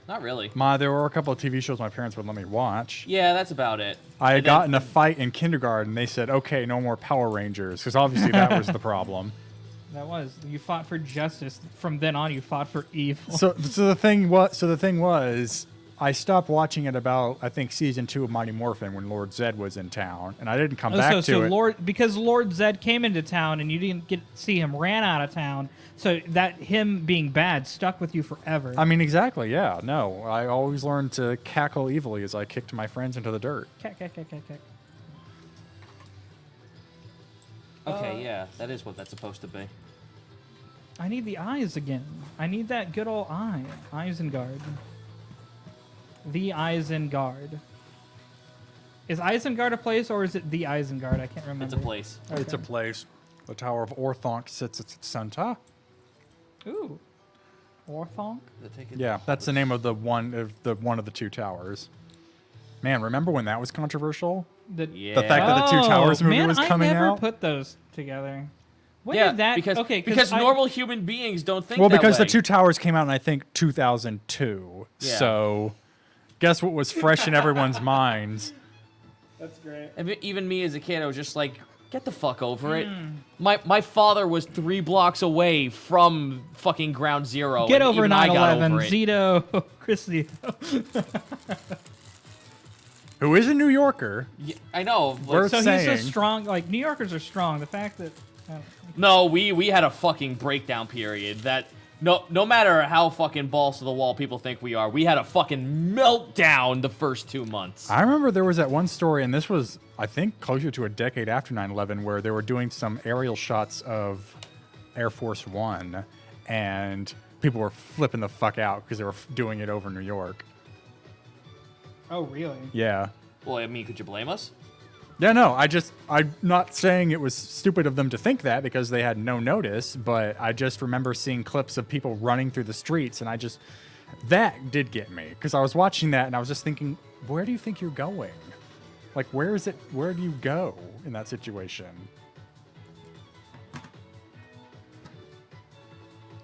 Not really. There were a couple of TV shows my parents would let me watch. Yeah, that's about it. I had gotten a fight in kindergarten. They said, okay, no more Power Rangers, because obviously that was the problem. That was. You fought for justice. From then on, you fought for evil. So the thing was, I stopped watching it about, I think, season 2 of Mighty Morphin when Lord Zed was in town, and I didn't come back to it. Because Lord Zed came into town and you didn't get to see him ran out of town, so that him being bad stuck with you forever. I mean, exactly, yeah. No, I always learned to cackle evilly as I kicked my friends into the dirt. Cack. Okay, yeah, that is what that's supposed to be. I need the eyes again. I need that good old eye. Isengard. The Isengard. Is Isengard a place or is it the Isengard? I can't remember. It's a place. Okay. It's a place. The Tower of Orthanc sits at its center. Ooh. Orthanc? Yeah, that's the name of the one of the two towers. Man, remember when that was controversial? Yeah. The fact that the Two Towers movie was coming I never out? put those together. When Yeah, did that? because normal human beings don't think Well, that because way. the Two Towers came out in, I think, 2002. Yeah. So, guess what was fresh in everyone's minds? That's great. Even me as a kid, I was just like, get the fuck over it. My father was 3 blocks away from fucking Ground Zero. Get and over even I got 9/11. over it. Zito. Chris Zito. Who is a New Yorker? Yeah, I know. like- Worth So he's saying. so strong. Like, New Yorkers are strong. The fact that... No, we had a fucking breakdown period that no matter how fucking balls to the wall people think we are, we had a fucking meltdown the first 2 months. I remember there was that one story, and this was, I think, closer to a decade after 9/11, where they were doing some aerial shots of Air Force One, and people were flipping the fuck out because they were doing it over New York. Oh, really? Yeah. Well, I mean, could you blame us? Yeah, no, I'm not saying it was stupid of them to think that because they had no notice, but I just remember seeing clips of people running through the streets, and that did get me because I was watching that and I was just thinking, where do you think you're going? Like, where do you go in that situation?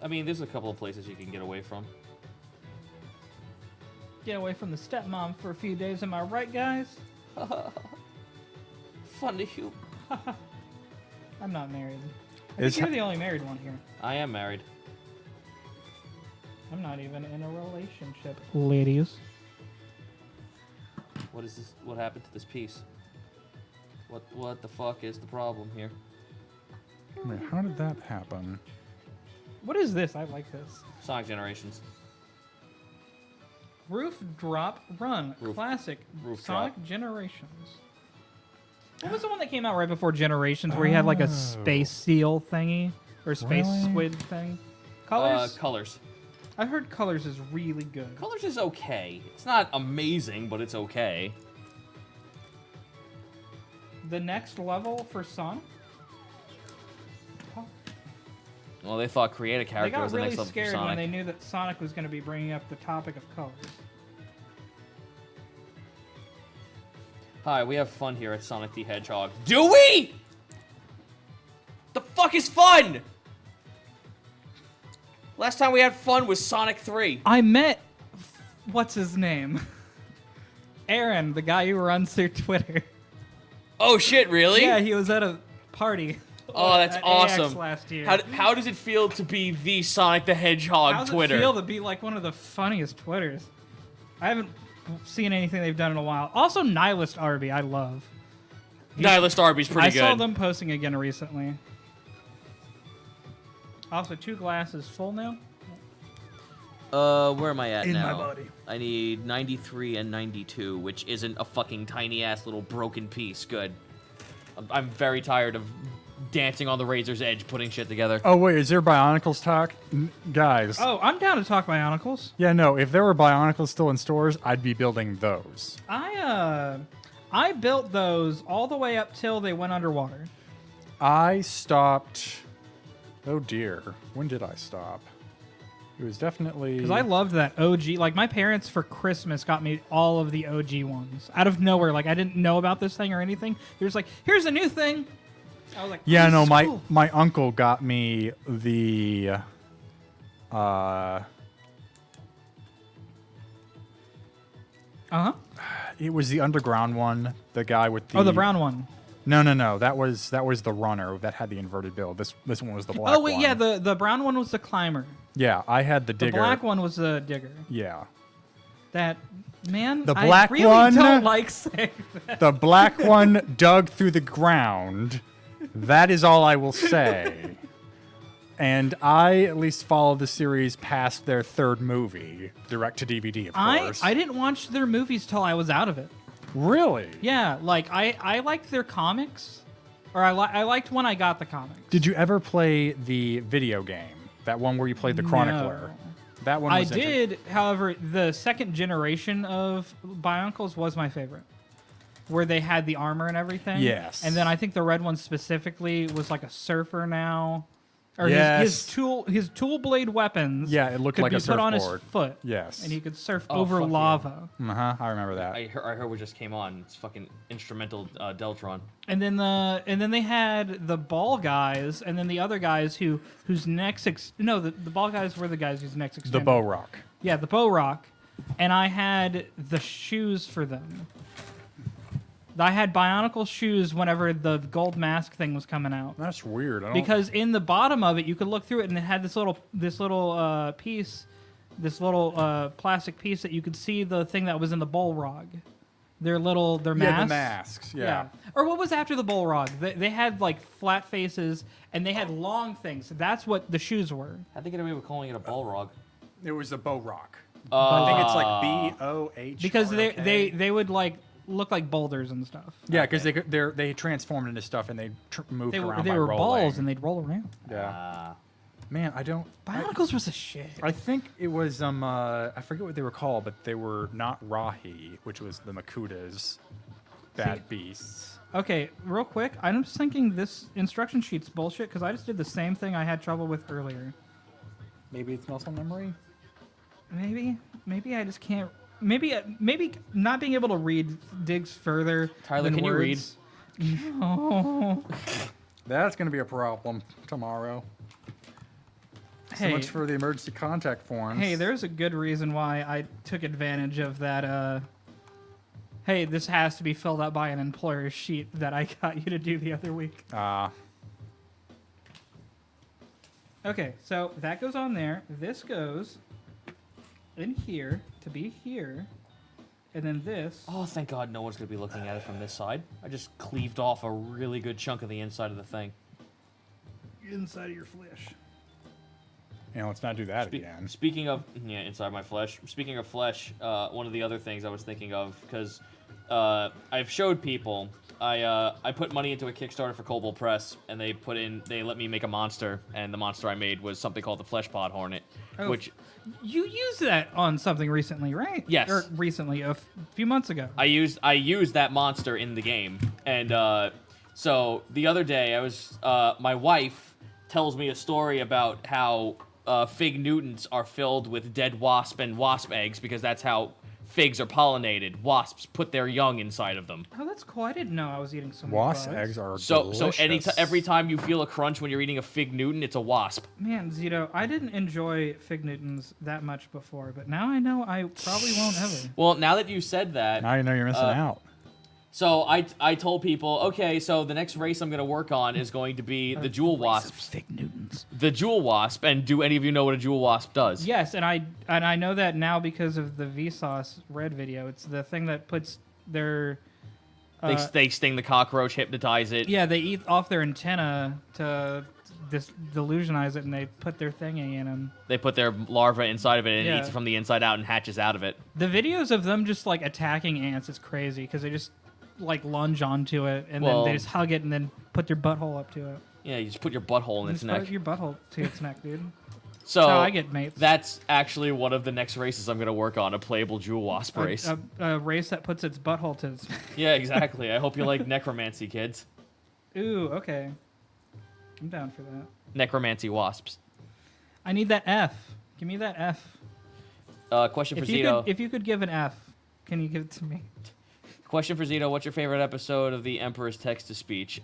I mean, there's a couple of places you can get away from. Get away from the stepmom for a few days. Am I right, guys? Fun to you. I'm not married. Is You're the only married one here. I am married. I'm not even in a relationship, ladies. What is this? What happened to this piece? What the fuck is the problem here? Wait, how did that happen? What is this? I like this. Sonic Generations. Roof Drop Run. Classic. Roof Sonic Drop. Generations. What was the one that came out right before Generations where he had like a space seal thingy? Or space Really? squid thing? Colors? Colors. I heard Colors is really good. Colors is okay. It's not amazing, but it's okay. The next level for Sonic? Well, they thought create a They character got was the really next level for scared when Sonic. they knew that Sonic was going to be bringing up the topic of colors. Hi, we have fun here at Sonic the Hedgehog. Do we? The fuck is fun? Last time we had fun was Sonic 3. I met, what's his name? Aaron, the guy who runs their Twitter. Oh shit, really? Yeah, he was at a party. Oh, that's at awesome. AX last year. How does it feel to be the Sonic the Hedgehog How's Twitter? it feel to be like one of the funniest Twitters? I haven't seen anything they've done in a while. Also, Nihilist Arby, I love. Nihilist Arby's pretty I good. saw them posting again recently. Also, 2 glasses full now. Where am I at In now? my body. I need 93 and 92, which isn't a fucking tiny-ass little broken piece. Good. I'm very tired of dancing on the razor's edge, putting shit together. Oh, wait, is there Bionicles talk? Guys. Oh, I'm down to talk Bionicles. Yeah, no, if there were Bionicles still in stores, I'd be building those. I built those all the way up till they went underwater. I stopped... Oh, dear. When did I stop? It was definitely... Because I loved that OG. Like, my parents for Christmas got me all of the OG ones. Out of nowhere. Like, I didn't know about this thing or anything. He was like, here's a new thing. I was like, Yeah, oh, no, this is cool. my uncle got me the... Uh-huh. It was the underground one. The guy with the... Oh, the brown one. No. That was the runner that had the inverted build. This one was the black one. Oh, wait, yeah, the brown one was the climber. Yeah, I had the The digger. black one was the digger. Yeah. That, man, The black I really one- don't like saying that. The black one dug through the ground. That is all I will say. And I at least followed the series past their 3rd movie, direct to DVD, of course. I didn't watch their movies till I was out of it. Really? Yeah, like, I liked their comics. Or I liked when I got the comics. Did you ever play the video game? That one where you played the Chronicler? No. That one I was did, however, the 2nd generation of Bionicles was my favorite. Where they had the armor and everything. Yes. And then I think the red one specifically was like a surfer now. Or Yes. his tool blade weapons. Yeah, it looked could like be a put on his surfboard. foot. Yes. And he could surf Oh, over fuck yeah. lava. Uh-huh, I remember that. I heard what just came on. It's fucking instrumental Deltron. And then they had the ball guys, and then the other guys whose necks the ball guys were the guys whose necks The extended. Bow Rock. Yeah, the bow rock, and I had the shoes for them. I had Bionicle shoes whenever the gold mask thing was coming out. That's weird. I don't... Because in the bottom of it, you could look through it, and it had this little piece, this little plastic piece that you could see the thing that was in the Bullrog. Their masks. Yeah, the masks. Yeah. Or what was after the Bullrog? They had like flat faces, and they had long things. That's what the shoes were. How'd they get away with calling it a Balrog? It was the Bow Rock. I think it's like B-O-H. Because they would like look like boulders and stuff. Yeah, because they transformed into stuff and they moved They around by were rolling. balls and they'd roll around. Yeah. Man, I don't... Bionicles was a shit. I think it was, I forget what they were called, but they were not Rahi, which was the Makuda's bad beasts. Okay, real quick, I'm just thinking this instruction sheet's bullshit because I just did the same thing I had trouble with earlier. Maybe it's muscle memory? Maybe I just can't. Maybe not being able to read digs further. Tyler, than can you read? words. No. That's going to be a problem tomorrow. So Hey. much for the emergency contact forms. Hey, there's a good reason why I took advantage of that. Hey, this has to be filled out by an employer sheet that I got you to do the other week. Okay, so that goes on there. This goes in here to be here. And then this. Oh, thank God no one's going to be looking at it from this side. I just cleaved off a really good chunk of the inside of the thing. Inside of your flesh. Yeah, let's not do that again. Speaking of, inside my flesh. Speaking of flesh, one of the other things I was thinking of, because I've showed people, I put money into a Kickstarter for Cobalt Press, and they let me make a monster, and the monster I made was something called the Fleshpod Hornet, which... You used that on something recently, right? Yes. Or recently, a few months ago. I used that monster in the game, and so the other day I was my wife tells me a story about how fig Newtons are filled with dead wasp and wasp eggs because that's how figs are pollinated. Wasps put their young inside of them. Oh, that's cool. I didn't know I was eating so many Wasp bugs. eggs are So delicious. every time you feel a crunch when you're eating a fig Newton, it's a wasp. Man, Zito, I didn't enjoy Fig Newtons that much before, but now I know I probably won't ever. Well, now that you said that, Now you know you're missing out. so I told people, okay, so the next race I'm going to work on is going to be the Jewel Wasp. Fig Newtons. The Jewel Wasp, and do any of you know what a Jewel Wasp does? Yes, and I know that now because of the Vsauce Red video. It's the thing that puts their... They sting the cockroach, hypnotize it. Yeah, they eat off their antenna to delusionize it and they put their thingy in him. They put their larva inside of it and it Yeah. eats it from the inside out and hatches out of it. The videos of them just like attacking ants is crazy because they just like lunge onto it and then Well- they just hug it and then put their butthole up to it. Yeah, you just put your butthole in its Just put neck. your butthole to its neck, dude. So how I get mates. That's actually one of the next races I'm going to work on, a playable jewel wasp race. A race that puts its butthole to its. Yeah, exactly. I hope you like necromancy, kids. Ooh, okay. I'm down for that. Necromancy wasps. I need that F. Give me that F. Question for If you Zito. could, if you could give an F, can you give it to me? Question for Zito. What's your favorite episode of the Emperor's Text-to-Speech?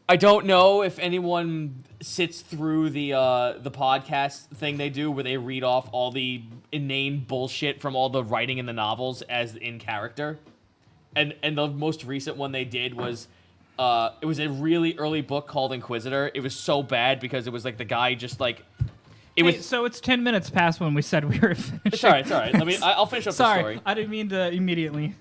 I don't know if anyone sits through the podcast thing they do where they read off all the inane bullshit from all the writing in the novels as in character. And the most recent one they did was it was a really early book called Inquisitor. It was so bad because it was like the guy just like it Hey, was. so it's 10 minutes past when we said we were finishing. It's all right. It's all right. I'll finish up the Sorry, story. I didn't mean to immediately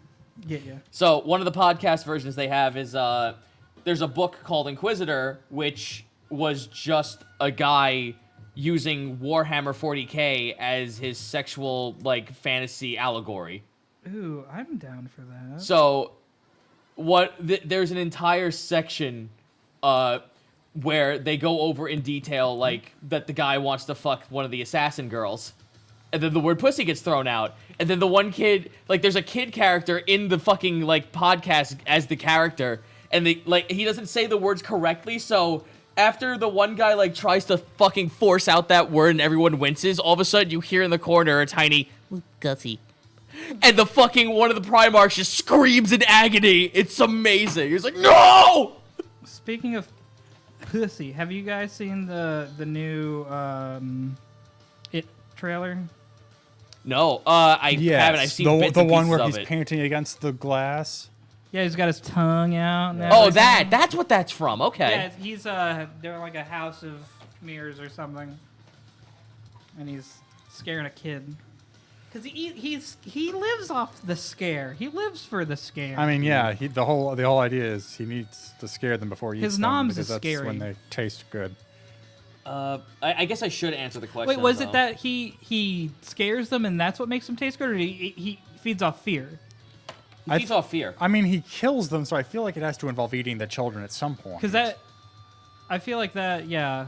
get you. So one of the podcast versions they have is there's a book called Inquisitor, which was just a guy using Warhammer 40K as his sexual like fantasy allegory. Ooh, I'm down for that. So there's an entire section where they go over in detail like that the guy wants to fuck one of the assassin girls. And then the word pussy gets thrown out. And then the one kid, like, there's a kid character in the fucking, like, podcast as the character. And, he doesn't say the words correctly. So, after the one guy, like, tries to fucking force out that word and everyone winces, all of a sudden you hear in the corner a tiny, gussy. And the fucking one of the Primarchs just screams in agony. It's amazing. He's like, no! Speaking of pussy, have you guys seen the new It trailer? No, I haven't. I've seen bits the and one pieces where of he's it. painting against the glass. Yeah, he's got his tongue out. And Oh, everything. that's what that's from. Okay. Yeah, he's they're like a house of mirrors or something, and he's scaring a kid. Cause he lives off the scare. He lives for the scare. I mean, yeah, the whole idea is he needs to scare them before he eats His them noms because is that's scary. when they taste good. I guess I should answer the question. Wait, was though. it that he scares them and that's what makes them taste good, or he feeds off fear? He feeds off fear? I mean, he kills them, so I feel like it has to involve eating the children at some point. Because I feel like that, yeah.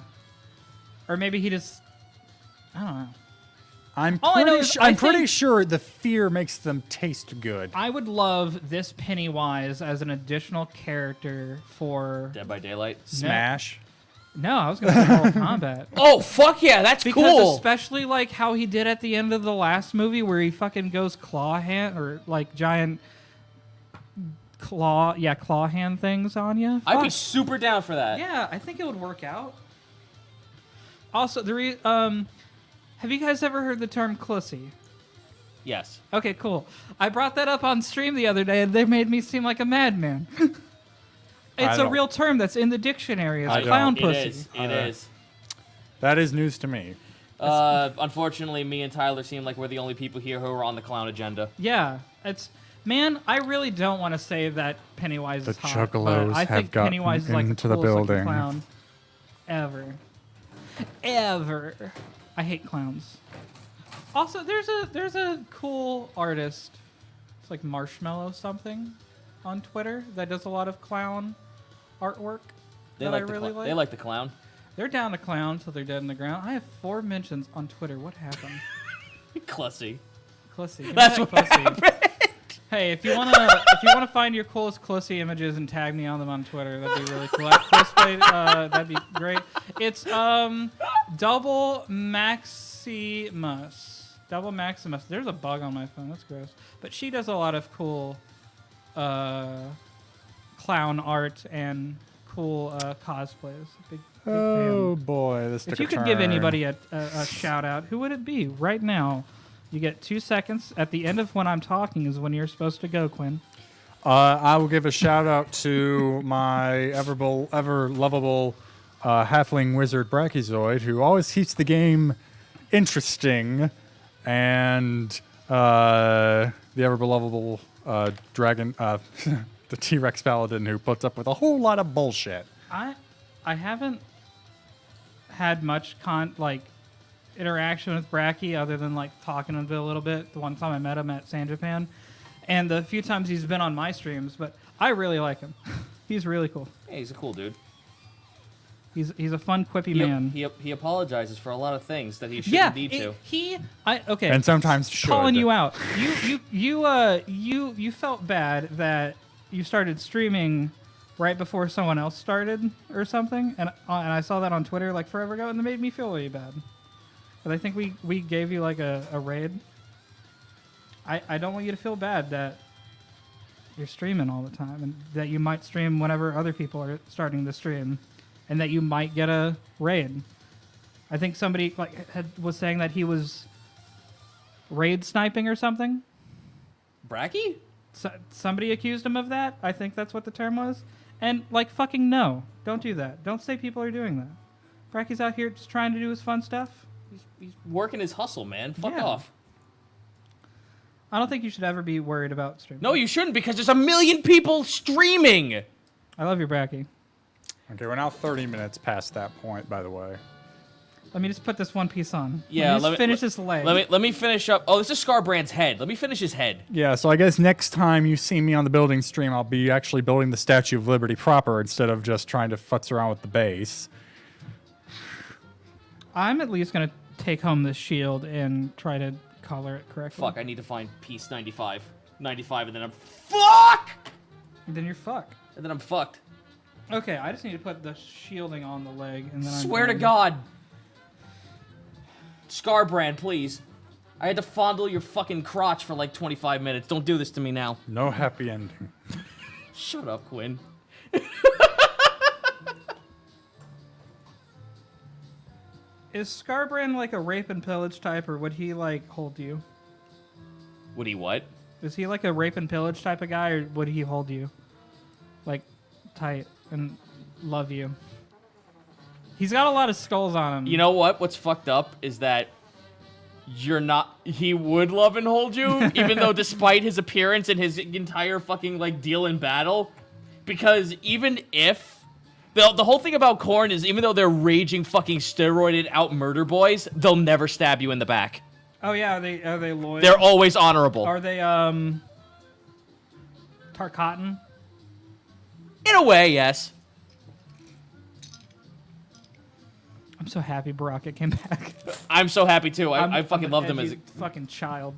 Or maybe he just, I don't know. All I know is I I'm pretty think- sure the fear makes them taste good. I would love this Pennywise as an additional character for. Dead by Daylight. Smash. No, I was going to say Mortal Kombat. Oh fuck yeah, that's Because cool. especially like how he did at the end of the last movie where he fucking goes claw hand or like giant claw hand things on you. I'd be super down for that. Yeah, I think it would work out. Also, have you guys ever heard the term "clussy"? Yes. Okay, cool. I brought that up on stream the other day, and they made me seem like a madman. It's a don't- real term that's in the dictionary. I It's clown don't. It pussy. is. It is. That is news to me. Unfortunately, me and Tyler seem like we're the only people here who are on the clown agenda. Yeah, man. I really don't want to say that Pennywise is The hot, but Juggalos I have think gotten Pennywise is like the into the coolest looking building. clown ever. I hate clowns. Also, there's a cool artist. It's like Marshmallow something on Twitter that does a lot of clown artwork. They that like I the really They like the clown. They're down to clown till they're dead in the ground. I have 4 mentions on Twitter. What happened? Clussy. Clussy. Give me That's that what Clussy. Hey, if you wanna find your coolest Clussy images and tag me on them on Twitter, that'd be really cool. That'd be great. It's Double Maximus. Double Maximus. There's a bug on my phone. That's gross. But she does a lot of cool clown art and cool cosplays. Big Oh fan. boy, this took If you a could give turn. anybody a shout out, who would it be right now? You get 2 seconds. At the end of when I'm talking is when you're supposed to go, Quinn. I will give a shout out to my ever lovable halfling wizard Brachiozoid, who always keeps the game interesting, and the ever lovable dragon, the T-Rex paladin, who puts up with a whole lot of bullshit. I haven't had much interaction with Bracky other than like talking to him a little bit. The one time I met him at San Japan, and the few times he's been on my streams. But I really like him. He's really cool. Yeah, he's a cool dude. He's a fun, quippy man. He apologizes for a lot of things that he shouldn't need to. Okay. And sometimes should. Calling you out. You felt bad that you started streaming right before someone else started or something, and I saw that on Twitter like forever ago, and it made me feel really bad. But I think we gave you like a raid. I don't want you to feel bad that you're streaming all the time, and that you might stream whenever other people are starting to stream, and that you might get a raid. I think somebody was saying that he was raid sniping or something. Bracky? So, somebody accused him of that. I think that's what the term was. And fucking no, don't do that. Don't say people are doing that. Bracky's out here just trying to do his fun stuff. He's working his hustle, man. Fuck Yeah. off. I don't think you should ever be worried about streaming. No, you shouldn't, because there's a million people streaming. I love you, Bracky. Okay, we're now 30 minutes past that point, by the way. Let me just put this one piece on. Yeah, let me finish this leg. Let me finish up. Oh, this is Scarbrand's head. Let me finish his head. Yeah, so I guess next time you see me on the building stream, I'll be actually building the Statue of Liberty proper instead of just trying to futz around with the base. I'm at least going to take home this shield and try to color it correctly. Fuck, I need to find piece 95. 95, and then I'm fuck! And then you're fucked. And then I'm fucked. Okay, I just need to put the shielding on the leg, and then Swear to God. Scarbrand, please. I had to fondle your fucking crotch for like 25 minutes. Don't do this to me now. No happy ending. Shut up, Quinn. Is Scarbrand like a rape and pillage type, or would he hold you? Would he what? Is he like a rape and pillage type of guy, or would he hold you tight and love you? He's got a lot of skulls on him. You know what? What's fucked up is that you're not. He would love and hold you, even though despite his appearance and his entire fucking deal in battle, because even if the whole thing about Korn is even though they're raging fucking steroided out murder boys, they'll never stab you in the back. Oh yeah, are they loyal? They're always honorable. Are they Tarkatan? In a way, yes. I'm so happy Baraka came back. I'm so happy too. I fucking loved him as a fucking child.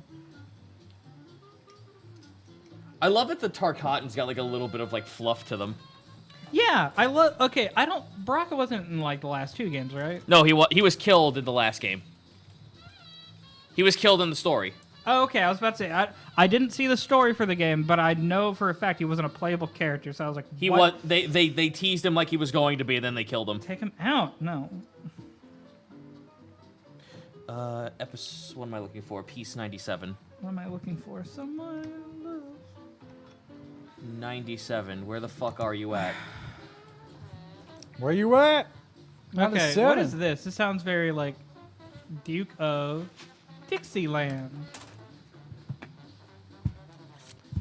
I love that the Tarkatan's got a little bit of fluff to them. Yeah, I love. Okay, I don't. Baraka wasn't in the last two games, right? No, he was killed in the last game. He was killed in the story. Oh, okay. I was about to say I didn't see the story for the game, but I know for a fact he wasn't a playable character. So I was like, He what? was. They teased him like he was going to be, and then they killed him. Take him out. No. What am I looking for? Piece 97. What am I looking for? Someone. 97. Where the fuck are you at? Where you at? Okay, what is this? This sounds very Duke of Dixieland.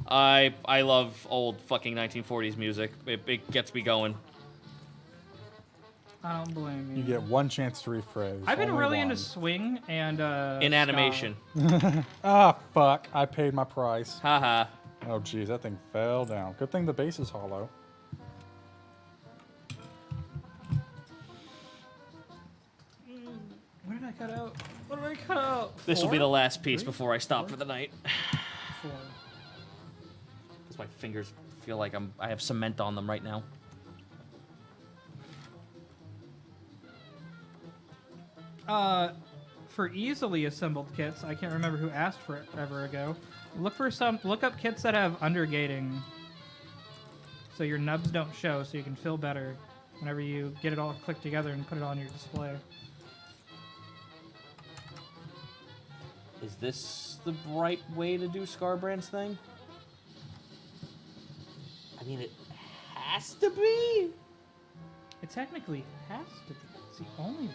I love old fucking 1940s music. It gets me going. I don't blame you. You get one chance to rephrase. I've been only really one. into swing and In animation. Ah, fuck. I paid my price. Haha. Oh, jeez, that thing fell down. Good thing the base is hollow. What did I cut out? What did I cut out? This will be 4? the last piece before I stop for the night. 4. Because my fingers feel like I have cement on them right now. For easily assembled kits, I can't remember who asked for it ever ago. Look up kits that have undergating, so your nubs don't show, so you can feel better whenever you get it all clicked together and put it on your display. Is this the right way to do Scarbrand's thing? I mean, it has to be. It technically has to be. It's the only way.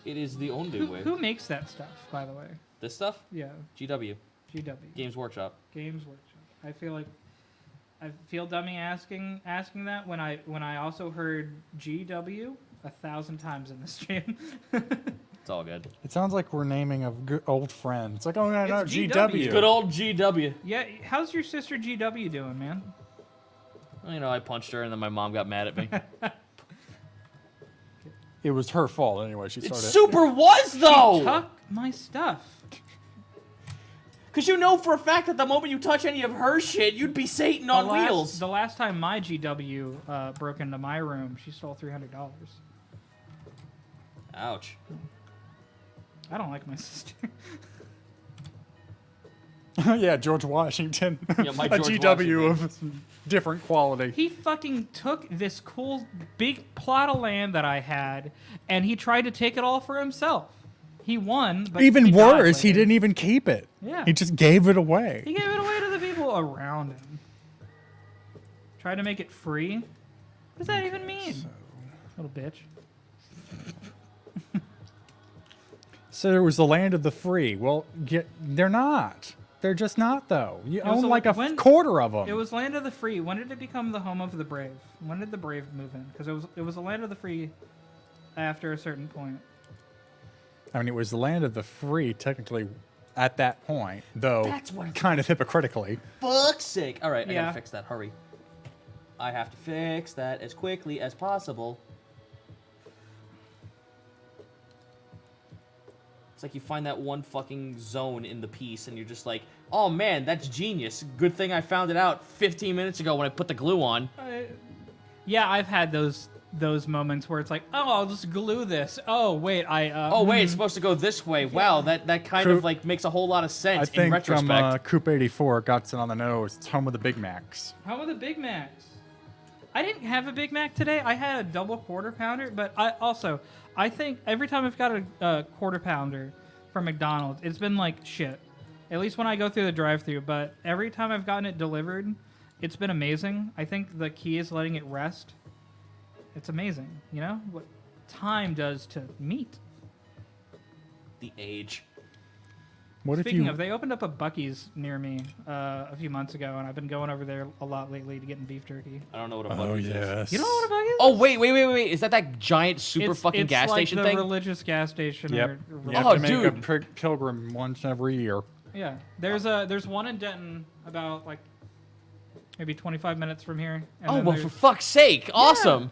It is the only way. Who makes that stuff, by the way? This stuff? Yeah, GW. GW. Games Workshop. Games Workshop. I feel like I feel dummy asking that when I also heard GW 1,000 times in the stream. It's all good. It sounds like we're naming a old friend. It's like, oh, no, It's GW. GW. Good old GW. Yeah, how's your sister GW doing, man? Well, you know, I punched her and then my mom got mad at me. It was her fault anyway. She It started. super was, though! Tuck my stuff. Because you know for a fact that the moment you touch any of her shit, you'd be Satan on wheels. The last time my GW broke into my room, she stole $300. Ouch. I don't like my sister. Yeah, George Washington. Yeah, my a George GW Washington. of different quality. He fucking took this cool big plot of land that I had, and he tried to take it all for himself. He won, but Even he died worse, he later. didn't even keep it. Yeah. He just gave it away. He gave it away to the people around him. Tried to make it free. What does that even mean? Little bitch. So it was the land of the free. Well, they're not. They're just not, though. You was own a- like a when- quarter of them. It was land of the free. When did it become the home of the brave? When did the brave move in? Because it was a land of the free after a certain point. I mean, it was the land of the free, technically, at that point, though That's what- kind of hypocritically. Fuck's sake. All right, I Yeah. gotta fix that. Hurry. I have to fix that as quickly as possible. It's like you find that one fucking zone in the piece and you're just like, oh man, that's genius. Good thing I found it out 15 minutes ago when I put the glue on. Yeah, I've had those moments where it's like, oh, I'll just glue this. Oh, wait, Oh wait, it's supposed to go this way. Wow, that kind of like makes a whole lot of I sense in think retrospect. Coupe 84 got it on the nose. It's home of the Big Macs. How are the Big Macs? I didn't have a Big Mac today. I had a double quarter pounder, but I think every time I've got a quarter pounder from McDonald's, it's been like shit. At least when I go through the drive-thru, but every time I've gotten it delivered, it's been amazing. I think the key is letting it rest. It's amazing, you know? What time does to meat. The age. What Speaking if you? of, they opened up a Buc-ee's near me a few months ago, and I've been going over there a lot lately to get beef jerky. I don't know what a Oh Buc-ee's is. yes. You know what a Buc-ee's is? Oh wait! Is that giant super fucking it's gas like station the thing? religious gas station. Yep. Or, You Oh, have to make dude. a pilgrim once every year. Yeah, there's one in Denton about like maybe 25 minutes from here. And Oh then well, there's- for fuck's sake! Awesome.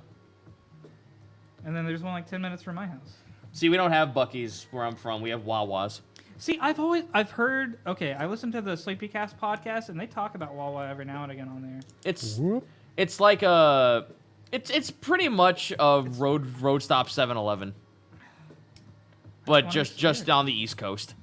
And then there's one like 10 minutes from my house. See, we don't have Buc-ee's where I'm from. We have Wawas. See, I've heard. Okay, I listen to the Sleepycast podcast, and they talk about Wawa every now and again on there. It's like a, it's pretty much a road stop 7-Eleven, but one just upstairs. on the East Coast.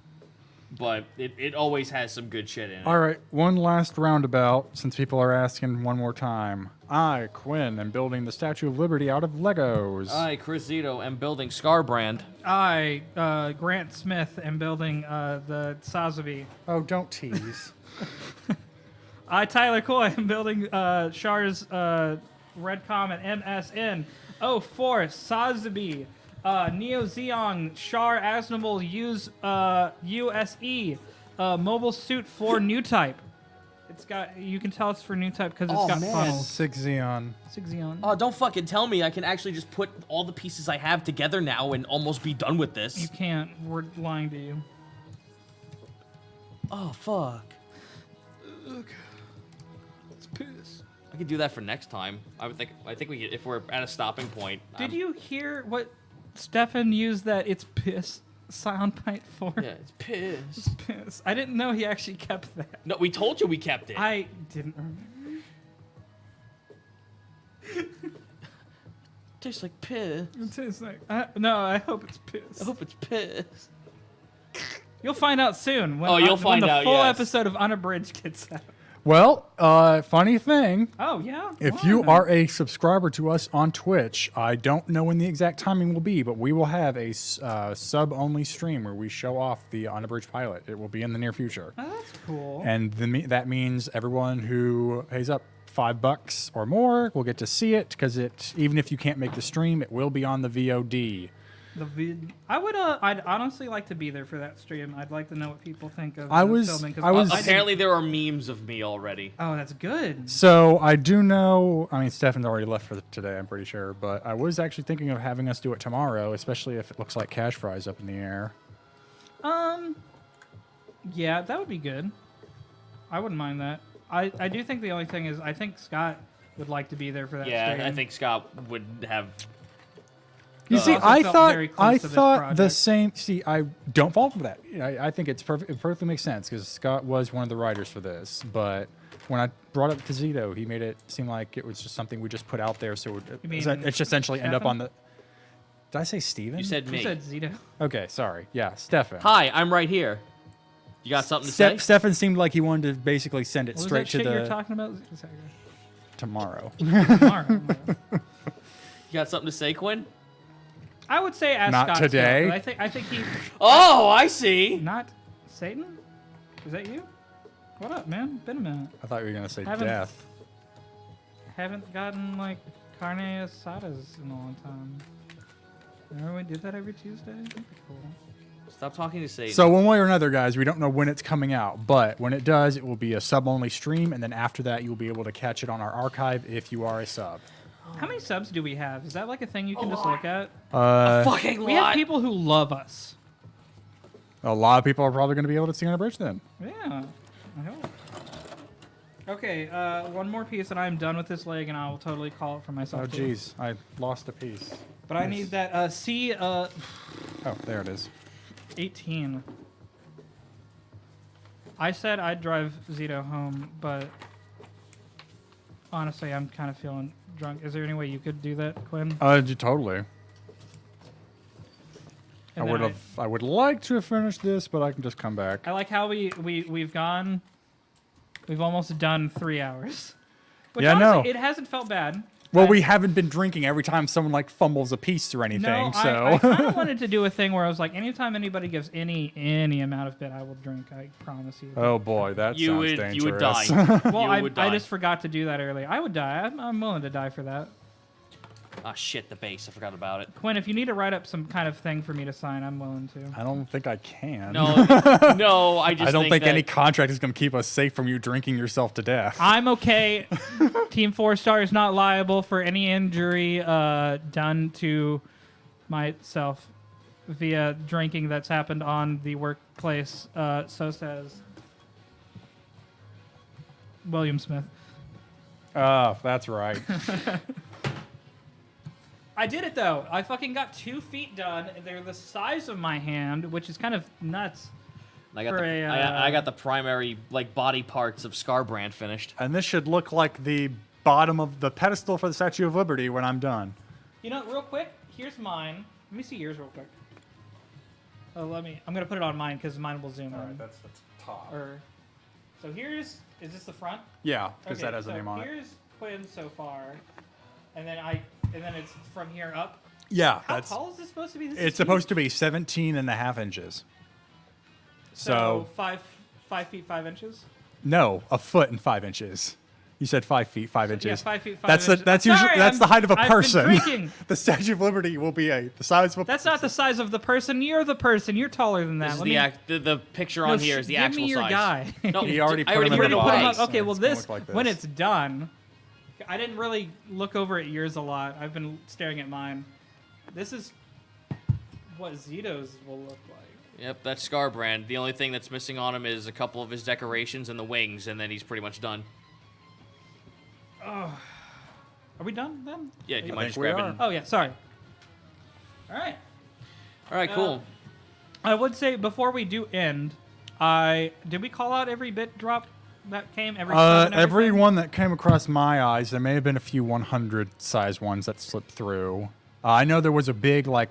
But it always has some good shit in it. All right, one last roundabout, since people are asking one more time. I, Quinn, am building the Statue of Liberty out of Legos. I, Chris Zito, am building Scarbrand. I, Grant Smith, am building the Sazabi. Oh, don't tease. I, Tyler Coy, am building Char's Red Comet MSN 04 Sazabi. Neo Zeong Char Asnable use USE mobile suit for new type. It's got, you can tell it's for new type because it's Oh, got man. funnels. 6 Xeon. 6 Xeon. Oh, don't fucking tell me I can actually just put all the pieces I have together now and almost be done with You this. can't. We're lying to you. Oh, fuck. It's piss. I could do that for next time. I think we could, if we're at a stopping point. Did you hear what Stefan used that it's piss soundbite for? Yeah, it's piss. Piss. I didn't know he actually kept that. No, we told you we kept it. I didn't remember. Tastes like piss. It tastes like. No, I hope it's piss. I hope it's piss. You'll find out soon. When, Oh, you'll when find the out, full yes. episode of Unabridged gets out. Well, funny thing. Oh yeah. If you Why? are a subscriber to us on Twitch, I don't know when the exact timing will be, but we will have a sub-only stream where we show off the Unabridged pilot. It will be in the near future. Oh, that's cool. And that means everyone who pays up $5 or more will get to see it, because even if you can't make the stream, it will be on the VOD. I would. I'd honestly like to be there for that stream. I'd like to know what people think of I the was- filming. 'Cause I was- Apparently, there are memes of me already. Oh, that's good. So I do know. I mean, Stefan's already left for today. I'm pretty sure, but I was actually thinking of having us do it tomorrow, especially if it looks like cash fries up in the air. Yeah, that would be good. I wouldn't mind that. I do think the only thing is I think Scott would like to be there for that Yeah, stream. I think Scott would have. You see, also I felt thought very close to this the project. same. See, I don't fall for that. I think it's perfect. It perfectly makes sense because Scott was one of the writers for this. But when I brought it to Zito, he made it seem like it was just something we just put out there, so You mean it's just essentially end up Stefan? on the. Did I say Steven? You said me. You said Zito. Okay, sorry. Yeah, Stefan. Hi, I'm right here. You got something to say? Stefan seemed like he wanted to basically send it What was straight that shit to you're the talking about? tomorrow. Tomorrow. You got something to say, Quinn? I would say ask Not Scott today. Still, but I think he Oh, I see. not Satan. Is that you? What up, man? Been a minute. I thought you were gonna say Haven't- death. Haven't gotten like carne asadas in a long time. Remember we did that every Tuesday? That'd be cool. Stop talking to Satan. So one way or another, guys, we don't know when it's coming out, but when it does, it will be a sub-only stream, and then after that, you'll be able to catch it on our archive if you are a sub. How many subs do we have? Is that like a thing you can just look at? fucking We have people who love us. A lot of people are probably going to be able to see on a bridge then. Yeah. I hope. Okay, one more piece and I'm done with this leg and I will totally call it for myself. Oh, too. jeez, I lost a piece. But I need that C Oh, there it is. 18. I said I'd drive Zito home, but honestly, I'm kind of feeling drunk. Is there any way you could do that, Quinn? Totally. And then I would like to have finished this, but I can just come back. I like how we've gone. We've almost done 3 hours. Which Yeah, honestly, no. it hasn't felt bad. Well, I- we haven't been drinking every time someone like fumbles a piece or anything, No, so. I kind of wanted to do a thing where I was like, anytime anybody gives any amount of bit, I will drink. I promise you. Oh boy, that you sounds would dangerous. you would die. well, you would die. I just forgot to do that earlier. I would die. I'm willing to die for that. Ah, shit, the base. I forgot about it. Quinn, if you need to write up some kind of thing for me to sign, I'm willing to. I don't think I can. No, no, I just I don't think that any contract is going to keep us safe from you drinking yourself to death. I'm okay. Team4Star is not liable for any injury done to myself via drinking that's happened on the workplace. So says William Smith. Oh, that's right. I did it though. I fucking got 2 feet done. And they're the size of my hand, which is kind of nuts. I got, for the, a, I got the primary like body parts of Scarbrand finished. And this should look like the bottom of the pedestal for the Statue of Liberty when I'm done. You know, real quick, here's mine. Let me see yours real quick. Oh, I'm gonna put it on mine because mine will zoom in. that's the top. So is this the front? Yeah, because Okay, that has a so name on it. here's Quinn so far, and then it's from here up. Yeah, How that's. tall is this supposed to be? This It's supposed to be 17 and a half inches. so 5 feet 5 inches. No, a foot and 5 inches. You said 5 feet 5 inches. Yeah, 5 feet 5 That's inches. that's I'm usually sorry, that's the height of a I've been person. drinking. The Statue of Liberty will be the size of a. That's not the size of the person. You're the person. You're taller than that. This is Let the, me- the picture No, on here is the give actual me your size. guy. No, He already I put him already in put it the in box. place. Okay, well It's gonna this look like when this. it's done, I didn't really look over at yours a lot. I've been staring at mine. This is what Zito's will look like. Yep, that's Scarbrand. The only thing that's missing on him is a couple of his decorations and the wings, and then he's pretty much done. Are we done then? Yeah, do you I mind think just we grabbing? Oh yeah, sorry. All right. All right, cool. I would say before we do end, did we call out every bit drop that came every sub and Every everything? one that came across my eyes, there may have been a few 100 size ones that slipped through. I know there was a big I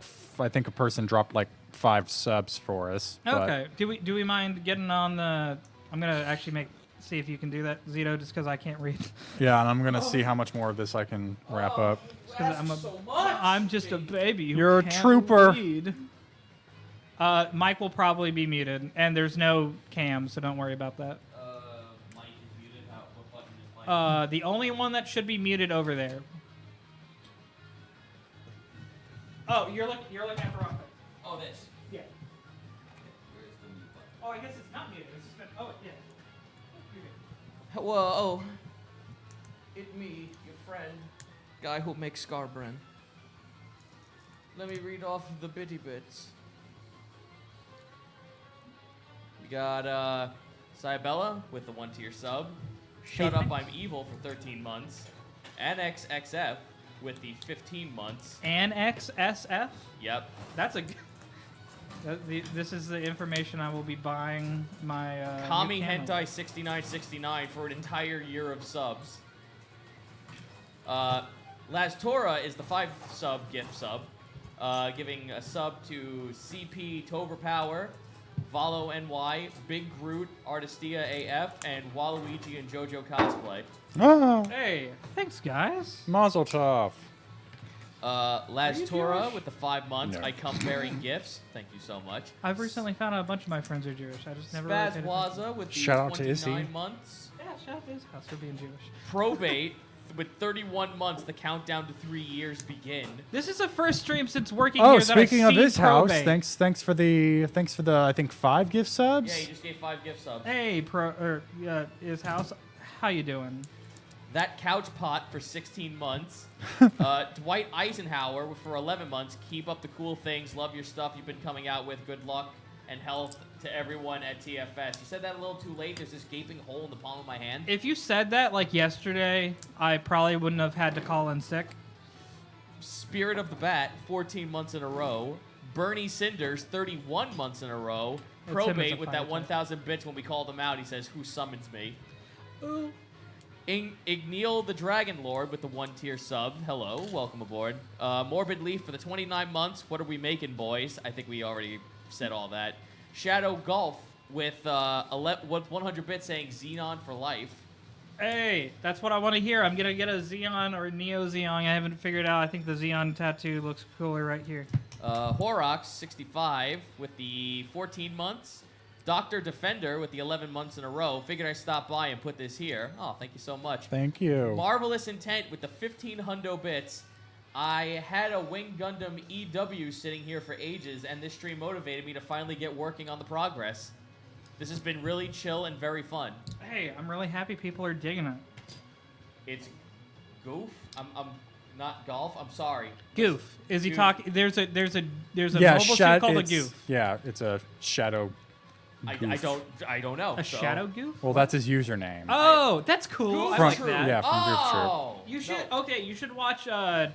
think a person dropped like 5 subs for us. but- Okay. Do we mind getting on the? I'm gonna actually see if you can do that, Zito, just because I can't read. Yeah, and I'm gonna see how much more of this I can wrap up. 'Cause I'm just a baby. Who You're a can't trooper. read. Mike will probably be muted, and there's no cam, so don't worry about that. Mike is muted. What button is Mike? The only one that should be muted over there. Oh, you're looking at the wrong thing. Oh, this. Yeah. Where's the mute button? Oh, I guess it's not muted. It's just been. Oh, yeah. You're good. Whoa. It me, your friend. Guy who makes Scarbren. Let me read off the bitty bits. We got Cybella with the 1-tier sub. Shut Up, I'm Evil for 13 months. AnnexXF with the 15 months. AnnexSF? Yep. That's a. This is the information I will be buying my. Kami new camera. Hentai 6969 for an entire year of subs. Laz Tora is the 5 sub gift sub, giving a sub to CP Toverpower, Valo NY, Big Groot, Artistia AF, and Waluigi and JoJo Cosplay. Oh, Hey, thanks, guys. Mazel tov. Laz Are you Tora Jewish? with the 5 months. No. I come bearing gifts. Thank you so much. I've recently found out a bunch of my friends are Jewish. I just never. really Spaz paid attention. Waza with the Shout out to 29 Izzy. months. Yeah, shout out to his house for being Jewish. Probate with 31 months. The countdown to 3 years begin. This is the first stream since working Oh, here that I've speaking of seen his house, probate. thanks for the I think 5 gift subs. Yeah, he just gave 5 gift subs. Hey, his house. How you doing? That couch pot for 16 months. Dwight Eisenhower for 11 months. Keep up the cool things. Love your stuff you've been coming out with. Good luck and health to everyone at TFS. You said that a little too late. There's this gaping hole in the palm of my hand. If you said that like yesterday, I probably wouldn't have had to call in sick. Spirit of the Bat, 14 months in a row. Bernie Cinders, 31 months in a row. It's him as Probate a with fire that type. 1,000 bits when we called him out. He says, who summons me? Igneal the Dragon Lord with the 1-tier sub. Hello, welcome aboard. Morbid Leaf for the 29 months. What are we making, boys? I think we already said all that. Shadow Golf with 100 bits saying Xenon for life. Hey, that's what I want to hear. I'm gonna get a Xeon or Neo Xeon. I haven't figured out. I think the Xeon tattoo looks cooler right here. Horox 65 with the 14 months. Dr. Defender with the 11 months in a row. Figured I'd stop by and put this here. Oh, thank you so much. Thank you. Marvelous Intent with the 15 hundo bits. I had a Wing Gundam EW sitting here for ages, and this stream motivated me to finally get working on the progress. This has been really chill and very fun. Hey, I'm really happy people are digging it. It's goof. I'm not golf. I'm sorry. Goof. Is he Goof. talking? There's a Yeah, mobile suit called a goof. Yeah, it's a shadow. I Goof. don't know. A so- shadow goof? Well, that's his username. Oh, that's cool. Goof I From- like that. yeah, from Goof Troop. Oh, You should no. okay. You should watch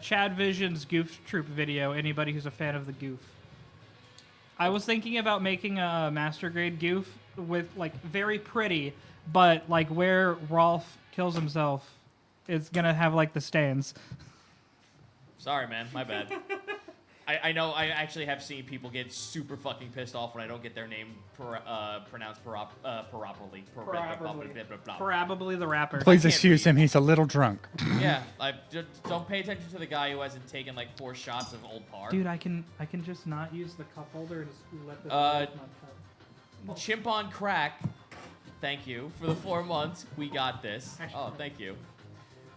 Chad Vision's Goof Troop video. Anybody who's a fan of the Goof. I was thinking about making a master grade Goof with like very pretty, but like where Rolf kills himself, it's gonna have like the stains. Sorry, man. My bad. I know I actually have seen people get super fucking pissed off when I don't get their name pronounced properly. Probably the rapper. Please can't excuse read. him. He's a little drunk. Yeah, don't pay attention to the guy who hasn't taken like 4 shots of Old Par. Dude, I can just not use the cup holder and just let the Chimp on Crack, thank you for the 4 months. We got this. Oh, thank you.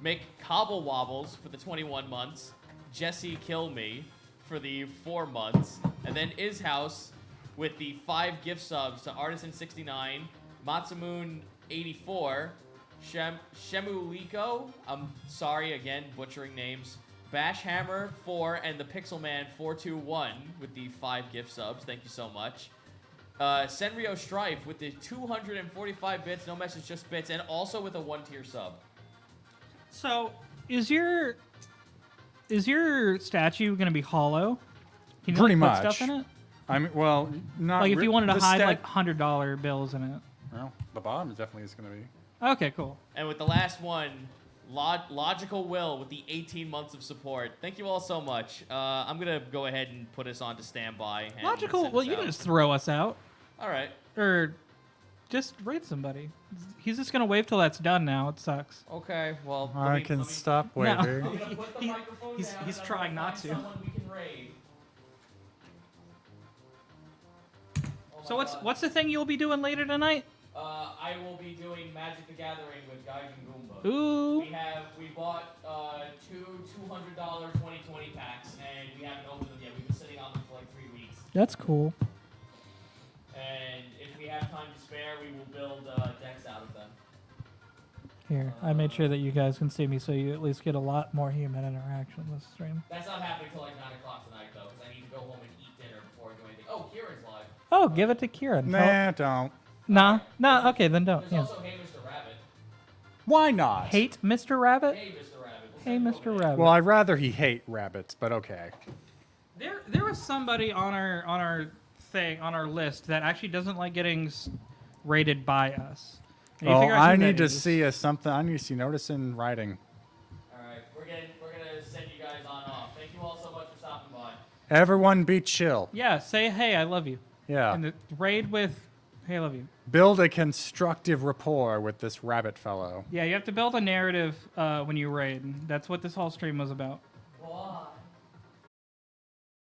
Make Cobble Wobbles for the 21 months. Jesse Kill Me for the 4 months. And then Is House with the 5 gift subs to Artisan69, Matsumoon84, Shemuliko, I'm sorry again, butchering names, Bash Hammer 4, and the Pixelman 421 with the 5 gift subs. Thank you so much. Senryo Strife with the 245 bits, no message, just bits, and also with a 1-tier sub. So, is your statue gonna be hollow? Can you Pretty like, much. put stuff in it? I mean, well, not Like if you wanted to the hide stat- like $100 bills in it. Well, the bottom is definitely is going to be. Okay, cool. And with the last one, Logical Will with the 18 months of support. Thank you all so much. I'm going to go ahead and put us on to standby. And Logical. send Well, us you out. can just throw us out All right. or just raid somebody. He's just gonna wave till that's done. Now it sucks. Okay, well. I can stop No. waiting. I'm gonna put the He- microphone he's- down he's and I'm trying gonna not find to. someone we can raid. Oh So my what's God. what's the thing you'll be doing later tonight? I will be doing Magic the Gathering with Gaijin Goomba. Ooh. We bought two $200 2020 packs, and we haven't opened them yet. That's cool. And if we have time to spare, we will build decks out of them. Here, I made sure that you guys can see me, so you at least get a lot more human interaction this stream. That's not happening till like 9 o'clock tonight, though, because I need to go home and eat dinner before I do anything. Oh, Kieran's live. Oh, give it to Kieran. Nah, don't. Nah. Okay, then don't. There's Yeah. also Hey Mr. Rabbit. Why not? Hate Mr. Rabbit? Hey Mr. Rabbit. We'll Hey, send you Mr. over there. Rabbit. Well, I'd rather he hate rabbits, but okay. There was somebody on our list that actually doesn't like getting rated by us. And you Oh, figure out I who need that to is. see something. I need to see notice in writing. All right, we're gonna send you guys on off. Thank you all so much for stopping by. Everyone be chill. Yeah, say hey, I love you. Yeah. And the raid with hey, I love you. Build a constructive rapport with this rabbit fellow. Yeah, you have to build a narrative when you raid. That's what this whole stream was about.